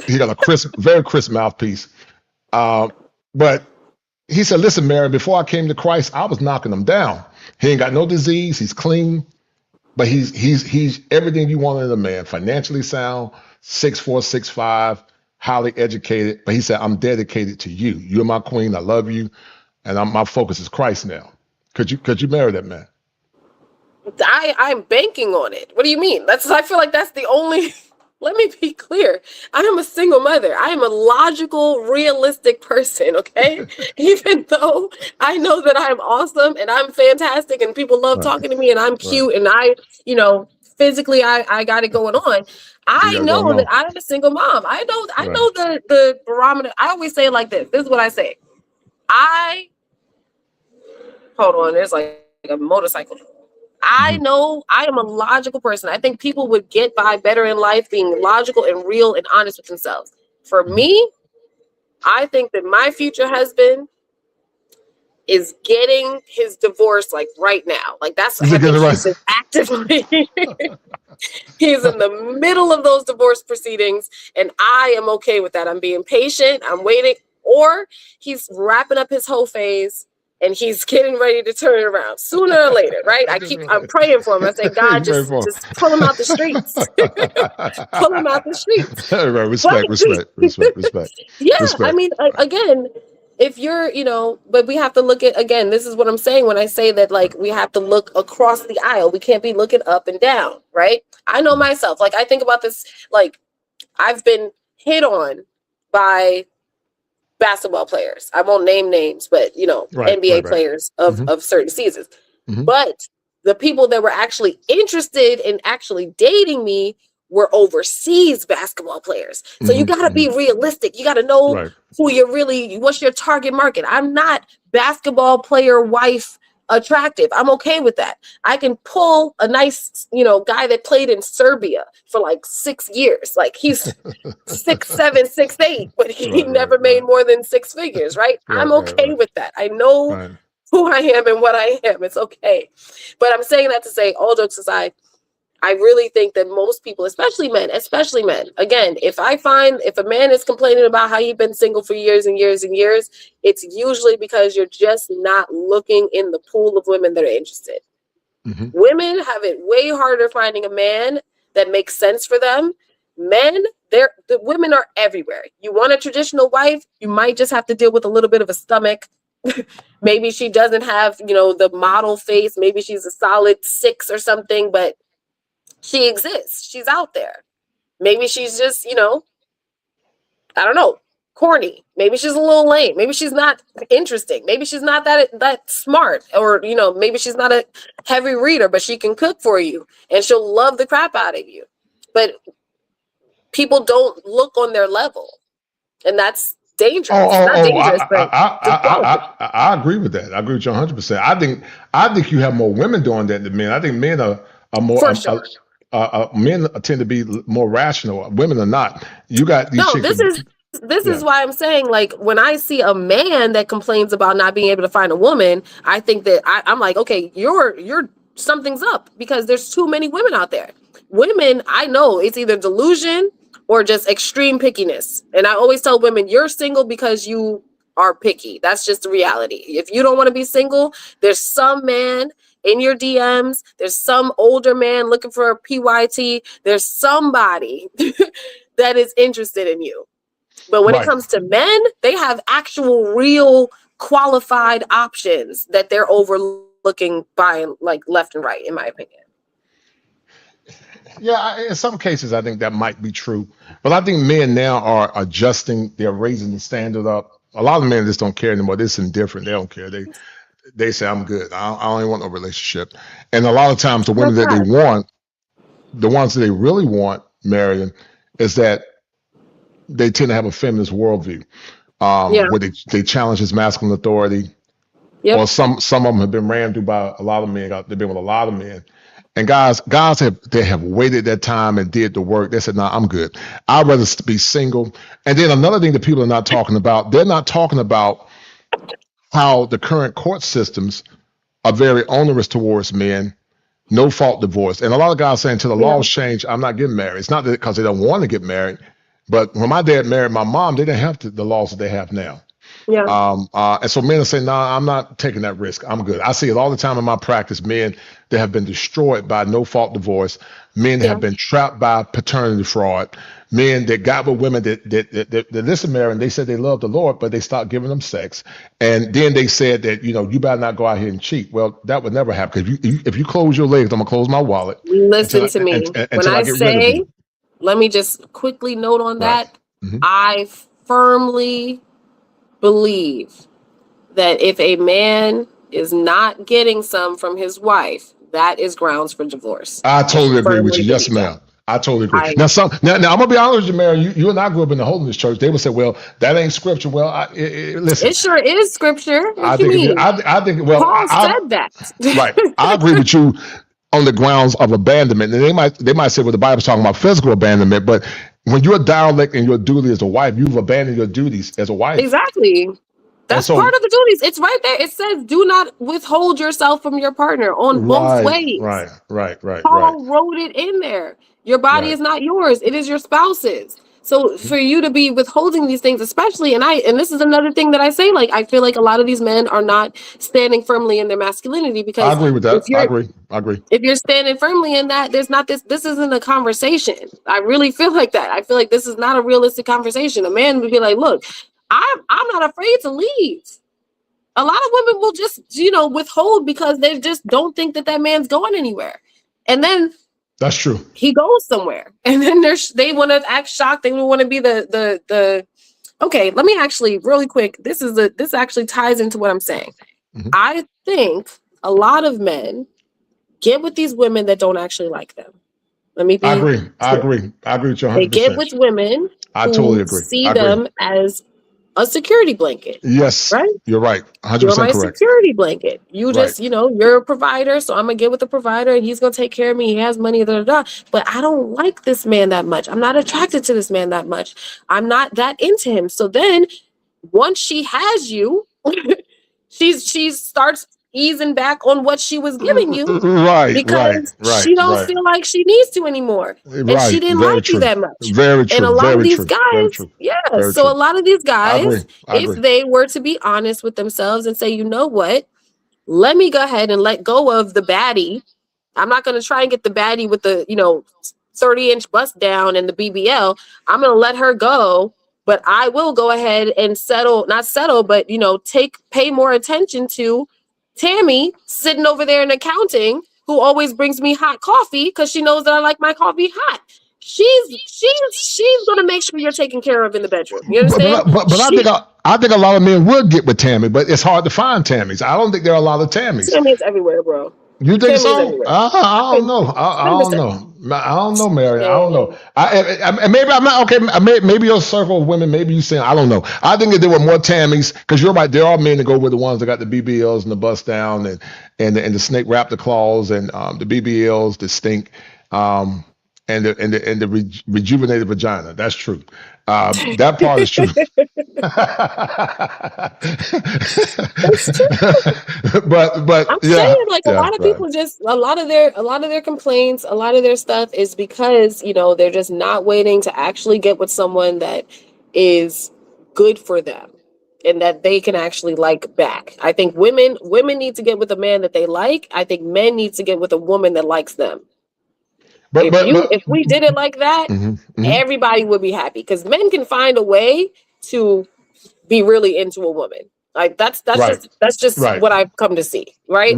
He got a very crisp mouthpiece. But he said, listen, Mary, before I came to Christ, I was knocking him down. He ain't got no disease. He's clean. But he's everything you want in a man. Financially sound, 6'4", 6'5", highly educated. But he said, I'm dedicated to you. You're my queen. I love you. And my focus is Christ now. Could you marry that man? I'm banking on it. What do you mean? I feel like that's the only. Let me be clear. I am a single mother. I am a logical, realistic person. Okay, even though I know that I'm awesome and I'm fantastic and people love talking to me and I'm cute and I, physically I got it going on. I know that I'm a single mom. I know the barometer. I always say it like this. This is what I say. Hold on, there's like a motorcycle. I know I am a logical person. I think people would get by better in life being logical and real and honest with themselves. For me, I think that my future husband is getting his divorce like right now. Like that's what he's actively. He's in the middle of those divorce proceedings, and I am okay with that. I'm being patient. I'm waiting. Or he's wrapping up his whole phase. and he's getting ready to turn it around sooner or later, right? I'm praying for him. I say, God, just pull him out the streets. Pull him out the streets. Respect. Yeah, I mean, again, if you're, but we have to look at, again, this is what I'm saying when I say that, like, we have to look across the aisle. We can't be looking up and down, right? I know myself. Like, I think about this, like, I've been hit on by basketball players. I won't name names, but NBA players of certain seasons. But the people that were actually interested in actually dating me were overseas basketball players. So you got to be realistic. You got to know what's your target market. I'm not basketball player wife attractive. I'm okay with that. I can pull a nice, guy that played in Serbia for like 6 years. Like he's 6'7", 6'8", but he never made more than 6 figures, right? I'm okay with that. I know who I am and what I am. It's okay. But I'm saying that to say, all jokes aside, I really think that most people, especially men, again, if a man is complaining about how you've been single for years and years and years, it's usually because you're just not looking in the pool of women that are interested. Women have it way harder finding a man that makes sense for them. Men, the women are everywhere. You want a traditional wife, you might just have to deal with a little bit of a stomach. Maybe she doesn't have, the model face. Maybe she's a solid 6 or something, but she exists. She's out there. Maybe she's just, I don't know, corny. Maybe she's a little lame. Maybe she's not interesting. Maybe she's not that smart, or, maybe she's not a heavy reader, but she can cook for you and she'll love the crap out of you. But people don't look on their level, and that's dangerous. I agree with that. I agree with you 100%. I think you have more women doing that than men. I think men are more. For sure. Men tend to be more rational. Women are not. You got these chicks. This is why I'm saying, like, when I see a man that complains about not being able to find a woman, I think that I'm like, okay, you're something's up, because there's too many women out there. Women, I know it's either delusion or just extreme pickiness. And I always tell women, you're single because you are picky. That's just the reality. If you don't want to be single, there's some man in your DMs, there's some older man looking for a PYT, there's somebody that is interested in you. But when it comes to men, they have actual, real, qualified options that they're overlooking by, like, left and right, in my opinion. Yeah, in some cases, I think that might be true. But I think men now are adjusting. They're raising the standard up. A lot of men just don't care anymore. They're just indifferent. They don't care. They say, I'm good. I don't even want no relationship. And a lot of times the women that they want, the ones that they really want, Marion, is that they tend to have a feminist worldview, where they challenge his masculine authority. Or some of them have been ran through by a lot of men. They've been with a lot of men. And guys have waited that time and did the work. They said, I'm good. I'd rather be single. And then another thing that people are not talking about, they're not talking about how the current court systems are very onerous towards men, no fault divorce. And a lot of guys saying, till the laws change, I'm not getting married. It's not because they don't want to get married, but when my dad married my mom, they didn't have the laws that they have now. And so men are saying, I'm not taking that risk. I'm good. I see it all the time in my practice. Men that have been destroyed by no fault divorce, men that have been trapped by paternity fraud, men that got with women that listen, Mary, and they said they love the Lord, but they stopped giving them sex. And then they said that, you better not go out here and cheat. Well, that would never happen. Because if you close your legs, I'm going to close my wallet. Listen to me. When I say, let me just quickly note on that. I firmly believe that if a man is not getting some from his wife, that is grounds for divorce. I totally agree with you. Yes, ma'am. I totally agree. Now I'm gonna be honest with you, Mary. You and I grew up in the holiness church. They would say, "Well, that ain't scripture." Well, listen, it sure is scripture. I think. Paul said that. Right. I agree with you on the grounds of abandonment. And they might say, well, the Bible's talking about physical abandonment, but when you're a derelict in your duty as a wife, you've abandoned your duties as a wife. Exactly. That's part of the duties. It's right there. It says, do not withhold yourself from your partner on both ways. Right. Paul wrote it in there. Your body is not yours. It is your spouse's. So for you to be withholding these things, especially, and this is another thing that I say, like, I feel like a lot of these men are not standing firmly in their masculinity, because I agree with that. I agree. If you're standing firmly in that, there's not this isn't a conversation. I really feel like that. I feel like this is not a realistic conversation. A man would be like, look, I'm not afraid to leave. A lot of women will just, withhold because they just don't think that man's going anywhere. And then that's true. He goes somewhere. And then they want to act shocked. They want to be the okay, let me actually really quick. This actually ties into what I'm saying. Mm-hmm. I think a lot of men get with these women that don't actually like them. I agree with you 100%. They get with women I totally agree. See them as a security blanket. Yes. Right? You're right. 100% You're my correct. security blanket. You just, you're a provider, so I'm going to get with the provider and he's going to take care of me. He has money, but I don't like this man that much. I'm not attracted to this man that much. I'm not that into him. So then once she has you, she starts easing back on what she was giving you, because she don't feel like she needs to anymore, and she didn't like you that much. Very true. And a lot of these guys, so a lot of these guys, if they were to be honest with themselves and say, you know what, let me go ahead and let go of the baddie. I'm not going to try and get the baddie with the 30-inch bust down and the BBL. I'm going to let her go. But I will go ahead and pay more attention to Tammy sitting over there in accounting, who always brings me hot coffee because she knows that I like my coffee hot. She's gonna make sure you're taken care of in the bedroom. You understand? But I think a lot of men would get with Tammy, but it's hard to find Tammys. I don't think there are a lot of Tammys. Tammy's everywhere, bro. You think so? I don't know. I don't know, Mary. I don't know. Maybe I'm not okay. Maybe your circle of women. Maybe you saying I don't know. I think that there were more Tammys, because you're right. There are men that go with the ones that got the BBLs and the bust down and the snake raptor claws and the BBLs that stink, and the rejuvenated vagina. That's true. That part is true. That's true. but I'm saying, like, a lot of people a lot of their complaints, a lot of their stuff is because they're just not waiting to actually get with someone that is good for them and that they can actually like back. I think women need to get with a man that they like. I think men need to get with a woman that likes them. If we did it like that, everybody would be happy, because men can find a way to be really into a woman. Like that's just what I've come to see. Right.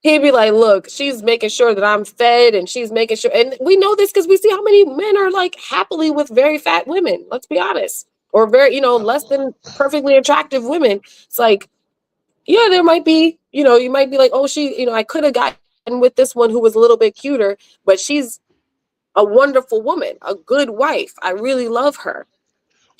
He'd be like, look, she's making sure that I'm fed, and she's making sure, and we know this because we see how many men are like happily with very fat women. Let's be honest, or very, less than perfectly attractive women. It's like, there might be, you might be like, oh, I could have gotten with this one who was a little bit cuter, but she's a wonderful woman, a good wife. I really love her.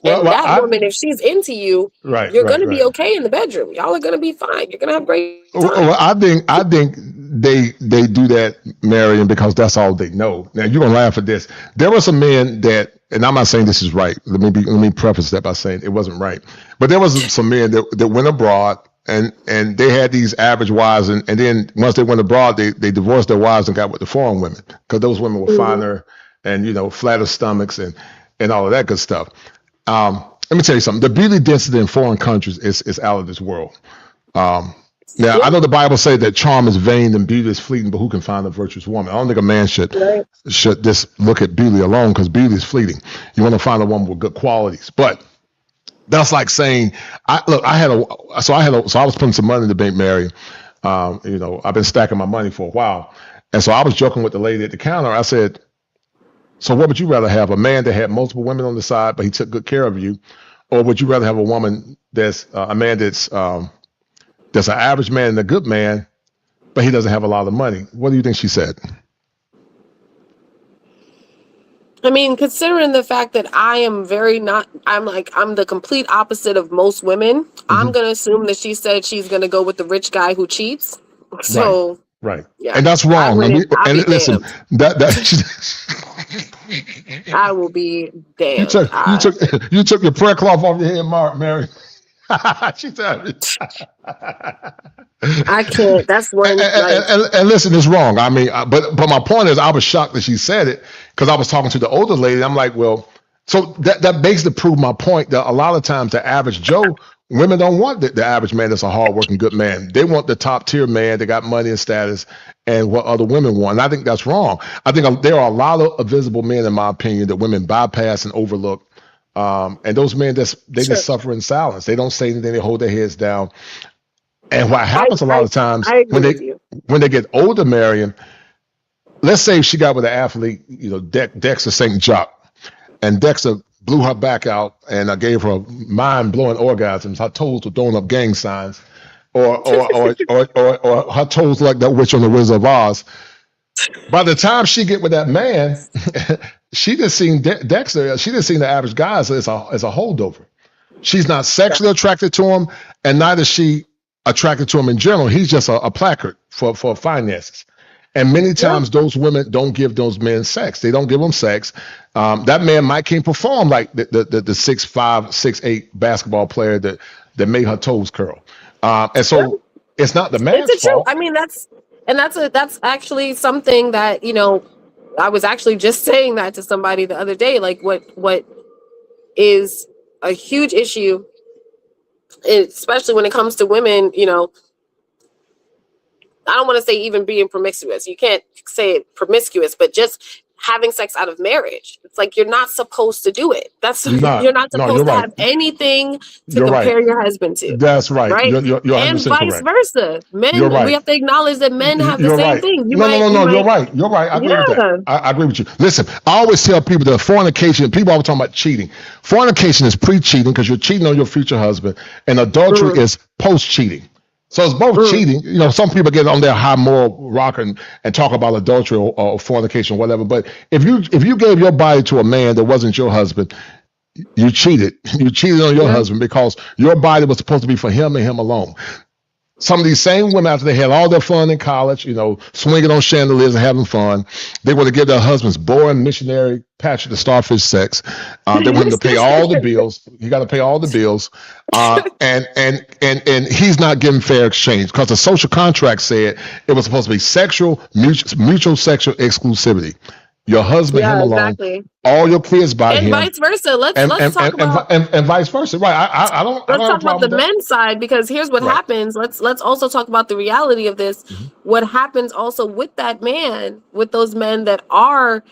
And woman, if she's into you, you're going to be okay in the bedroom. Y'all are going to be fine. You're going to have great time. Well, I think they do that, Marion, because that's all they know. Now, you're going to laugh at this. There were some men that, and I'm not saying this is right. Let me preface that by saying it wasn't right. But there was some men that went abroad, and they had these average wives, and then once they went abroad, they divorced their wives and got with the foreign women, because those women were finer and flatter stomachs and all of that good stuff. Let me tell you something. The beauty density in foreign countries is out of this world. Now, I know the Bible says that charm is vain and beauty is fleeting, but who can find a virtuous woman? I don't think a man should just look at beauty alone, because beauty is fleeting. You want to find a woman with good qualities, but that's like saying, I was putting some money in the bank, Mary. I've been stacking my money for a while, and so I was joking with the lady at the counter. I said, so what would you rather have, a man that had multiple women on the side, but he took good care of you, or would you rather have a woman that's a man that's an average man and a good man, but he doesn't have a lot of money? What do you think she said? I mean, considering the fact that I'm the complete opposite of most women, I'm going to assume that she said she's going to go with the rich guy who cheats. So, right. Yeah. And that's wrong. Listen, I will be damned. You took your prayer cloth off your head, Mary. She said, I can't. That's one. And listen, it's wrong. I mean, but my point is, I was shocked that she said it, because I was talking to the older lady. I'm like, well, So that basically proved my point that a lot of times the average Joe, women don't want the average man that's a hardworking, good man. They want the top tier man that got money and status and what other women want. And I think that's wrong. I think there are a lot of invisible men, in my opinion, that women bypass and overlook. And those men, just suffer in silence. They don't say anything. They hold their heads down. And what happens a lot of times when they get older, Marion, let's say she got with an athlete, Dexter St. Jacques, and Dexter blew her back out and gave her mind-blowing orgasms. Her toes were throwing up gang signs, or her toes like that witch on the Wizard of Oz. By the time she get with that man, she just seen Dexter. She just seen the average guy as a holdover. She's not sexually attracted to him, and neither is she attracted to him in general. He's just a placard for finances. And many times those women don't give those men sex. They don't give them sex. That man might can't perform like the 6'5", 6'8" basketball player that made her toes curl. And so it's not the man's fault. I mean, that's actually something that, I was actually just saying that to somebody the other day. Like what is a huge issue, especially when it comes to women, I don't want to say even being promiscuous. You can't say it promiscuous, but just having sex out of marriage. It's like you're not supposed to do it. You're not supposed to have anything to compare your husband to. That's right. Right? You're and vice versa. Men, we have to acknowledge that men have the same thing. You're right. You're right. I agree with that. I agree with you. Listen, I always tell people that fornication, people always talking about cheating. Fornication is pre-cheating because you're cheating on your future husband, and adultery is post-cheating. So it's both cheating. Some people get on their high moral rock and talk about adultery or fornication or whatever. But if you gave your body to a man that wasn't your husband, you cheated. You cheated on your husband because your body was supposed to be for him and him alone. Some of these same women, after they had all their fun in college, swinging on chandeliers and having fun, they want to give their husbands boring missionary Patrick the Starfish sex. They want to pay all the bills. You got to pay all the bills, and he's not giving fair exchange because the social contract said it was supposed to be mutual sexual exclusivity. Your husband, him alone, all your kids by him, and vice versa. Let's talk about and vice versa. Right? I don't. Let's talk about the men's side because here's what happens. Let's also talk about the reality of this. What happens also with that man, with those men that are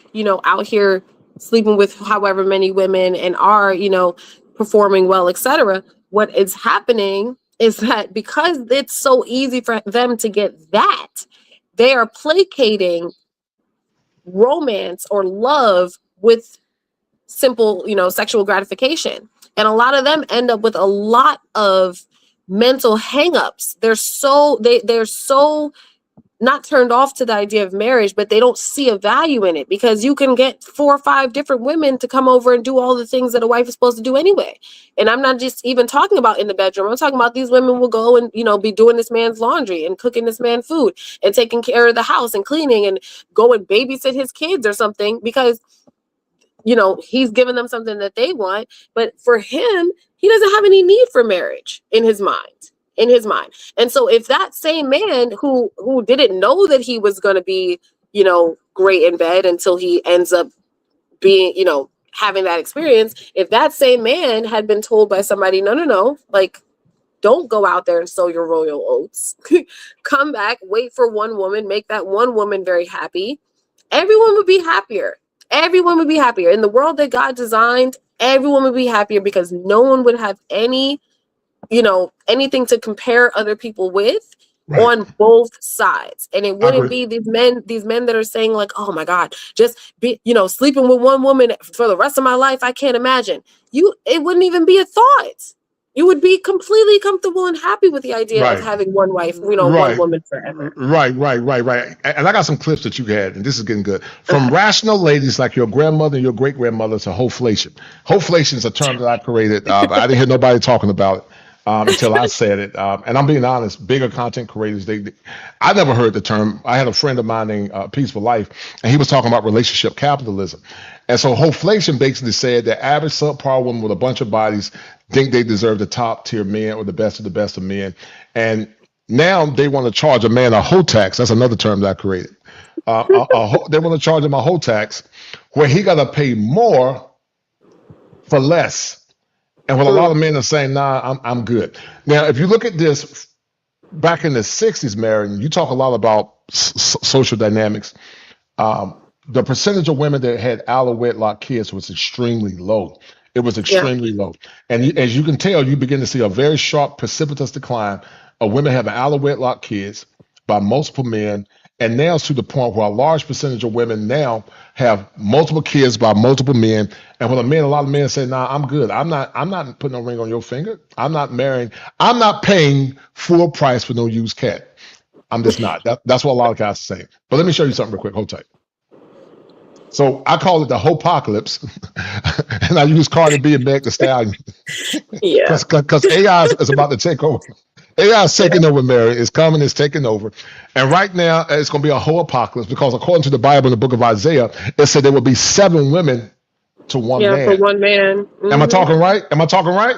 out here sleeping with however many women and are performing well, etc. What is happening is that because it's so easy for them to get that, they are placating romance or love with simple, sexual gratification. And a lot of them end up with a lot of mental hangups. They're so not turned off to the idea of marriage, but they don't see a value in it because you can get 4 or 5 different women to come over and do all the things that a wife is supposed to do anyway. And I'm not just even talking about in the bedroom. I'm talking about these women will go and, be doing this man's laundry and cooking this man food and taking care of the house and cleaning and go and babysit his kids or something because, he's giving them something that they want. But for him, he doesn't have any need for marriage in his mind. And so if that same man who didn't know that he was going to be, great in bed until he ends up being, having that experience, if that same man had been told by somebody, no, like, don't go out there and sow your royal oats, come back, wait for one woman, make that one woman very happy, everyone would be happier. Everyone would be happier. In the world that God designed, everyone would be happier because no one would have any anything to compare other people with on both sides. And it wouldn't be these men that are saying like, oh my God, just be, sleeping with one woman for the rest of my life. I can't imagine. It wouldn't even be a thought. You would be completely comfortable and happy with the idea of having one wife, one woman forever. Right. And I got some clips that you had, and this is getting good. From rational ladies like your grandmother and your great-grandmother to hoflation. Hoflation is a term that I created. I didn't hear nobody talking about it. Until I said it. And I'm being honest, bigger content creators, I never heard the term. I had a friend of mine named Peaceful Life, and he was talking about relationship capitalism. And so hoflation basically said that average subpar women with a bunch of bodies think they deserve the top tier men or the best of men. And now they want to charge a man a hoe tax. That's another term that I created. They want to charge him a hoe tax where he got to pay more for less. And what a lot of men are saying, nah, I'm good. Now, if you look at this back in the 60s, Mary, you talk a lot about social dynamics. The percentage of women that had out of wedlock kids was extremely low. It was extremely low. And as you can tell, you begin to see a very sharp, precipitous decline of women having out of wedlock kids by multiple men. And now it's to the point where a large percentage of women now have multiple kids by multiple men. And when a lot of men say, nah, I'm good. I'm not putting no ring on your finger. I'm not marrying. I'm not paying full price for no used cat. I'm just not. That's what a lot of guys are saying. But let me show you something real quick. Hold tight. So I call it the Hopocalypse. And I use Cardi B and Meg Thee Stallion. Yeah. Because AI is about to take over. AI is taking over, Mary. It's coming, it's taking over. And right now, it's going to be a whole apocalypse because according to the Bible in the book of Isaiah, it said there will be 7 women to one man. Yeah, for one man. Mm-hmm. Am I talking right?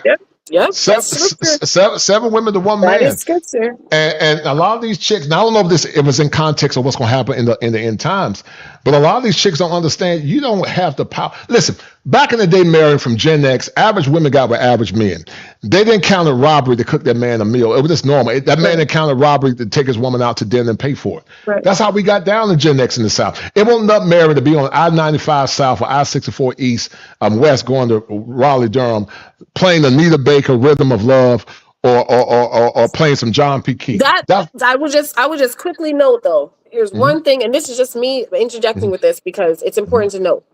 Yep. Yep. 7 women to one man. That is scripture. And a lot of these chicks, now I don't know if it was in context of what's going to happen in the end times, but a lot of these chicks don't understand you don't have the power. Listen, back in the day, Mary, from Gen X, average women got with average men. They didn't count a robbery to cook that man a meal. It was just normal. That man didn't count a robbery to take his woman out to dinner and pay for it. Right. That's how we got down to Gen X in the South. It wasn't up, Mary, to be on I-95 South or I-64 East, West, going to Raleigh, Durham, playing Anita Baker, Rhythm of Love, or playing some John P. Key. I would just quickly note though. Here's one thing, and this is just me interjecting with this because it's important to note.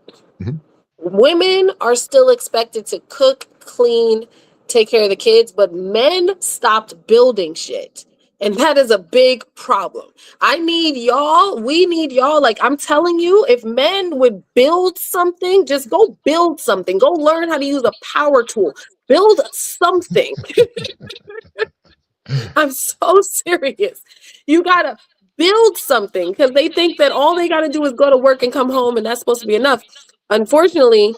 Women are still expected to cook, clean, take care of the kids, but men stopped building shit. And that is a big problem. We need y'all. Like I'm telling you, if men would build something, just go build something. Go learn how to use a power tool. Build something. I'm so serious. You gotta build something because they think that all they gotta do is go to work and come home and that's supposed to be enough. Unfortunately,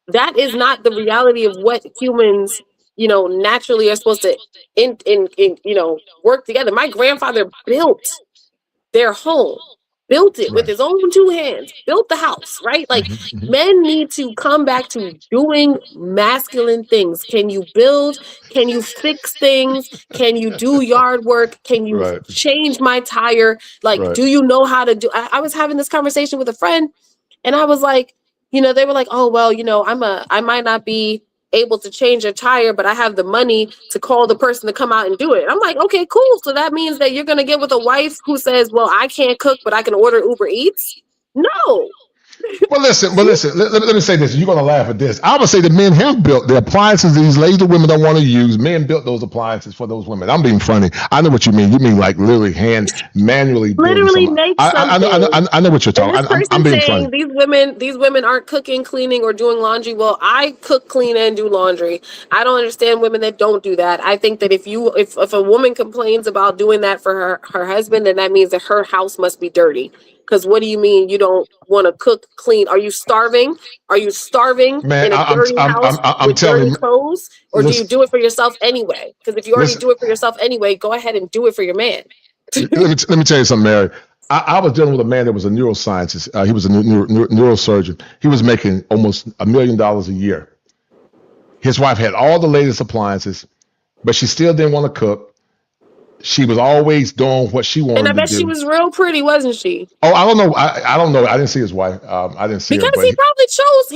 that is not the reality of what humans, naturally are supposed to work together. My grandfather built their home, built it with his own 2 hands, built the house, right? Like men need to come back to doing masculine things. Can you build? Can you fix things? Can you do yard work? Can you change my tire? Like, do you know how to do? I was having this conversation with a friend and I was like, they were like, oh, well, I might not be able to change a tire, but I have the money to call the person to come out and do it. I'm like, okay, cool. So that means that you're going to get with a wife who says, well, I can't cook, but I can order Uber Eats. No. Well, listen. Let me say this. You're going to laugh at this. I would say that men have built the appliances these lazy women don't want to use. Men built those appliances for those women. I'm being funny. I know what you mean. You mean like literally manually make something. I know what you're talking. I'm being funny. These women aren't cooking, cleaning, or doing laundry. Well, I cook, clean, and do laundry. I don't understand women that don't do that. I think that if a woman complains about doing that for her husband, then that means that her house must be dirty. Because what do you mean you don't want to cook, clean? Are you starving? Are you starving in a dirty house with dirty clothes? Or do you do it for yourself anyway? Because if you already do it for yourself anyway, go ahead and do it for your man. let me tell you something, Mary. I was dealing with a man that was a neuroscientist. He was a neurosurgeon. He was making almost $1 million a year. His wife had all the latest appliances, but she still didn't want to cook. She was always doing what she wanted to do. And I bet she was real pretty, wasn't she? Oh, I don't know. I don't know. I didn't see his wife. I didn't see her. Because he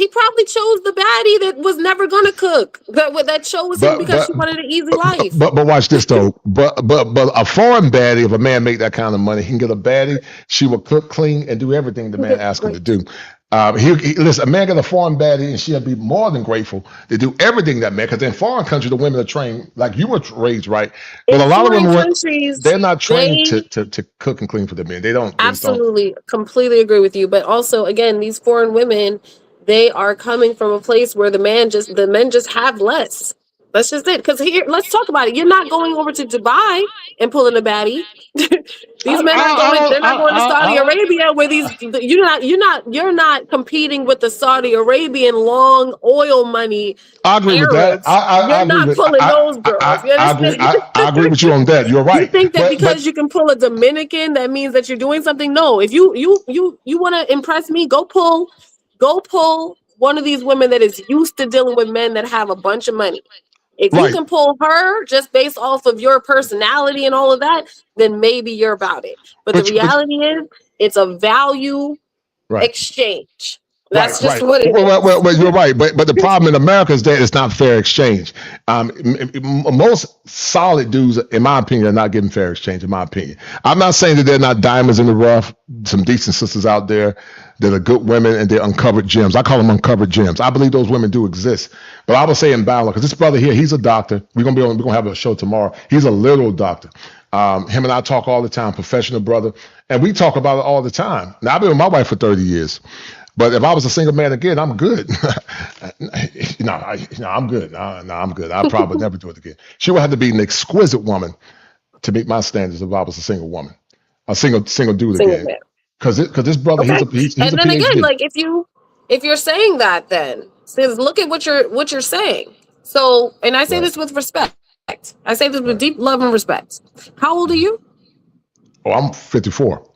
probably chose the baddie that was never gonna cook. That chose him because she wanted an easy life. But watch this though. But a foreign baddie, if a man make that kind of money, he can get a baddie. She will cook, clean, and do everything the man asks her to do. Listen, a man got a foreign baddie and she'll be more than grateful to do everything that man, because in foreign countries the women are trained like you were raised, right? But a lot of women, they're not trained to cook and clean for the men. They don't. Absolutely, completely agree with you. But also, again, these foreign women, they are coming from a place where the men just have less. That's just it. Because here, let's talk about it. You're not going over to Dubai and pulling a baddie. These men are going. They're not going to Saudi Arabia, where you're not competing with the Saudi Arabian long oil money. I agree with that. You're not pulling those girls. I agree with you on that. You're right. You think that because you can pull a Dominican, that means that you're doing something? No. If you want to impress me, go pull one of these women that is used to dealing with men that have a bunch of money. If you can pull her just based off of your personality and all of that, then maybe you're about it. But the reality is, it's a value exchange. That's just what it is. Well, you're right, but the problem in America is that it's not fair exchange. Most solid dudes, in my opinion, are not getting fair exchange. In my opinion, I'm not saying that they're not diamonds in the rough. Some decent sisters out there that are good women and they're uncovered gems. I call them uncovered gems. I believe those women do exist. But I would say in balance, because this brother here, he's a doctor. We're gonna have a show tomorrow. He's a literal doctor. Him and I talk all the time, professional brother, and we talk about it all the time. Now I've been with my wife for 30 years. But if I was a single man again, I'm good. I'm good. No, I'm good. I probably never do it again. She would have to be an exquisite woman to meet my standards if I was a single woman, a single dude again. Because this brother, he's and a then PhD. again, like if you're saying that, then says look at what you're saying. So, and I say this with respect. I say this with deep love and respect. How old are you? Oh, I'm 54.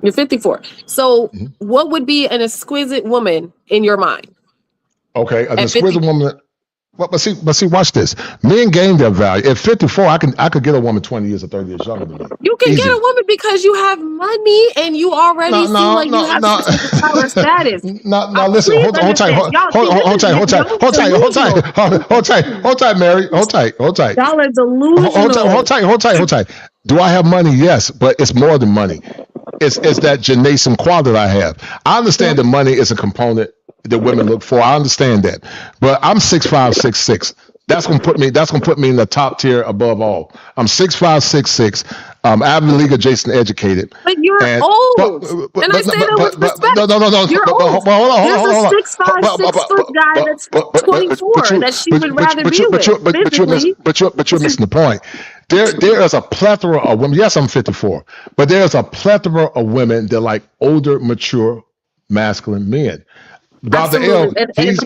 You're 54. So what would be an exquisite woman in your mind? Okay, an exquisite woman. But see, watch this. Men gain their value. At 54, I could get a woman 20 years or 30 years younger than me. You can get a woman because you have money and you already seem like you have specific power status. No, listen, hold tight, Mary. Hold tight. Y'all are delusional. Hold tight. Do I have money? Yes, but it's more than money. It's that Janation quality that I have. I understand that money is a component that women look for. I understand that, but I'm 6'5", 6'6". That's gonna put me in the top tier above all. I'm 6'5", 6'6". Ivy League adjacent educated. But you're old. And I say that with respect. No. You're old. There's a 6'5", 6 foot guy that's 24 that she would rather be with. But you're missing the point. There is a plethora of women. Yes, I'm 54, but there's a plethora of women that like older, mature, masculine men. Dr. L, he's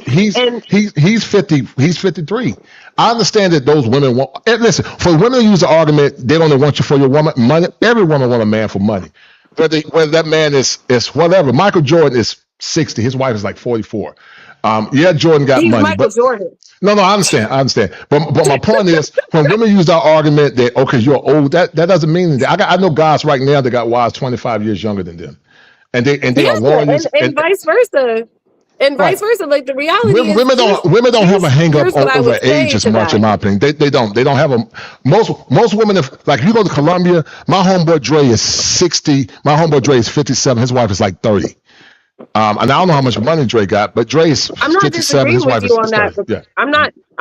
50. He's 53. I understand that those women want. And listen, for women to use the argument, they don't want you for your woman money. Every woman want a man for money. Whether that man is whatever. Michael Jordan is 60. His wife is like 44. Jordan got money. Michael Jordan. No, I understand. But my point is, when women use that argument that okay, you're old, that doesn't mean that. I know guys right now that got wives 25 years younger than them, and they are lawyers and vice versa. And vice versa, like the reality is women don't have a hang up over age as much, in my opinion. They don't have a most women. If you go to Colombia, my homeboy Dre is 60. My homeboy Dre is 57. His wife is like 30. And I don't know how much money Dre got, but Dre is 57. His wife is 30. Yeah. I'm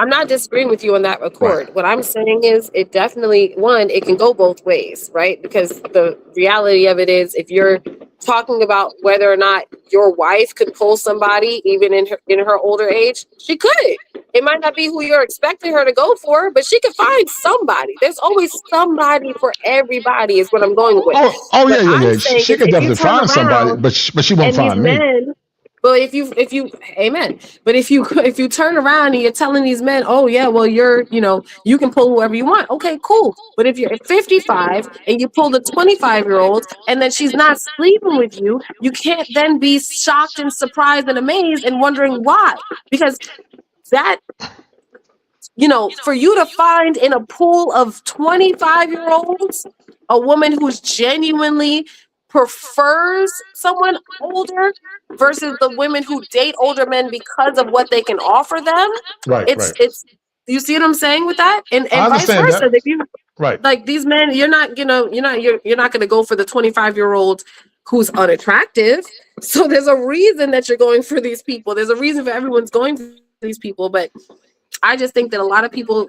not disagreeing with you on that accord. What I'm saying is it definitely it can go both ways, right? Because the reality of it is if you're talking about whether or not your wife could pull somebody even in her older age, she could. It might not be who you're expecting her to go for, but she could find somebody. There's always somebody for everybody is what I'm going with. Yeah. She could definitely find somebody, but she won't find me. But if you amen. But if you turn around and you're telling these men, oh yeah, well you can pull whoever you want. Okay, cool. But if you're at 55 and you pull the 25-year-old and then she's not sleeping with you, you can't then be shocked and surprised and amazed and wondering why. Because that for you to find in a pool of 25-year-olds a woman who's genuinely prefers someone older versus the women who date older men because of what they can offer them. It's you see what I'm saying with that? And vice versa. If you like these men, you're not gonna go for the 25-year-old who's unattractive. So there's a reason that you're going for these people. There's a reason for everyone's going for these people. But I just think that a lot of people,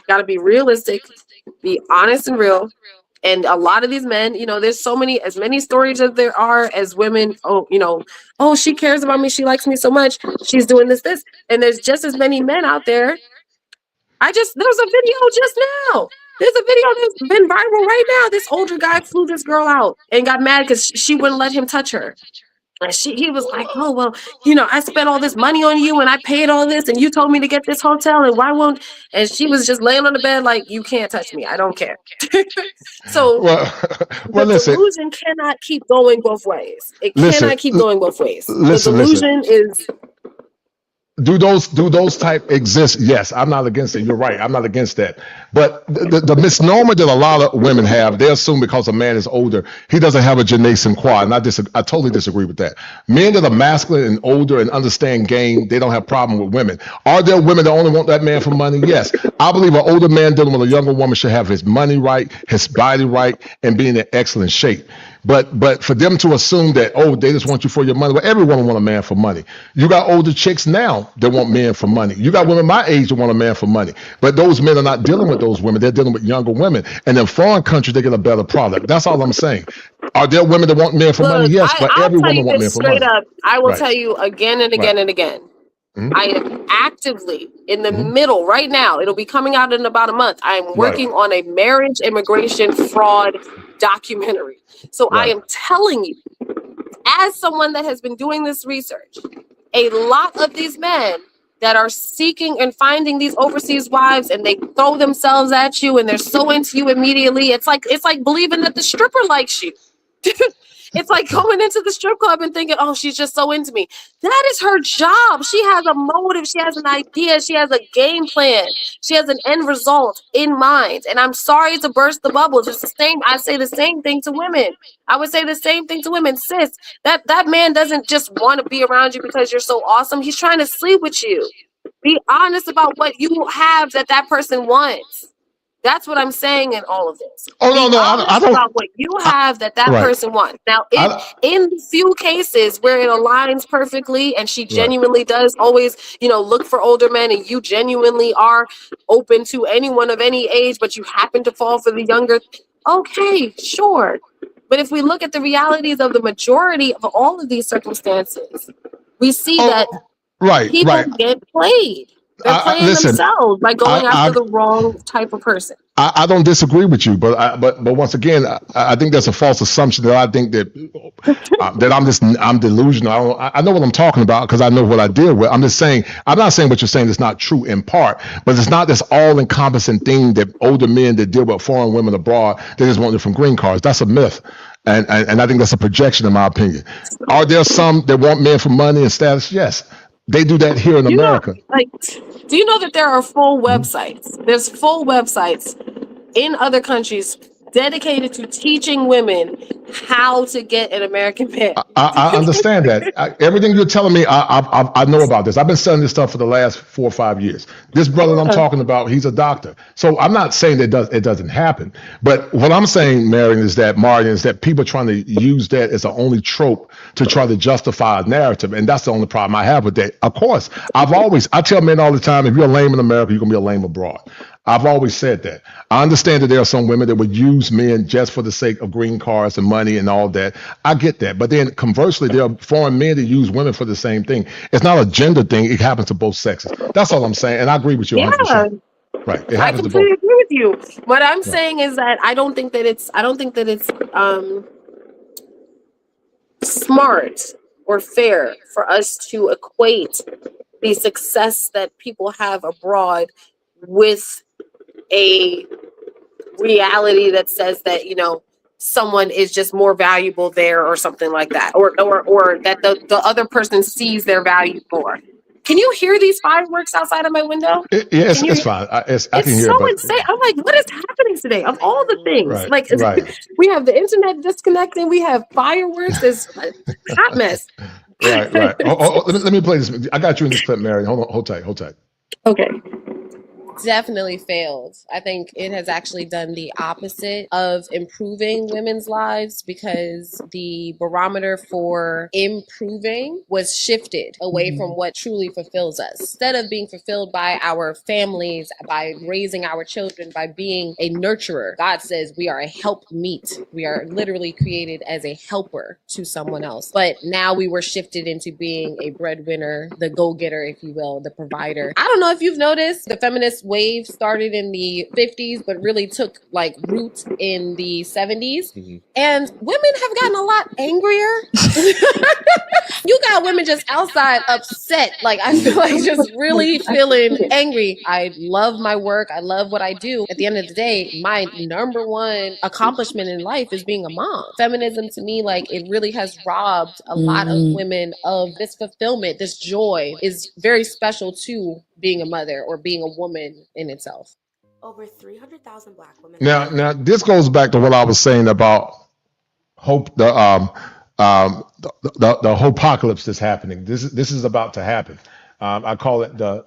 gotta be realistic, be honest and real. And a lot of these men, there's as many stories as there are as women. Oh, she cares about me. She likes me so much. She's doing this. And there's just as many men out there. There was a video just now. There's a video that's been viral right now. This older guy flew this girl out and got mad because she wouldn't let him touch her. And he was like, oh, well, I spent all this money on you and I paid all this and you told me to get this hotel and why won't, and she was just laying on the bed like, you can't touch me. I don't care. So the delusion cannot keep going both ways. It cannot keep going both ways. The delusion is Do those type exist? Yes, I'm not against it. You're right. I'm not against that. But the misnomer that a lot of women have, they assume because a man is older, he doesn't have a je ne sais quoi. And I totally disagree with that. Men that are masculine and older and understand game, they don't have problem with women. Are there women that only want that man for money? Yes. I believe an older man dealing with a younger woman should have his money right, his body right, and be in excellent shape. But for them to assume that, oh, they just want you for your money. Well, every woman want a man for money. You got older chicks now that want men for money. You got women my age that want a man for money. But those men are not dealing with those women. They're dealing with younger women. And in foreign countries, they get a better product. That's all I'm saying. Are there women that want men for money? Yes, but every woman wants men for money. Straight up, I will Right. tell you again and again and again. Mhm. I am actively in the middle right now. It'll be coming out in about a month. I am working on a marriage immigration fraud documentary. So I am telling you, as someone that has been doing this research, a lot of these men that are seeking and finding these overseas wives and they throw themselves at you and they're so into you immediately. It's like believing that the stripper likes you. It's like going into the strip club and thinking, oh, she's just so into me. That is her job. She has a motive. She has an idea. She has a game plan. She has an end result in mind. And I'm sorry to burst the bubbles. It's the same. I say the same thing to women. I would say the same thing to women. Sis, that man doesn't just want to be around you because you're so awesome. He's trying to sleep with you. Be honest about what you have that person wants. That's what I'm saying in all of this. Oh, no, I don't. About what you have that Right. person wants. Now, if in the few cases where it aligns perfectly and she genuinely does always, look for older men and you genuinely are open to anyone of any age, but you happen to fall for the younger, okay, sure. But if we look at the realities of the majority of all of these circumstances, we see that people get played. They're playing themselves by going after the wrong type of person. I don't disagree with you, but once again, I think that's a false assumption that I think that I'm delusional. I know what I'm talking about because I know what I deal with. I'm not saying what you're saying is not true in part, but it's not this all-encompassing thing that older men that deal with foreign women abroad, they just want different green cards. That's a myth. And I think that's a projection in my opinion. Are there some that want men for money and status? Yes. They do that here in America. Do you know that there are full websites? There's full websites in other countries dedicated to teaching women how to get an American man. I understand that. Everything you're telling me, I know about this. I've been studying this stuff for the last 4 or 5 years. This brother that I'm talking about, he's a doctor. So I'm not saying that it doesn't happen. But what I'm saying, Marion, is that people are trying to use that as the only trope to try to justify a narrative. And that's the only problem I have with that. Of course, I tell men all the time, if you're lame in America, you're going to be a lame abroad. I've always said that. I understand that there are some women that would use men just for the sake of green cards and money and all that. I get that. But then conversely, there are foreign men that use women for the same thing. It's not a gender thing. It happens to both sexes. That's all I'm saying. And I agree with you 100%. Right. It happens to both. I completely agree with you. What I'm saying is that I don't think that it's smart or fair for us to equate the success that people have abroad with a reality that says that someone is just more valuable there or something like that, or that the other person sees their value more. Can you hear these fireworks outside of my window? Yes, it's fine. I can hear it. It's so insane. I'm like, what is happening today? Of all the things, we have the internet disconnecting. We have fireworks. It's a hot mess. Right. Let me play this. I got you in this clip, Mary. Hold tight. Okay. Definitely failed. I think it has actually done the opposite of improving women's lives because the barometer for improving was shifted away from what truly fulfills us. Instead of being fulfilled by our families, by raising our children, by being a nurturer, God says we are a helpmeet. We are literally created as a helper to someone else. But now we were shifted into being a breadwinner, the go-getter, if you will, the provider. I don't know if you've noticed, the feminist wave started in the 50s, but really took like root in the 70s. And women have gotten a lot angrier. You got women just outside upset. Like, I feel like just really feeling angry. I love my work. I love what I do. At the end of the day, my number one accomplishment in life is being a mom. Feminism to me, like, it really has robbed a lot of women of this fulfillment. This joy is very special to being a mother or being a woman in itself. Over 300,000 Black women. Now this goes back to what I was saying about hope. The hopocalypse that's happening. This is about to happen. I call it the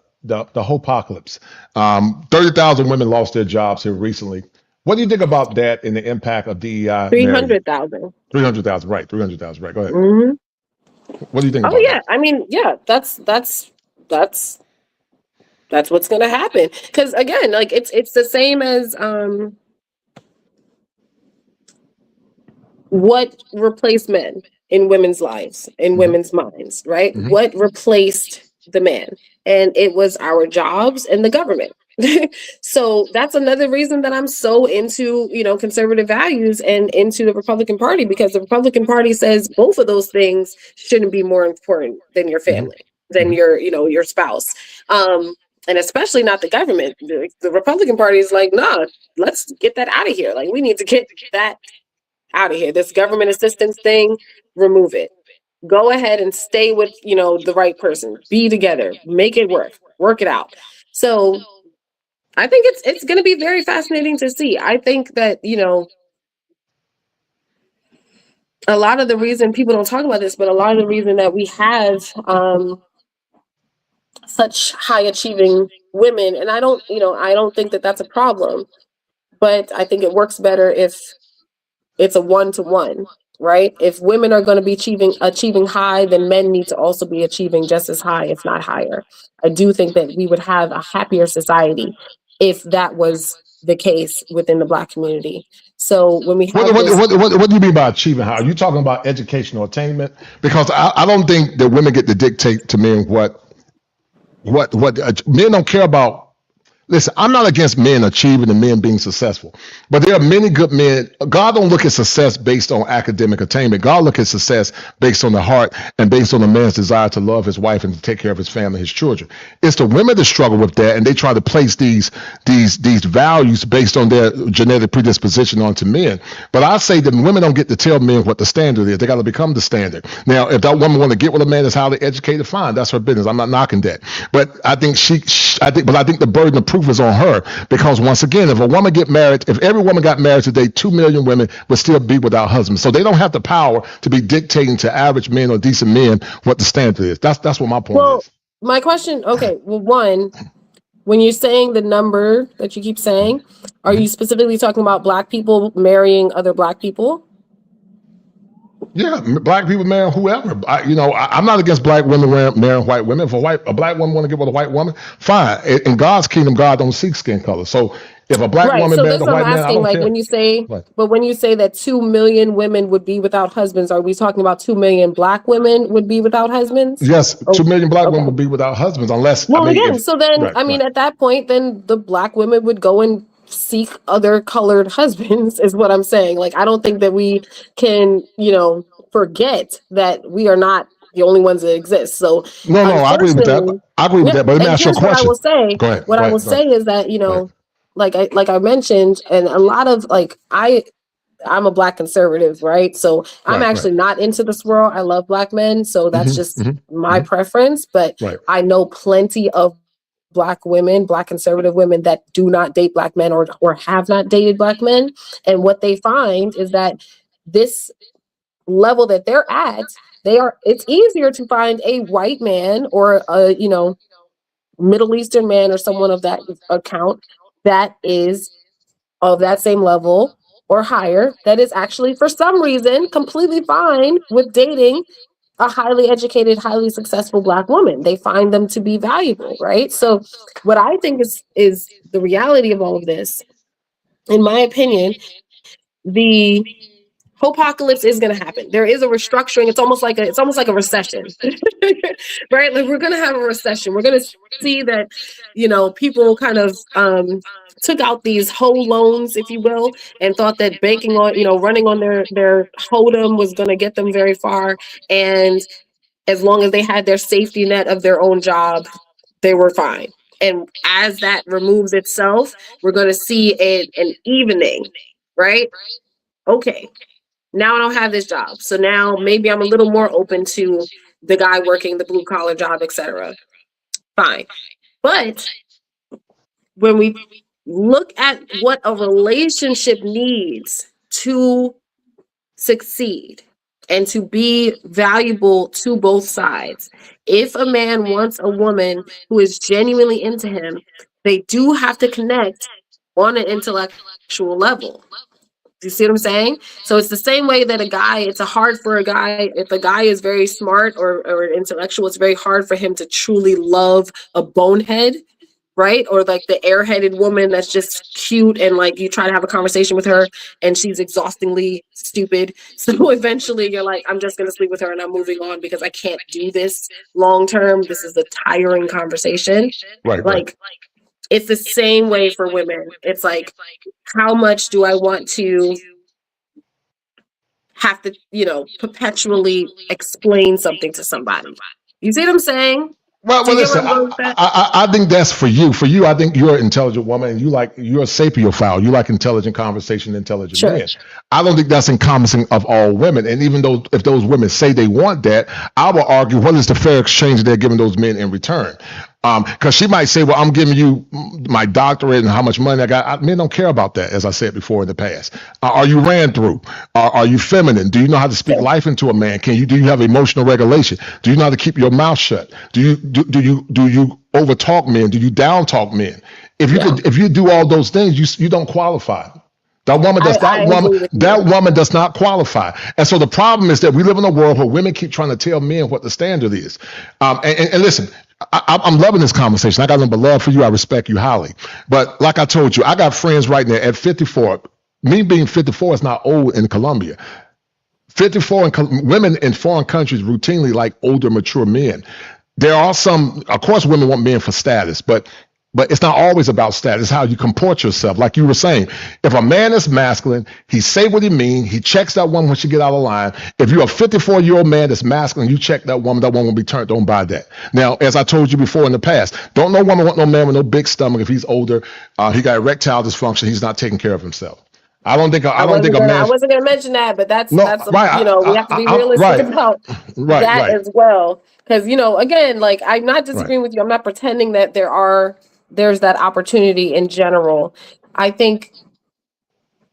hopocalypse. 30,000 women lost their jobs here recently. What do you think about that and the impact of DEI? 300,000. 300,000, right? 300,000, right? Go ahead. What do you think about that? I mean, yeah, that's what's gonna happen. Because again, like it's the same as what replaced men in women's lives, in women's minds, right? What replaced the man? And it was our jobs and the government. So that's another reason that I'm so into, conservative values and into the Republican Party, because the Republican Party says both of those things shouldn't be more important than your family, than your spouse. And especially not the government. The Republican Party is like, nah, let's get that out of here. Like, we need to get that out of here. This government assistance thing, remove it. Go ahead and stay with, the right person. Be together. Make it work it out. So I think it's going to be very fascinating to see. I think that, a lot of the reason people don't talk about this, but a lot of the reason that we have such high achieving women, and I don't think that that's a problem, but I think it works better if it's a one-to-one, right? If women are going to be achieving high, then men need to also be achieving just as high, if not higher. I do think that we would have a happier society if that was the case within the Black community. So when we have what do you mean by achieving high? Are you talking about educational attainment? Because I don't think that women get to dictate to men what men don't care about. Listen, I'm not against men achieving and men being successful, but there are many good men. God don't look at success based on academic attainment. God look at success based on the heart and based on a man's desire to love his wife and to take care of his family, his children. It's the women that struggle with that, and they try to place these values based on their genetic predisposition onto men. But I say that women don't get to tell men what the standard is. They got to become the standard. Now, if that woman want to get with a man that's highly educated, fine, that's her business. I'm not knocking that. But I think I think the burden of proof is on her, because once again, if every woman got married today, 2 million women would still be without husbands. So they don't have the power to be dictating to average men or decent men what the standard is. That's what my point is. My question, one, when you're saying the number that you keep saying, are you specifically talking about Black people marrying other Black people? Yeah, Black people marrying whoever. I'm not against Black women marrying white women. If a Black woman want to get with a white woman, fine. In God's kingdom, God don't seek skin color. So if a Black woman marries a white man, I don't care. When you say, but when you say that 2 million women would be without husbands, are we talking about 2 million Black women would be without husbands? Yes, 2 million Black women would be without husbands, unless. At that point, then the Black women would go and seek other colored husbands, is what I'm saying. Like, I don't think that we can, forget that we are not the only ones that exist. So no, I agree with that. But let me ask you a question. What I will say is that, like I mentioned, and a lot of I'm a Black conservative, right? So I'm actually not into this world. I love Black men, so that's just my preference. But I know plenty of Black women, Black conservative women that do not date Black men or have not dated Black men. And what they find is that this level that they're at, it's easier to find a white man or a, Middle Eastern man or someone of that account that is of that same level or higher, that is actually for some reason completely fine with dating a highly educated, highly successful Black woman. They find them to be valuable, right? So what I think is the reality of all of this, in my opinion, the Apocalypse is going to happen. There is a restructuring. It's almost like a recession, right? Like we're going to have a recession. We're going to see that, people kind of took out these whole loans, if you will, and thought that banking on, running on their hodom was going to get them very far. And as long as they had their safety net of their own job, they were fine. And as that removes itself, we're going to see an evening, right? Okay, now I don't have this job. So now maybe I'm a little more open to the guy working the blue collar job, etc. Fine. But when we look at what a relationship needs to succeed and to be valuable to both sides, if a man wants a woman who is genuinely into him, they do have to connect on an intellectual level. Do you see what I'm saying? So it's the same way that it's hard for a guy, if a guy is very smart or intellectual, it's very hard for him to truly love a bonehead, right? Or like the airheaded woman that's just cute and like you try to have a conversation with her and she's exhaustingly stupid. So eventually you're like, I'm just going to sleep with her and I'm moving on because I can't do this long term. This is a tiring conversation. Like, it's the same way for women. It's like, how much do I want to have to, perpetually explain something to somebody? You see what I'm saying? Well, listen, I think that's for you. For you, I think you're an intelligent woman and you're a sapiophile. You like intelligent conversation, intelligent men. I don't think that's encompassing of all women. And even though if those women say they want that, I will argue, what is the fair exchange they're giving those men in return? Because she might say, well, I'm giving you my doctorate and how much money I got. Men don't care about that, as I said before in the past. Are you ran through? Are you feminine? Do you know how to speak life into a man? Do you have emotional regulation? Do you know how to keep your mouth shut? Do you over talk men? Do you down talk men? If you do all those things, you don't qualify. That woman does not qualify. And so the problem is that we live in a world where women keep trying to tell men what the standard is. And listen, I'm loving this conversation. I got nothing but love for you. I respect you highly. But like I told you, I got friends right now at 54. Me being 54 is not old in Colombia. 54 women in foreign countries routinely like older, mature men. There are some, of course, women want men for status, but it's not always about status. It's how you comport yourself. Like you were saying, if a man is masculine, he say what he mean. He checks that woman when she get out of line. If you're a 54-year-old man that's masculine, you check that woman will be turned on by that. Now, as I told you before in the past, don't no woman want no man with no big stomach if he's older. He got erectile dysfunction. He's not taking care of himself. I wasn't going to mention that, but that's right. We have to be realistic about that as well. Because again, like I'm not disagreeing with you. I'm not pretending that there's that opportunity in general. I think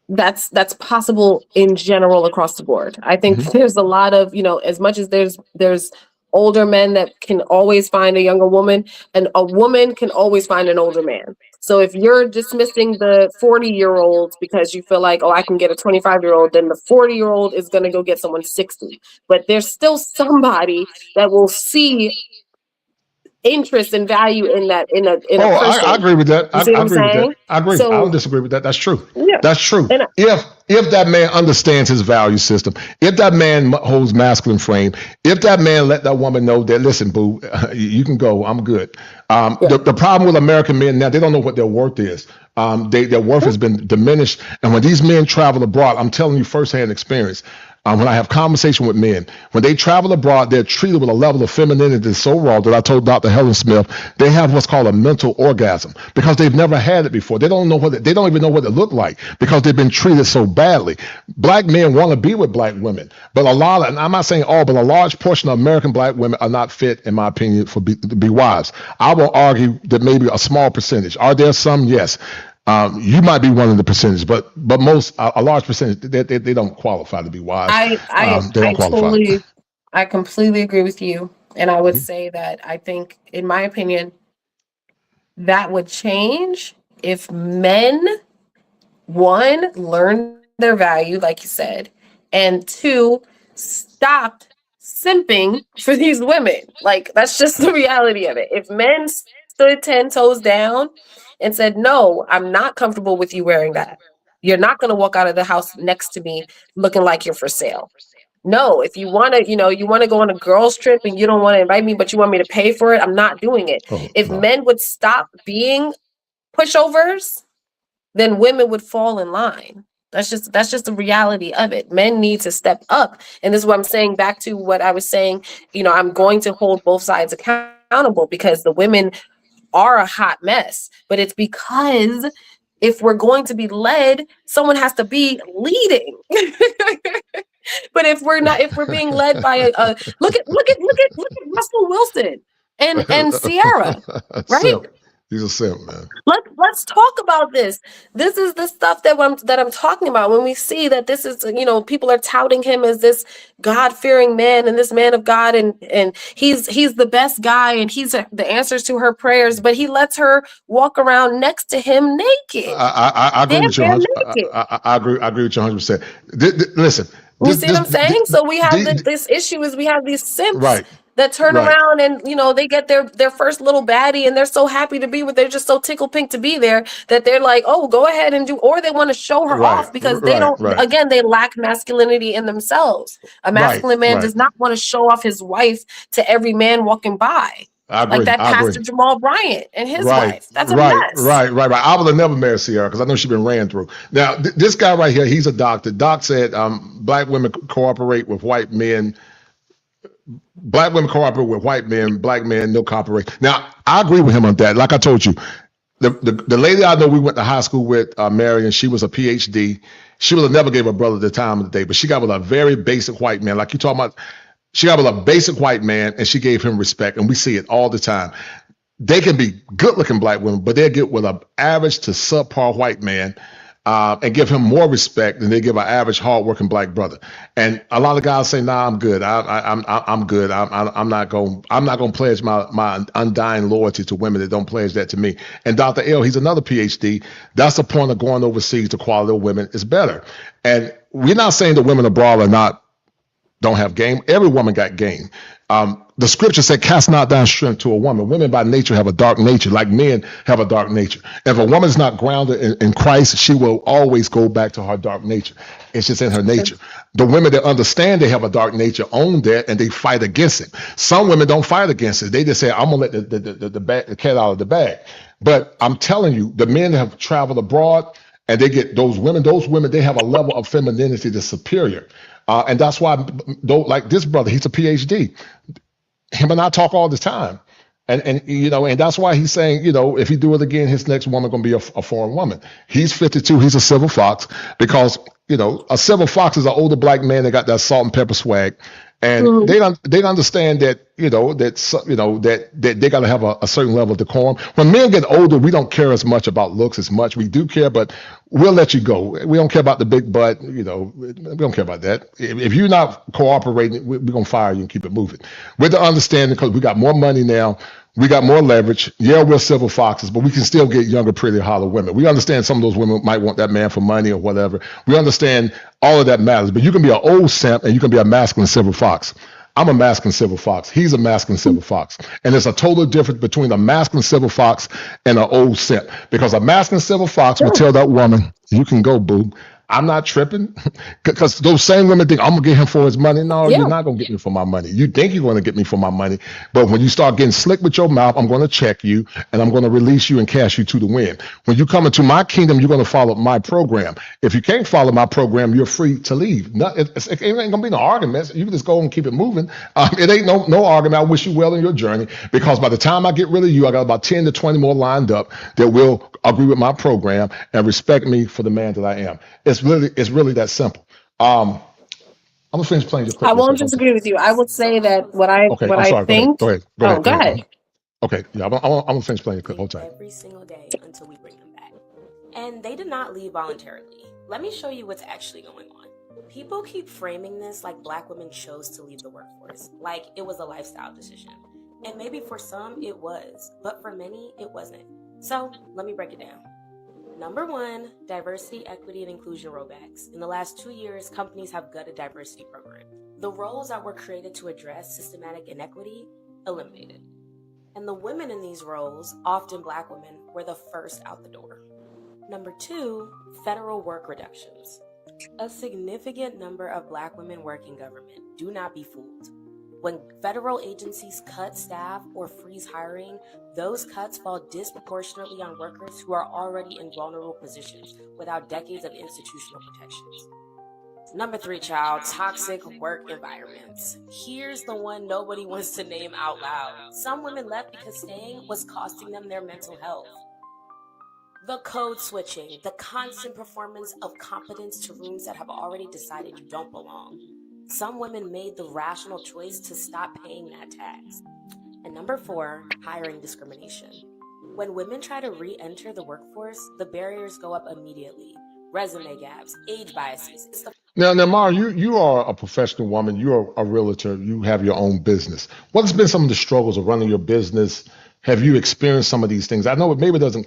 that's possible in general across the board. I think there's a lot of, as much as there's older men that can always find a younger woman, and a woman can always find an older man. So if you're dismissing the 40-year-olds because you feel like, oh, I can get a 25-year-old, then the 40-year-old is going to go get someone 60. But there's still somebody that will see interest and value in a person. I agree with that. I agree with that. I agree. So, I don't disagree with that. That's true. Yeah. That's true. If that man understands his value system, if that man holds masculine frame, if that man let that woman know that, listen, boo, you can go, I'm good. The problem with American men now, they don't know what their worth is. Their worth has been diminished. And when these men travel abroad, I'm telling you firsthand experience, when I have conversation with men, when they travel abroad, they're treated with a level of femininity that's so raw that I told Dr. Helen Smith, they have what's called a mental orgasm because they've never had it before. They don't even know what it looked like because they've been treated so badly. Black men want to be with black women, but and I'm not saying all, but a large portion of American black women are not fit, in my opinion, to be wives. I will argue that maybe a small percentage. Are there some? Yes. You might be one of the percentage, but most, a large percentage, they don't qualify to be wives. I completely agree with you. And I would say that I think, in my opinion, that would change if men, one, learned their value, like you said, and two, stopped simping for these women. Like, that's just the reality of it. If men stood 10 toes down and said, no, I'm not comfortable with you wearing that. You're not going to walk out of the house next to me looking like you're for sale. No, if you want to, you want to go on a girls trip and you don't want to invite me, but you want me to pay for it, I'm not doing it. If men would stop being pushovers, then women would fall in line. That's just the reality of it. Men need to step up. And this is what I'm saying, back to what I was saying, I'm going to hold both sides accountable, because the women are a hot mess. But it's because if we're going to be led, someone has to be leading. But if we're being led by a look at Russell Wilson and Sierra, right? Simp. He's a simp, man. Let's talk about this. This is the stuff that I'm talking about. When we see that this is, people are touting him as this God-fearing man and this man of God, and he's the best guy, and he's the answers to her prayers, but he lets her walk around next to him naked. I agree with you. I agree with you 100%. Listen, you see what I'm saying? So we have this issue is we have these simps that turn around and they get their first little baddie, and they're so happy to be with. They're just so tickle pink to be there that they're like, oh, go ahead and do, or they want to show her off because they don't. Again, they lack masculinity in themselves. A masculine man does not want to show off his wife to every man walking by. I agree. Like that Pastor Jamal Bryant and his wife. That's a mess. Right. I would have never married Sierra because I know she's been ran through. Now, this guy right here, he's a doctor. Doc said black women cooperate with white men. Black women cooperate with white men. Black men no cooperate. Now, I agree with him on that. Like I told you, the lady I know we went to high school with, Marion, she was a PhD. She would have never gave her brother the time of the day, but she got with a very basic white man. Like you talking about, she got with a basic white man and she gave him respect, and we see it all the time. They can be good-looking black women, but they'll get with an average to subpar white man and give him more respect than they give an average hardworking black brother. And a lot of guys say, "Nah, I'm good. I'm good. I'm not going to pledge my undying loyalty to women that don't pledge that to me." And Dr. L, he's another PhD. That's the point of going overseas. The quality of women is better. And we're not saying that women abroad don't have game. Every woman got game. The scripture said, cast not down strength to a woman. Women by nature have a dark nature, like men have a dark nature. If a woman's not grounded in Christ, she will always go back to her dark nature. It's just in her nature. The women that understand they have a dark nature own that, and they fight against it. Some women don't fight against it. They just say, I'm going to let the cat out of the bag. But I'm telling you, the men have traveled abroad, and they get those women, they have a level of femininity that's superior. And that's why, like this brother, he's a PhD. Him and I talk all the time. And that's why he's saying, if he do it again, his next woman going to be a foreign woman. He's 52. He's a silver fox because, a silver fox is an older black man that got that salt and pepper swag. And they understand that, that they got to have a certain level of decorum. When men get older, we don't care as much about looks as much. We do care, but we'll let you go. We don't care about the big butt. We don't care about that. If you're not cooperating, we're going to fire you and keep it moving. With the understanding, because we got more money now, we got more leverage. Yeah, we're silver foxes, but we can still get younger, pretty, holler women. We understand some of those women might want that man for money or whatever. We understand all of that matters, but you can be an old simp and you can be a masculine silver fox. I'm a masculine silver fox. He's a masculine silver fox. And there's a total difference between a masculine silver fox and an old simp. Because a masculine silver fox will tell that woman, you can go, boo. I'm not tripping. Because those same women think, I'm going to get him for his money. No, you're not going to get me for my money. You think you're going to get me for my money. But when you start getting slick with your mouth, I'm going to check you and I'm going to release you and cast you to the wind. When you come into my kingdom, you're going to follow my program. If you can't follow my program, you're free to leave. It ain't going to be no arguments. You can just go and keep it moving. It ain't no argument. I wish you well in your journey, because by the time I get rid of you, I got about 10 to 20 more lined up that will agree with my program and respect me for the man that I am. It's really that simple. I'm gonna finish playing your clip. I won't disagree with you. I would say that what I think. Go ahead. Go ahead. Okay, yeah, I'm gonna finish playing your clip. Hold tight. Every single day until we bring them back, and they did not leave voluntarily. Let me show you what's actually going on. People keep framing this like black women chose to leave the workforce, like it was a lifestyle decision. And maybe for some it was, but for many it wasn't. So let me break it down. Number one, diversity, equity, and inclusion rollbacks. In the last 2 years, companies have gutted diversity programs. The roles that were created to address systematic inequity, eliminated. And the women in these roles, often black women, were the first out the door. Number 2, federal work reductions. A significant number of Black women work in government. Do not be fooled. When federal agencies cut staff or freeze hiring, those cuts fall disproportionately on workers who are already in vulnerable positions without decades of institutional protections. Number 3, child, toxic work environments. Here's the one nobody wants to name out loud. Some women left because staying was costing them their mental health. The code switching, the constant performance of competence to rooms that have already decided you don't belong. Some women made the rational choice to stop paying that tax. And number 4, hiring discrimination. When women try to re-enter the workforce, the barriers go up immediately. Resume gaps, age biases. Now, Mara, you are a professional woman. You are a realtor. You have your own business. What has been some of the struggles of running your business? Have you experienced some of these things? I know maybe it doesn't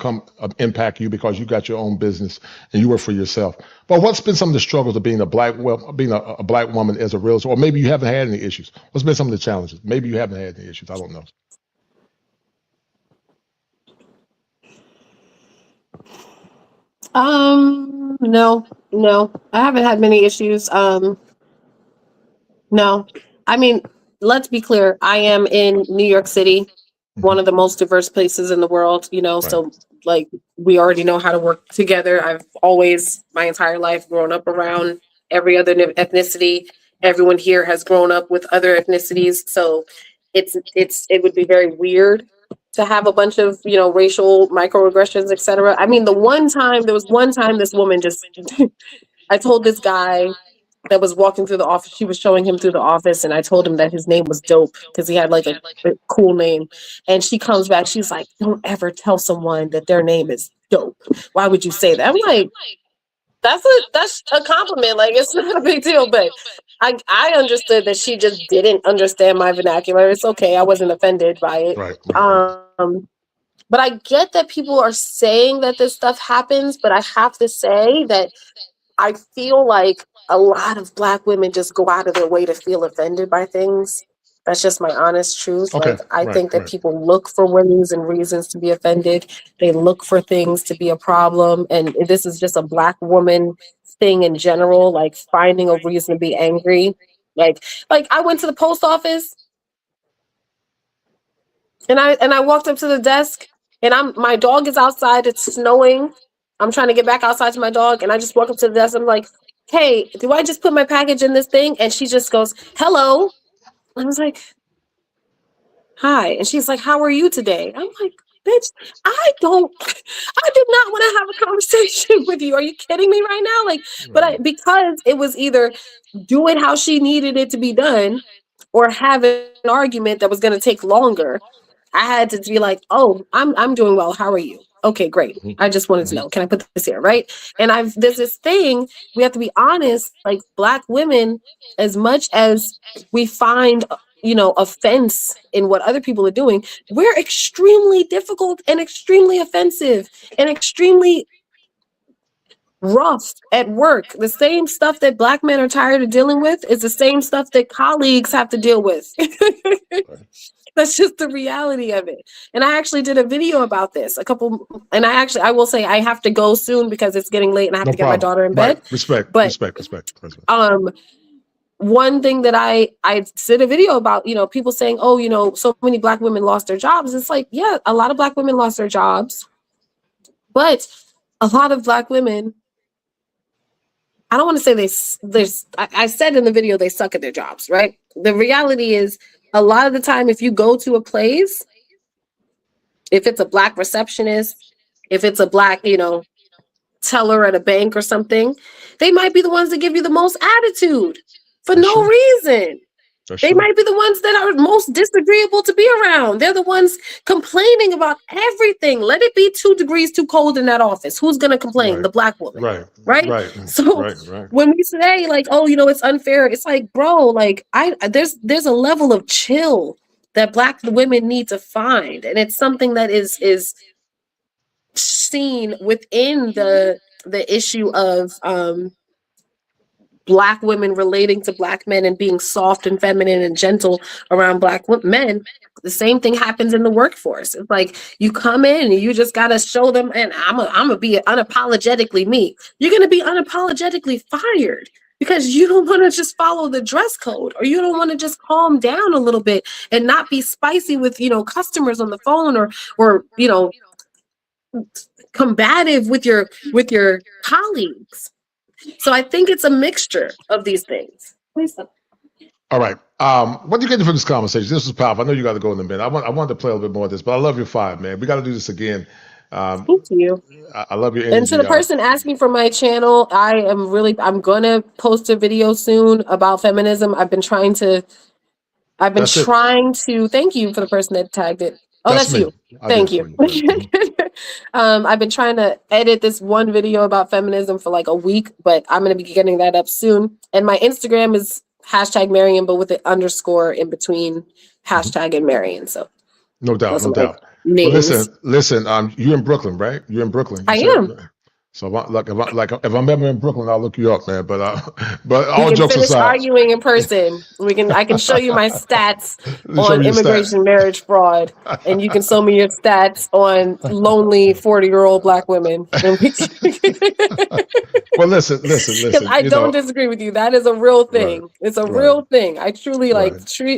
impact you because you got your own business and you work for yourself. But what's been some of the struggles of being a black woman as a realtor? Or maybe you haven't had any issues. What's been some of the challenges? Maybe you haven't had any issues. I don't know. No, I haven't had many issues. No, I mean, let's be clear. I am in New York City, one of the most diverse places in the world, so like we already know how to work together. I've always, my entire life, grown up around every other ethnicity. Everyone here has grown up with other ethnicities. So it would be very weird to have a bunch of, racial microaggressions, etc. I mean, there was one time this woman just, I told this guy that was walking through the office, she was showing him through the office, and I told him that his name was Dope because he had like a cool name. And she comes back, she's like, "Don't ever tell someone that their name is Dope. Why would you say that?" I'm like, that's a compliment. Like, it's not a big deal. But I understood that she just didn't understand my vernacular. It's okay. I wasn't offended by it. But I get that people are saying that this stuff happens, but I have to say that I feel like a lot of Black women just go out of their way to feel offended by things. That's just my honest truth. Okay, I think that people look for ways and reasons to be offended. They look for things to be a problem. And this is just a Black woman thing in general, like finding a reason to be angry. Like I went to the post office and I walked up to the desk and my dog is outside. It's snowing. I'm trying to get back outside to my dog, and I just walk up to the desk. I'm like, "Hey, do I just put my package in this thing?" And she just goes, "Hello." I was like, "Hi." And she's like, "How are you today?" I'm like, "Bitch, I did not want to have a conversation with you. Are you kidding me right now?" Because it was either do it how she needed it to be done or have an argument that was going to take longer. I had to be like, "Oh, I'm doing well. How are you?" "Okay, great. I just wanted to know. Can I put this here?" Right? And there's this thing, we have to be honest, like Black women, as much as we find, offense in what other people are doing, we're extremely difficult and extremely offensive and extremely rough at work. The same stuff that Black men are tired of dealing with is the same stuff that colleagues have to deal with. That's just the reality of it. And I actually did a video about this and I will say I have to go soon because it's getting late and I have to get my daughter in bed. Respect. One thing that I did a video about, people saying, "Oh, so many Black women lost their jobs." It's like, yeah, a lot of Black women lost their jobs, but a lot of Black women, I don't want to say I said in the video they suck at their jobs, right? The reality is a lot of the time, if you go to a place, if it's a Black receptionist, if it's a Black, teller at a bank or something, they might be the ones that give you the most attitude for no reason. They might be the ones that are most disagreeable to be around. They're the ones complaining about everything. Let it be 2 degrees too cold in that office. Who's going to complain? The Black woman. Right. So when we say like, "Oh, it's unfair," it's like, bro, like there's a level of chill that Black women need to find. And it's something that is seen within the issue of Black women relating to Black men and being soft and feminine and gentle around Black men, the same thing happens in the workforce. It's like you come in and you just got to show them, and I'm gonna be unapologetically me. You're going to be unapologetically fired because you don't want to just follow the dress code, or you don't want to just calm down a little bit and not be spicy with, customers on the phone, or combative with your colleagues. So I think it's a mixture of these things. Please stop. All right. What do you get from this conversation? This was powerful. I know you got to go in a minute. I wanted to play a little bit more of this, but I love your 5, man. We got to do this again. Thank you. I love your energy. And to the person asking for my channel, I'm gonna post a video soon about feminism. I've been trying to. Thank you for the person that tagged it. Oh, that's you. Thank you. I've been trying to edit this one video about feminism for like a week, but I'm going to be getting that up soon. And my Instagram is #Marion, but with an underscore in between hashtag and Marion. So no doubt. Well, listen. You're in Brooklyn, right? You're in Brooklyn. I am. So if I'm ever in Brooklyn, I'll look you up, man. But all we can jokes finish aside, arguing in person. I can show you my stats on immigration marriage fraud, and you can show me your stats on lonely 40-year-old Black women. Well, listen. I don't disagree with you. That is a real thing. Right. It's a real thing. I truly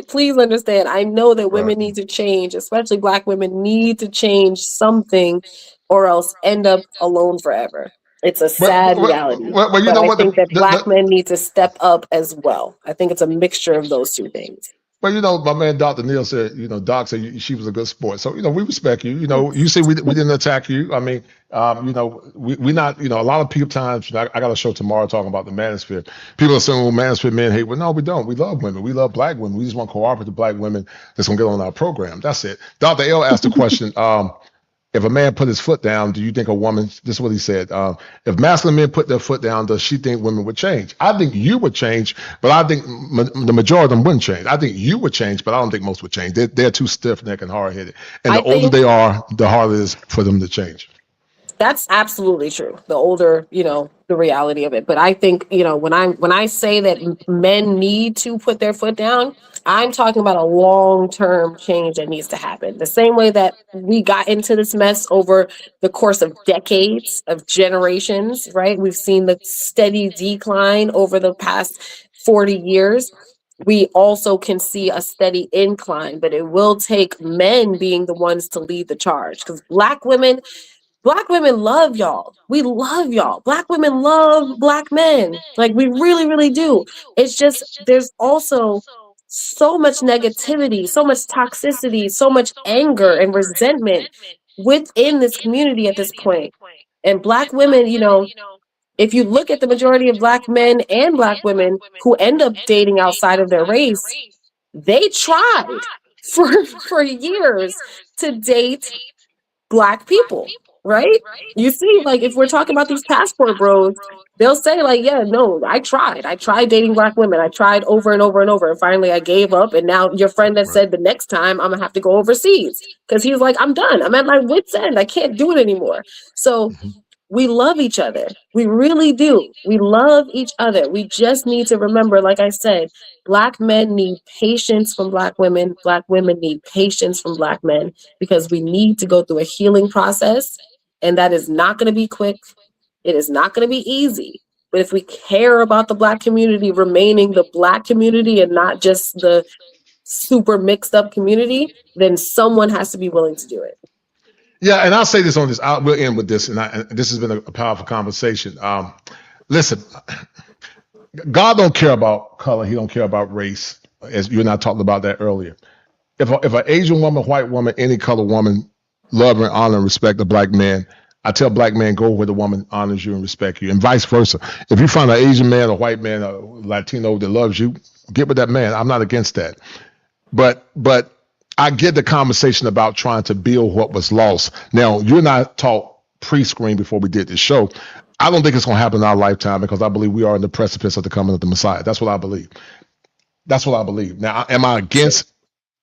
please understand. I know that women need to change, especially Black women need to change something, or else end up alone forever. It's a sad reality. But I think that Black men need to step up as well. I think it's a mixture of those two things. Well, my man Dr. Neal said, Doc said she was a good sport. So, we respect you. You say we didn't attack you. I mean, we not, a lot of people times, I got a show tomorrow talking about the manosphere. People are saying, well, manosphere men hate. Well, no, we don't. We love women. We love Black women. We just want cooperative Black women that's going to get on our program. That's it. Dr. L asked the question, if a man put his foot down, do you think a woman, this is what he said, if masculine men put their foot down, does she think women would change? I think you would change, but I think the majority of them wouldn't change. I think you would change, but I don't think most would change. They're too stiff-necked and hard-headed. And the older they are, the harder it is for them to change. That's absolutely true. The older, the reality of it. But I think, when I say that men need to put their foot down, I'm talking about a long-term change that needs to happen. The same way that we got into this mess over the course of decades, of generations, right? We've seen the steady decline over the past 40 years. We also can see a steady incline, but it will take men being the ones to lead the charge, because Black women love y'all. We love y'all. Black women love Black men. Like, we really, really do. It's just, there's also so much negativity, so much toxicity, so much anger and resentment within this community at this point. And Black women, if you look at the majority of Black men and Black women who end up dating outside of their race, they tried for years to date Black people. Right? You see, like, if we're talking about these passport bros, they'll say, like, yeah, no, I tried dating Black women. I tried over and over and over. And finally I gave up. And now your friend that said the next time I'm gonna have to go overseas, because he's like, I'm done. I'm at my wit's end. I can't do it anymore. So we love each other. We really do. We love each other. We just need to remember, like I said, Black men need patience from Black women. Black women need patience from Black men, because we need to go through a healing process. And that is not going to be quick. It is not going to be easy. But if we care about the Black community remaining the Black community and not just the super mixed up community, then someone has to be willing to do it. Yeah, and I'll say this on this. We'll end with this, and this has been a powerful conversation. Listen, God don't care about color. He don't care about race, as you and I talked about that earlier. If an Asian woman, white woman, any color woman love and honor and respect a Black man, I tell Black men, go where the woman honors you and respect you, and vice versa. If you find an Asian man, a white man, a Latino that loves you, get with that man. I'm not against that. But I get the conversation about trying to build what was lost. Now, you and I talked pre-screen before we did this show. I don't think it's going to happen in our lifetime, because I believe we are in the precipice of the coming of the Messiah. That's what I believe. Now, am I against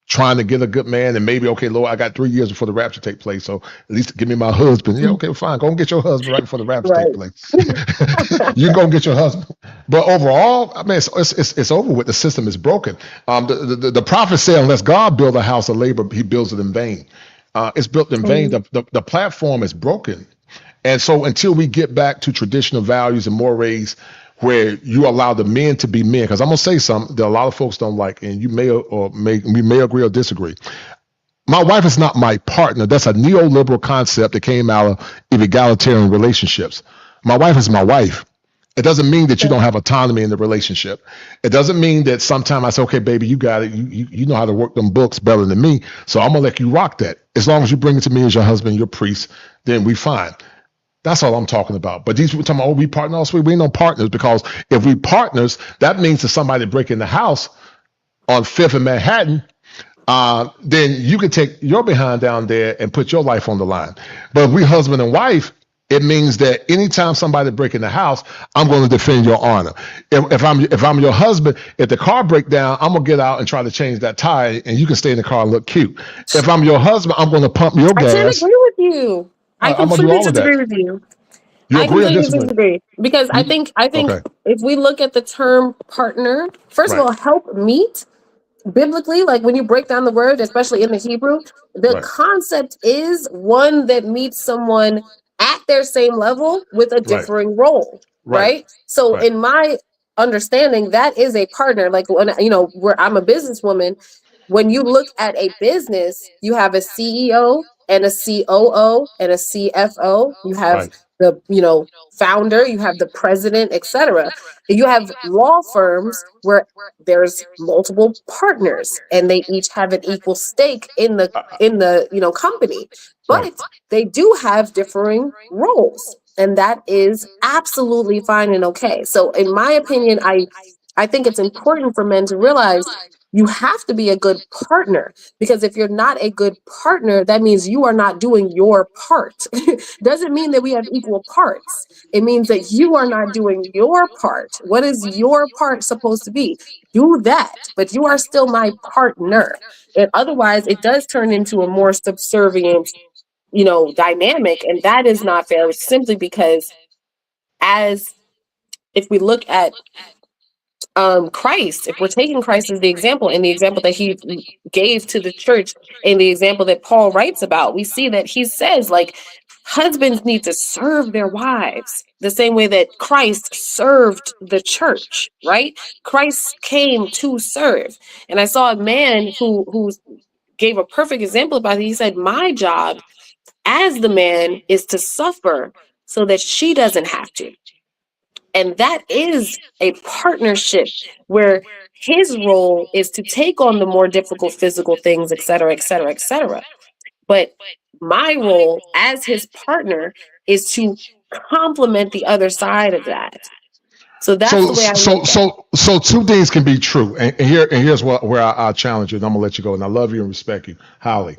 trying to get a good man and maybe, okay, Lord, I got 3 years before the rapture take place, so at least give me my husband. Yeah, okay, fine. Go and get your husband right before the rapture take place. You go and get your husband. But overall, I mean, it's over with. The system is broken. The prophet said, unless God build a house of labor, he builds it in vain. It's built in vain. The platform is broken. And so until we get back to traditional values and mores where you allow the men to be men, because I'm going to say something that a lot of folks don't like, and you we may agree or disagree. My wife is not my partner. That's a neoliberal concept that came out of egalitarian relationships. My wife is my wife. It doesn't mean that you don't have autonomy in the relationship. It doesn't mean that sometimes I say, okay, baby, you got it. You know how to work them books better than me. So I'm going to let you rock that. As long as you bring it to me as your husband, your priest, then we fine. That's all I'm talking about. But these people talking about, oh, we partners. We ain't no partners, because if we partners, that means that somebody break in the house on 5th and Manhattan, then you can take your behind down there and put your life on the line. But if we husband and wife, it means that anytime somebody break in the house, I'm going to defend your honor. If I'm your husband, if the car break down, I'm going to get out and try to change that tire, and you can stay in the car and look cute. If I'm your husband, I'm going to pump your gas. I can't agree with you. I completely disagree with you. I completely disagree, because I think if we look at the term partner, first of all, help meet. Biblically, like when you break down the word, especially in the Hebrew, the concept is one that meets someone at their same level with a differing role, right? So in my understanding, that is a partner. Like when, where I'm a businesswoman, when you look at a business, you have a CEO and a COO and a CFO. You have the, founder, you have the president, etc. You have law firms where there's multiple partners and they each have an equal stake in the company, but they do have differing roles, and that is absolutely fine and okay. So in my opinion, I think it's important for men to realize you have to be a good partner, because if you're not a good partner, that means you are not doing your part. Doesn't mean that we have equal parts. It means that you are not doing your part. What is your part supposed to be? Do that, but you are still my partner. And otherwise, it does turn into a more subservient, dynamic, and that is not fair, simply because if we look at Christ, if we're taking Christ as the example, and the example that he gave to the church, and the example that Paul writes about, we see that he says, like, husbands need to serve their wives the same way that Christ served the church, right? Christ came to serve. And I saw a man who gave a perfect example about it. He said, my job as the man is to suffer so that she doesn't have to. And that is a partnership where his role is to take on the more difficult physical things, et cetera, et cetera, et cetera. But my role as his partner is to complement the other side of that. So that's the way I look at it. So two things can be true. And here's where I challenge you, and I'm going to let you go. And I love you and respect you highly.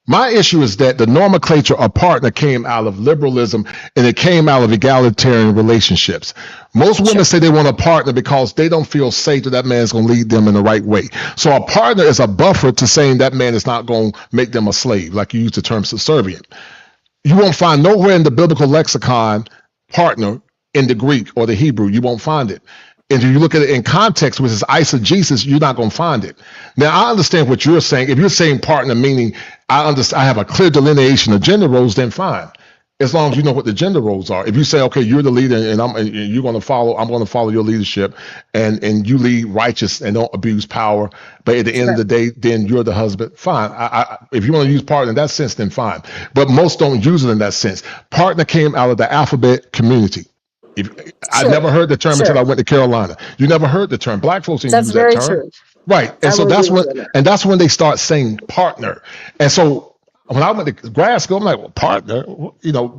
My issue is that the nomenclature of partner came out of liberalism, and it came out of egalitarian relationships. Most women say they want a partner because they don't feel safe that that man's going to lead them in the right way. So a partner is a buffer to saying that man is not going to make them a slave, like you use the term subservient. You won't find nowhere in the biblical lexicon partner in the Greek or the Hebrew. You won't find it. And if you look at it in context, which is eisegesis, you're not going to find it. Now, I understand what you're saying. If you're saying partner, meaning I have a clear delineation of gender roles, then fine. As long as you know what the gender roles are. If you say, okay, you're the leader and you're going to follow, I'm going to follow your leadership, and you lead righteous and don't abuse power. But at the end of the day, then you're the husband. Fine. If you want to use partner in that sense, then fine. But most don't use it in that sense. Partner came out of the alphabet community. I never heard the term until I went to Carolina. You never heard the term. Black folks didn't use that term. True. Right. And so that's when they start saying partner. And so when I went to grad school, I'm like, well, partner,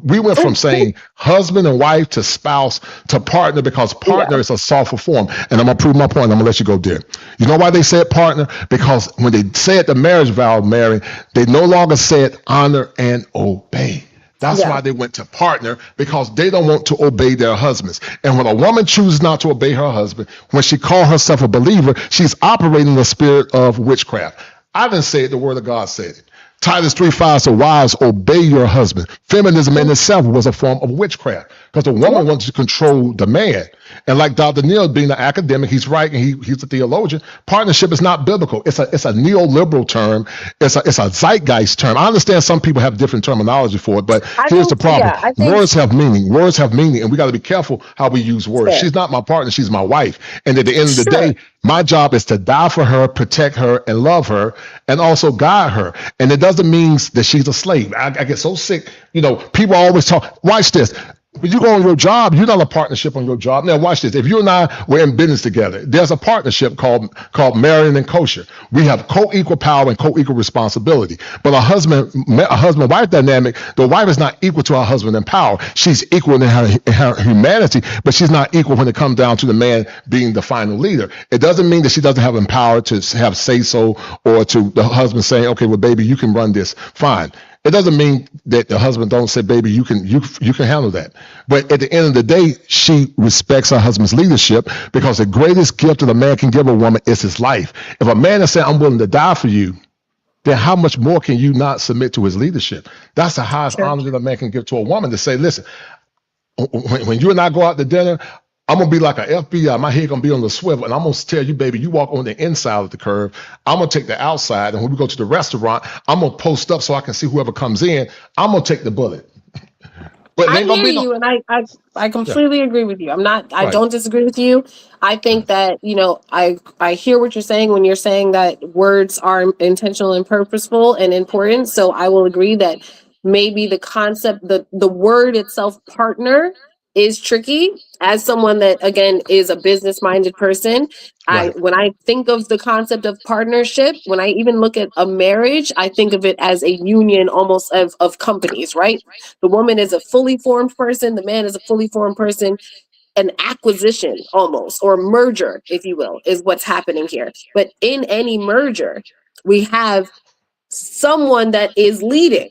we went from saying husband and wife to spouse to partner, because partner is a softer form. And I'm going to prove my point. I'm going to let you go there. You know why they said partner? Because when they said the marriage vow, Mary, they no longer said honor and obey. That's why they went to partner, because they don't want to obey their husbands. And when a woman chooses not to obey her husband, when she calls herself a believer, she's operating in the spirit of witchcraft. I didn't say it, the word of God said it. Titus 3:5 says, wives, obey your husband. Feminism in itself was a form of witchcraft. because the woman wants to control the man. And like Dr. Neal being an academic, he's right, and he's a theologian. Partnership is not biblical. It's a neoliberal term. It's a zeitgeist term. I understand some people have different terminology for it, but here's the problem. Words have meaning. Words have meaning, and we got to be careful how we use words. She's not my partner. She's my wife. And at the end of the day, my job is to die for her, protect her, and love her, and also guide her. And it doesn't mean that she's a slave. I get so sick. People always talk. Watch this. When you go on your job, you're not a partnership on your job. Now, watch this. If you and I were in business together, there's a partnership called marrying and kosher. We have co-equal power and co-equal responsibility. But a husband-wife dynamic, the wife is not equal to her husband in power. She's equal in her humanity, but she's not equal when it comes down to the man being the final leader. It doesn't mean that she doesn't have power to have say-so, or to the husband saying, okay, well, baby, you can run this. Fine. It doesn't mean that the husband don't say, baby, you can handle that. But at the end of the day, she respects her husband's leadership, because the greatest gift that a man can give a woman is his life. If a man is saying, I'm willing to die for you, then how much more can you not submit to his leadership? That's the highest honor that a man can give to a woman, to say, listen, when you and I go out to dinner, I'm going to be like an FBI. My head going to be on the swivel. And I'm going to tell you, baby, you walk on the inside of the curve. I'm going to take the outside. And when we go to the restaurant, I'm going to post up so I can see whoever comes in. I'm going to take the bullet. But I hear you, and I completely agree with you. I don't disagree with you. I think that, I hear what you're saying when you're saying that words are intentional and purposeful and important. So I will agree that maybe the concept, the word itself, partner, is tricky. As someone that, again, is a business-minded person, when I think of the concept of partnership, when I even look at a marriage, I think of it as a union almost of companies, right? The woman is a fully formed person, the man is a fully formed person. An acquisition almost, or merger, if you will, is what's happening here. But in any merger, we have someone that is leading,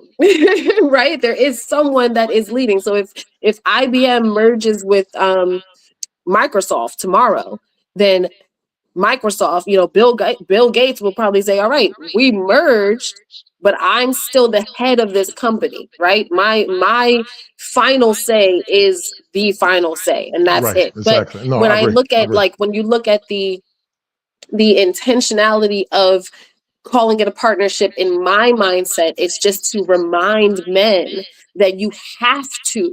right? There is someone that is leading. So if IBM merges with Microsoft tomorrow, then Microsoft, Bill Gates will probably say, all right, we merged, but I'm still the head of this company, right? My final say is the final say, and that's it. Exactly. But No, when I look at, like, when you look at the intentionality of calling it a partnership, in my mindset, it's just to remind men that you have to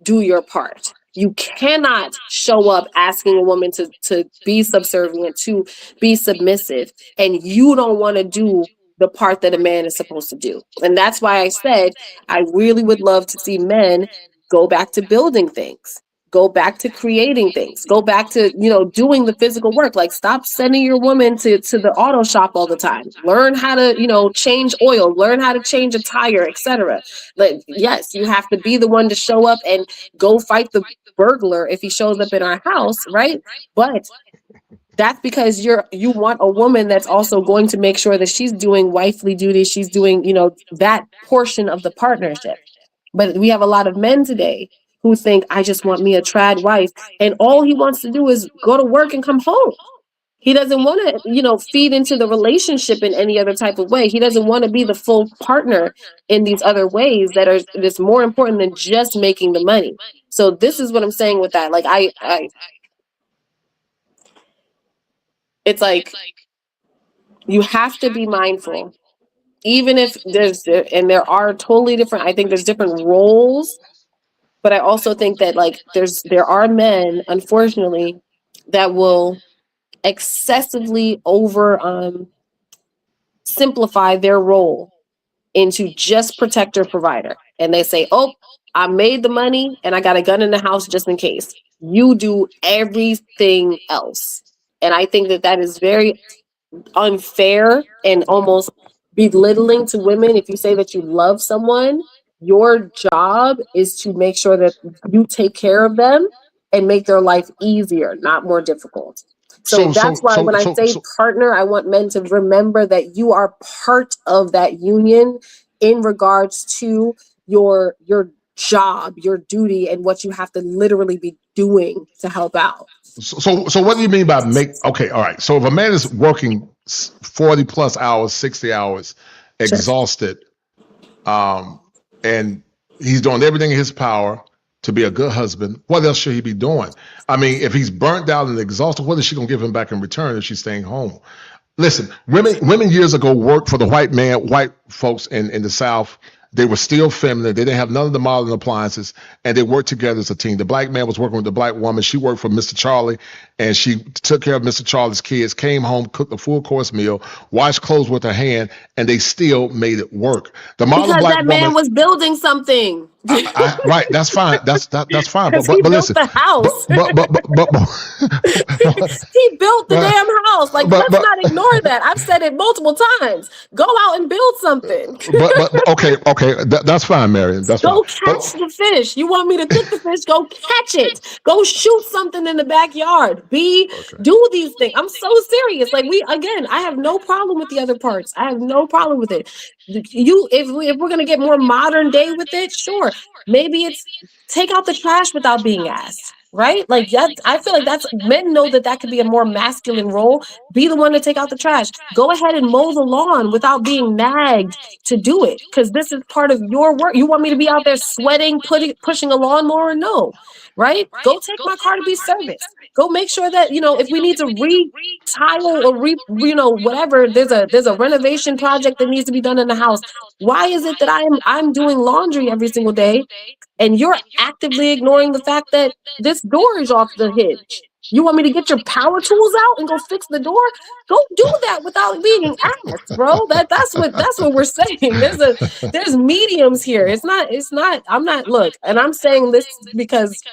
do your part. You cannot show up asking a woman to be subservient, to be submissive, and you don't want to do the part that a man is supposed to do. And that's why I said I really would love to see men go back to building things, go back to creating things, go back to, doing the physical work. Like, stop sending your woman to the auto shop all the time. Learn how to, change oil, learn how to change a tire, etc. Like, yes, you have to be the one to show up and go fight the burglar if he shows up in our house, right? But that's because you want a woman that's also going to make sure that she's doing wifely duty, she's doing, that portion of the partnership. But we have a lot of men today who think, I just want me a trad wife, and all he wants to do is go to work and come home. He doesn't want to, feed into the relationship in any other type of way. He doesn't want to be the full partner in these other ways that's more important than just making the money. So this is what I'm saying with that. Like, it's like, you have to be mindful, even if there are totally different, I think there's different roles, but I also think that, like, there are men, unfortunately, that will excessively over simplify their role into just protector provider. And they say, oh, I made the money and I got a gun in the house just in case. You do everything else. And I think that is very unfair and almost belittling to women. If you say that you love someone, your job is to make sure that you take care of them and make their life easier, not more difficult. So that's why when I say partner, I want men to remember that you are part of that union in regards to your job, your duty, and what you have to literally be doing to help out. So what do you mean by okay, all right. So if a man is working 40 plus hours, 60 hours, exhausted, and he's doing everything in his power, to be a good husband, what else should he be doing? I mean, if he's burnt out and exhausted, what is she gonna give him back in return if she's staying home? Listen, women years ago worked for the white folks in the South. They were still feminine. They didn't have none of the modern appliances, and they worked together as a team. The black man was working with the black woman. She worked for Mr. Charlie, and she took care of Mr. Charlie's kids, came home, cooked a full course meal, washed clothes with her hand, and they still made it work. The modern Because black that woman man was building something. right, that's fine. That's fine. Because But he built listen, the house. but He built the damn house. Like, let's not ignore that. I've said it multiple times. Go out and build something. okay, that's fine, Marion. That's Go fine. catch the fish. You want me to cook the fish? Go catch it. Go shoot something in the backyard. Do these things. I'm so serious. Like, I have no problem with the other parts. I have no problem with it. If we're gonna get more modern day with it, sure. Maybe it's take out the trash without being asked. Right? Like, I feel like men know that could be a more masculine role. Be the one to take out the trash. Go ahead and mow the lawn without being nagged to do it, because this is part of your work. You want me to be out there sweating, pushing a lawnmower? No, right? Go take my car to be serviced. Go make sure that, if we need to re-tile or whatever, there's a renovation project that needs to be done in the house. Why is it that I'm doing laundry every single day, and you're actively ignoring the fact that this door is off the hinge? You want me to get your power tools out and go fix the door? Go do that without being asked, bro. That's what we're saying. There's mediums here. It's not, I'm not, look, and I'm saying this because,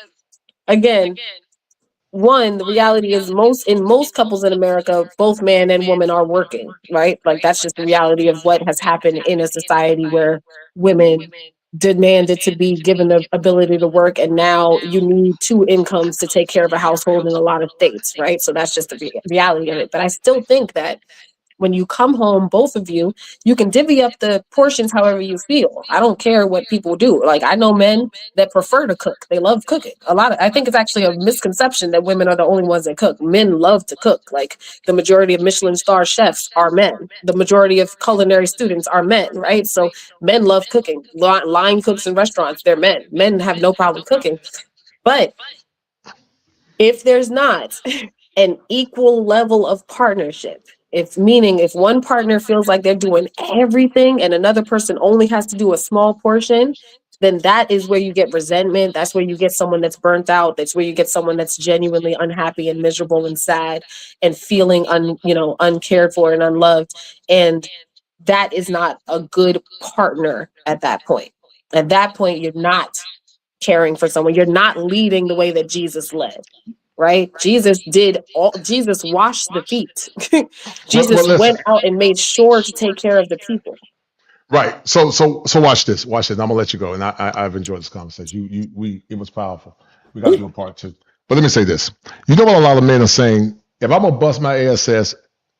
again, one, the reality is in most couples in America, both man and woman are working, right? Like, that's just the reality of what has happened in a society where women demanded to be given the ability to work, and now you need two incomes to take care of a household in a lot of states, right? So that's just the reality of it. But I still think that when you come home, both of you can divvy up the portions however you feel. I don't care what people do. Like, I know men that prefer to cook. They love cooking. I think it's actually a misconception that women are the only ones that cook. Men love to cook. Like, the majority of Michelin star chefs are men. The majority of culinary students are men, right? So men love cooking. Line cooks in restaurants, they're men. Men have no problem cooking. But if there's not an equal level of partnership, if one partner feels like they're doing everything and another person only has to do a small portion, then that is where you get resentment. That's where you get someone that's burnt out. That's where you get someone that's genuinely unhappy and miserable and sad and feeling uncared for and unloved. And that is not a good partner at that point. At that point, you're not caring for someone. You're not leading the way that Jesus led. Right? Jesus washed the feet. Jesus went out and made sure to take care of the people. Right. So watch this. I'm gonna let you go. And I've enjoyed this conversation. It was powerful. We got to do a part 2. But let me say this. You know what a lot of men are saying? If I'm gonna bust my ass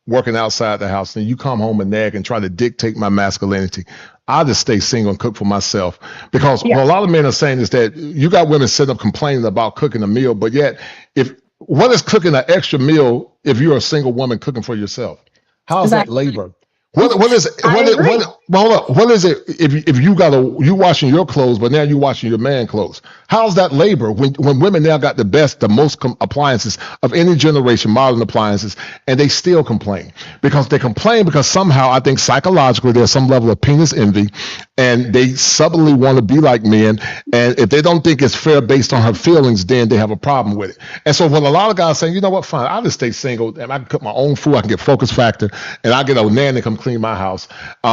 working outside the house, and you come home and nag and try to dictate my masculinity, I'll just stay single and cook for myself. Because what a lot of men are saying is that you got women sitting up complaining about cooking a meal, but yet what is cooking an extra meal if you're a single woman cooking for yourself? How is that labor? What is it? What is it if you washing your clothes, but now you washing your man clothes? How's that labor when women now got the most appliances of any generation, modern appliances, and they still complain? Because they complain because somehow, I think psychologically there's some level of penis envy, and they subtly want to be like men. And if they don't think it's fair based on her feelings, then they have a problem with it. And so when a lot of guys saying, you know what, fine, I'll just stay single and I can cook my own food, I can get focus factor, and I get a nanny to come clean my house,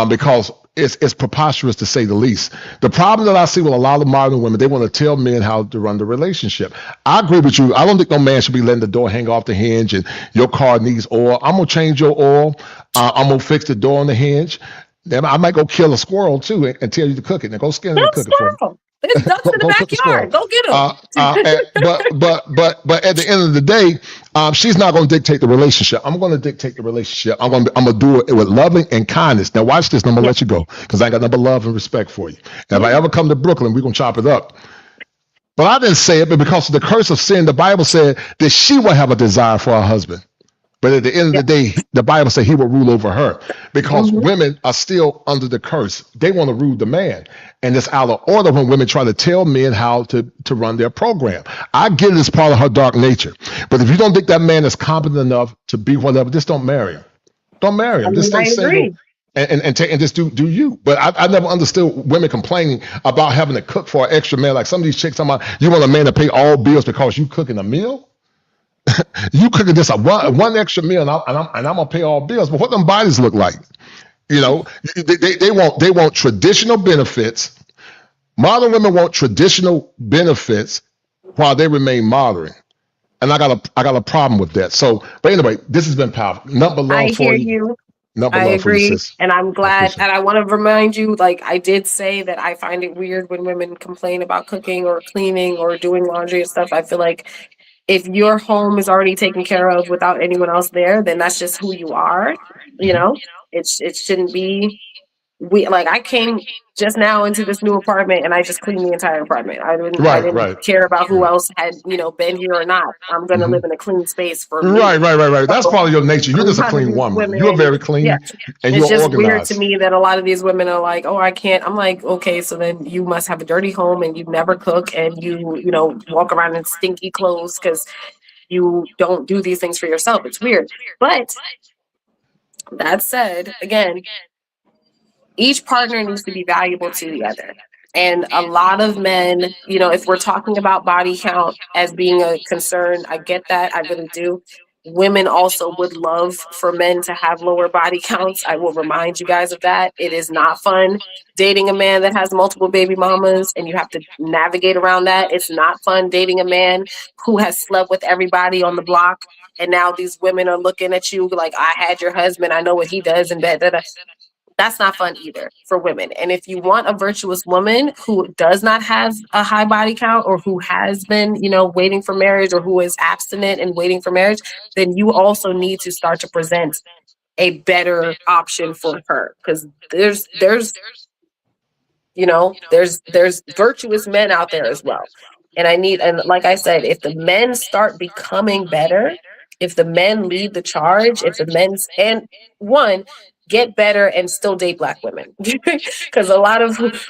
because it's preposterous to say the least. The problem that I see with a lot of modern women, they want to tell men how to run the relationship. I agree with you. I don't think no man should be letting the door hang off the hinge and your car needs oil. I'm going to change your oil. I'm going to fix the door on the hinge. Then I might go kill a squirrel too and tell you to cook it. Now go skin it and cook it for me. There's ducks in the backyard. Go get them. But at the end of the day, she's not going to dictate the relationship. I'm going to dictate the relationship. I'm going to do it with loving and kindness. Now watch this. And I'm going to let you go because I ain't got nothing but love and respect for you. And if I ever come to Brooklyn, we're going to chop it up. But I didn't say it, but because of the curse of sin, the Bible said that she will have a desire for her husband. But at the end of the day, the Bible says he will rule over her because women are still under the curse. They want to rule the man. And it's out of order when women try to tell men how to run their program. I get it as part of her dark nature. But if you don't think that man is competent enough to be whatever, just don't marry him. Don't marry him. Just stay single and just do you. But I never understood women complaining about having to cook for an extra man. Like some of these chicks talking about, you want a man to pay all bills because you cooking a meal? You cooking just one extra meal, and I'm gonna pay all bills. But what them bodies look like? You know, they want traditional benefits. Modern women want traditional benefits while they remain modern, and I got a problem with that. So, but anyway, this has been powerful. Number love for you. I agree, and I'm glad. And I want to remind you, like I did say, that I find it weird when women complain about cooking or cleaning or doing laundry and stuff. I feel like if your home is already taken care of without anyone else there, then that's just who you are. You know, it shouldn't be. I came just now into this new apartment and I just cleaned the entire apartment. I didn't care about who else had, been here or not. I'm going to live in a clean space for me. Right. That's part of your nature. You're just a clean woman. You're very clean and you're it's just organized. Weird to me that a lot of these women are like, oh, I can't. I'm like, okay, so then you must have a dirty home and you never cook and you walk around in stinky clothes because you don't do these things for yourself. It's weird. But that said, again, each partner needs to be valuable to the other. And a lot of men, if we're talking about body count as being a concern, I get that. I really do. Women also would love for men to have lower body counts. I will remind you guys of that. It is not fun dating a man that has multiple baby mamas and you have to navigate around that. It's not fun dating a man who has slept with everybody on the block. And now these women are looking at you like, I had your husband. I know what he does in bed. That's not fun either for women. And if you want a virtuous woman who does not have a high body count or who has been, waiting for marriage or who is abstinent and waiting for marriage, then you also need to start to present a better option for her. Because there's virtuous men out there as well. And like I said, if the men start becoming better, if the men lead the charge, if the men's get better and still date Black women, because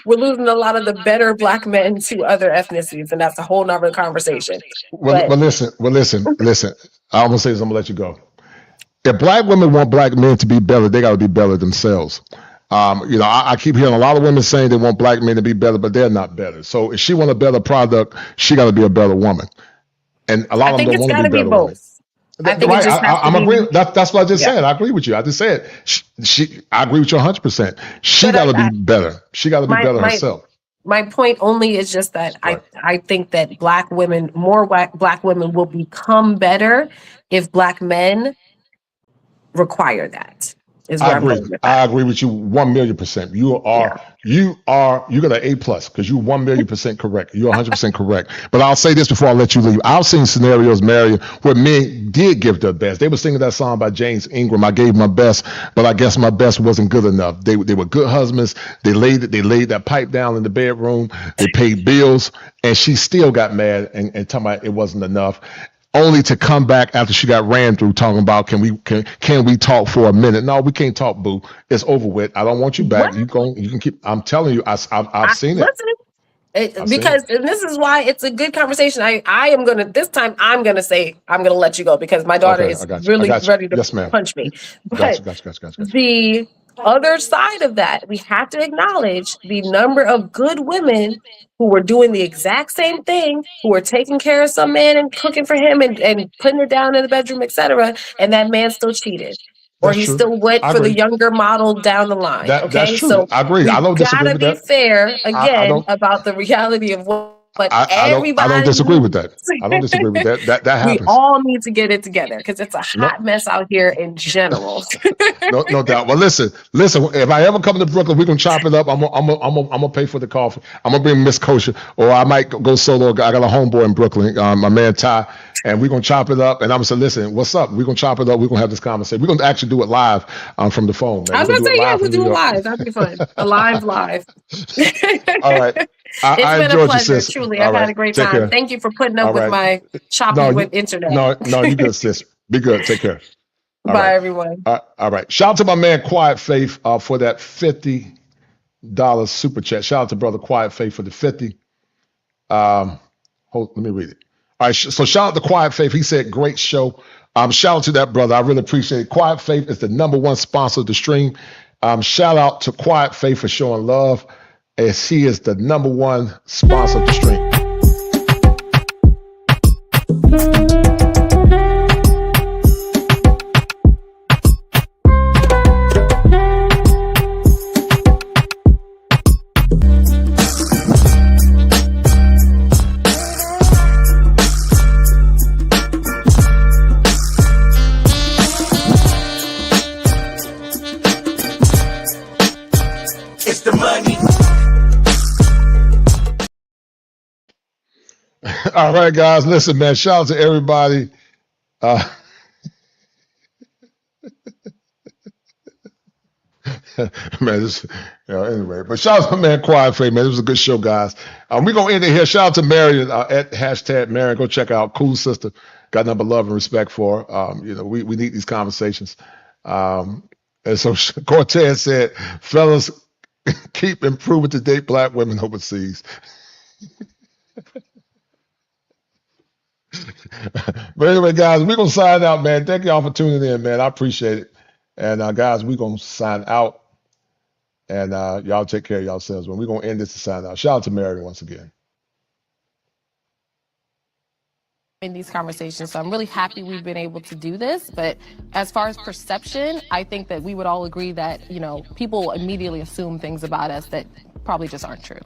we're losing a lot of the better Black men to other ethnicities, and that's a whole nother conversation. Well, listen. I'm gonna say this. I'm gonna let you go. If Black women want Black men to be better, they got to be better themselves. I keep hearing a lot of women saying they want Black men to be better, but they're not better. So if she want a better product, she got to be a better woman. And a lot of them don't want to be better women. I think I'm agreeing. That's what I just said. I agree with you. I just said I agree with you 100%. She got to be better. She got to be better herself. My point only is just that I think that more Black women will become better if Black men require that. I agree with you 1,000,000%. You got an A+ because you're 1,000,000% correct. You're 100% correct. But I'll say this before I let you leave. I've seen scenarios, Mary, where men did give their best. They were singing that song by James Ingram. I gave my best, but I guess my best wasn't good enough. They were good husbands. They laid that pipe down in the bedroom. They paid bills, and she still got mad and talking about it wasn't enough. Only to come back after she got ran through talking about can we talk for a minute? No, we can't talk, boo. It's over with. I don't want you back. You can keep. I'm telling you, I've seen it. And this is why it's a good conversation. I'm gonna let you go because my daughter is really ready to punch me. But the other side of that, we have to acknowledge the number of good women who were doing the exact same thing, who were taking care of some man and cooking for him and putting it down in the bedroom, etc. And that man still cheated. Or he still went for the younger model down the line. That's true. So I agree. I don't disagree with that. Gotta be fair again about the reality of what everybody. I don't disagree with that. I don't disagree with that. That happens. We all need to get it together because it's a hot mess out here in general. No doubt. Well, listen. If I ever come to Brooklyn, we're gonna chop it up. I'm gonna pay for the coffee. I'm gonna bring Miss Kosher, or I might go solo. I got a homeboy in Brooklyn, my man Ty, and we're gonna chop it up. And I'm gonna say, listen, what's up? We're gonna chop it up. We're gonna have this conversation. We're gonna actually do it live from the phone. Man. I was gonna say, we'll do it live. That'd be fun. A live. All right. It's been a pleasure, truly. I've had a great time. Thank you for putting up with my choppy with internet. No, you good, sis. Be good. Take care. Bye, everyone. All right. Shout out to my man Quiet Faith for that $50 super chat. Shout out to brother Quiet Faith for the 50. Let me read it. All right. So shout out to Quiet Faith. He said, great show. Shout out to that brother. I really appreciate it. Quiet Faith is the #1 sponsor of the stream. Shout out to Quiet Faith for showing love, as he is the #1 sponsor of the stream. It's the money. All right, guys. Listen, man. Shout out to everybody. Man, this, anyway, but shout out to my man Quiet Faith, man. It was a good show, guys. We're gonna end it here. Shout out to Marion at #Marion. Go check out Cool Sister. Got nothing but love and respect for her. We need these conversations. And so Cortez said, fellas, keep improving to date black women overseas. But anyway, guys, we're gonna sign out, man. Thank y'all for tuning in, man. I appreciate it. And guys, we're gonna sign out. And y'all take care of yourselves. When we're gonna end this to sign out. Shout out to Mary once again. In these conversations. So I'm really happy we've been able to do this. But as far as perception, I think that we would all agree that, people immediately assume things about us that probably just aren't true.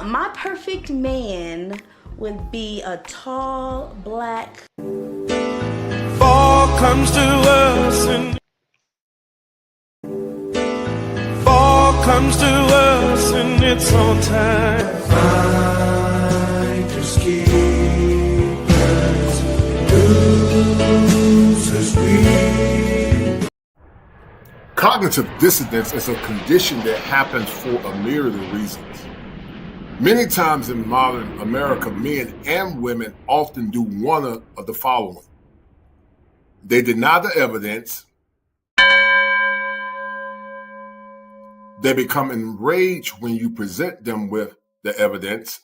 My perfect man would be a tall, black... comes to us and fall comes to us and it's on time. Finders keepers, losers we. Cognitive dissonance is a condition that happens for a myriad of reasons. Many times in modern America, men and women often do one of the following. They deny the evidence. They become enraged when you present them with the evidence.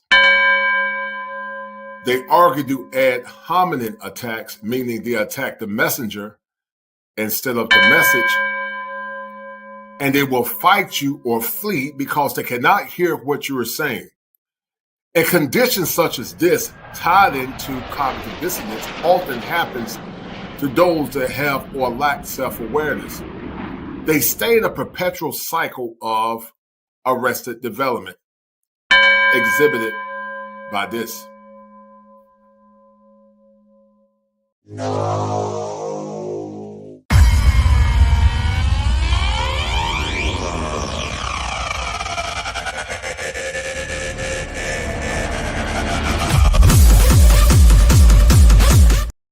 They argue to ad hominem attacks, meaning they attack the messenger instead of the message. And they will fight you or flee because they cannot hear what you are saying. A condition such as this, tied into cognitive dissonance, often happens to those that have or lack self-awareness. They stay in a perpetual cycle of arrested development, exhibited by this.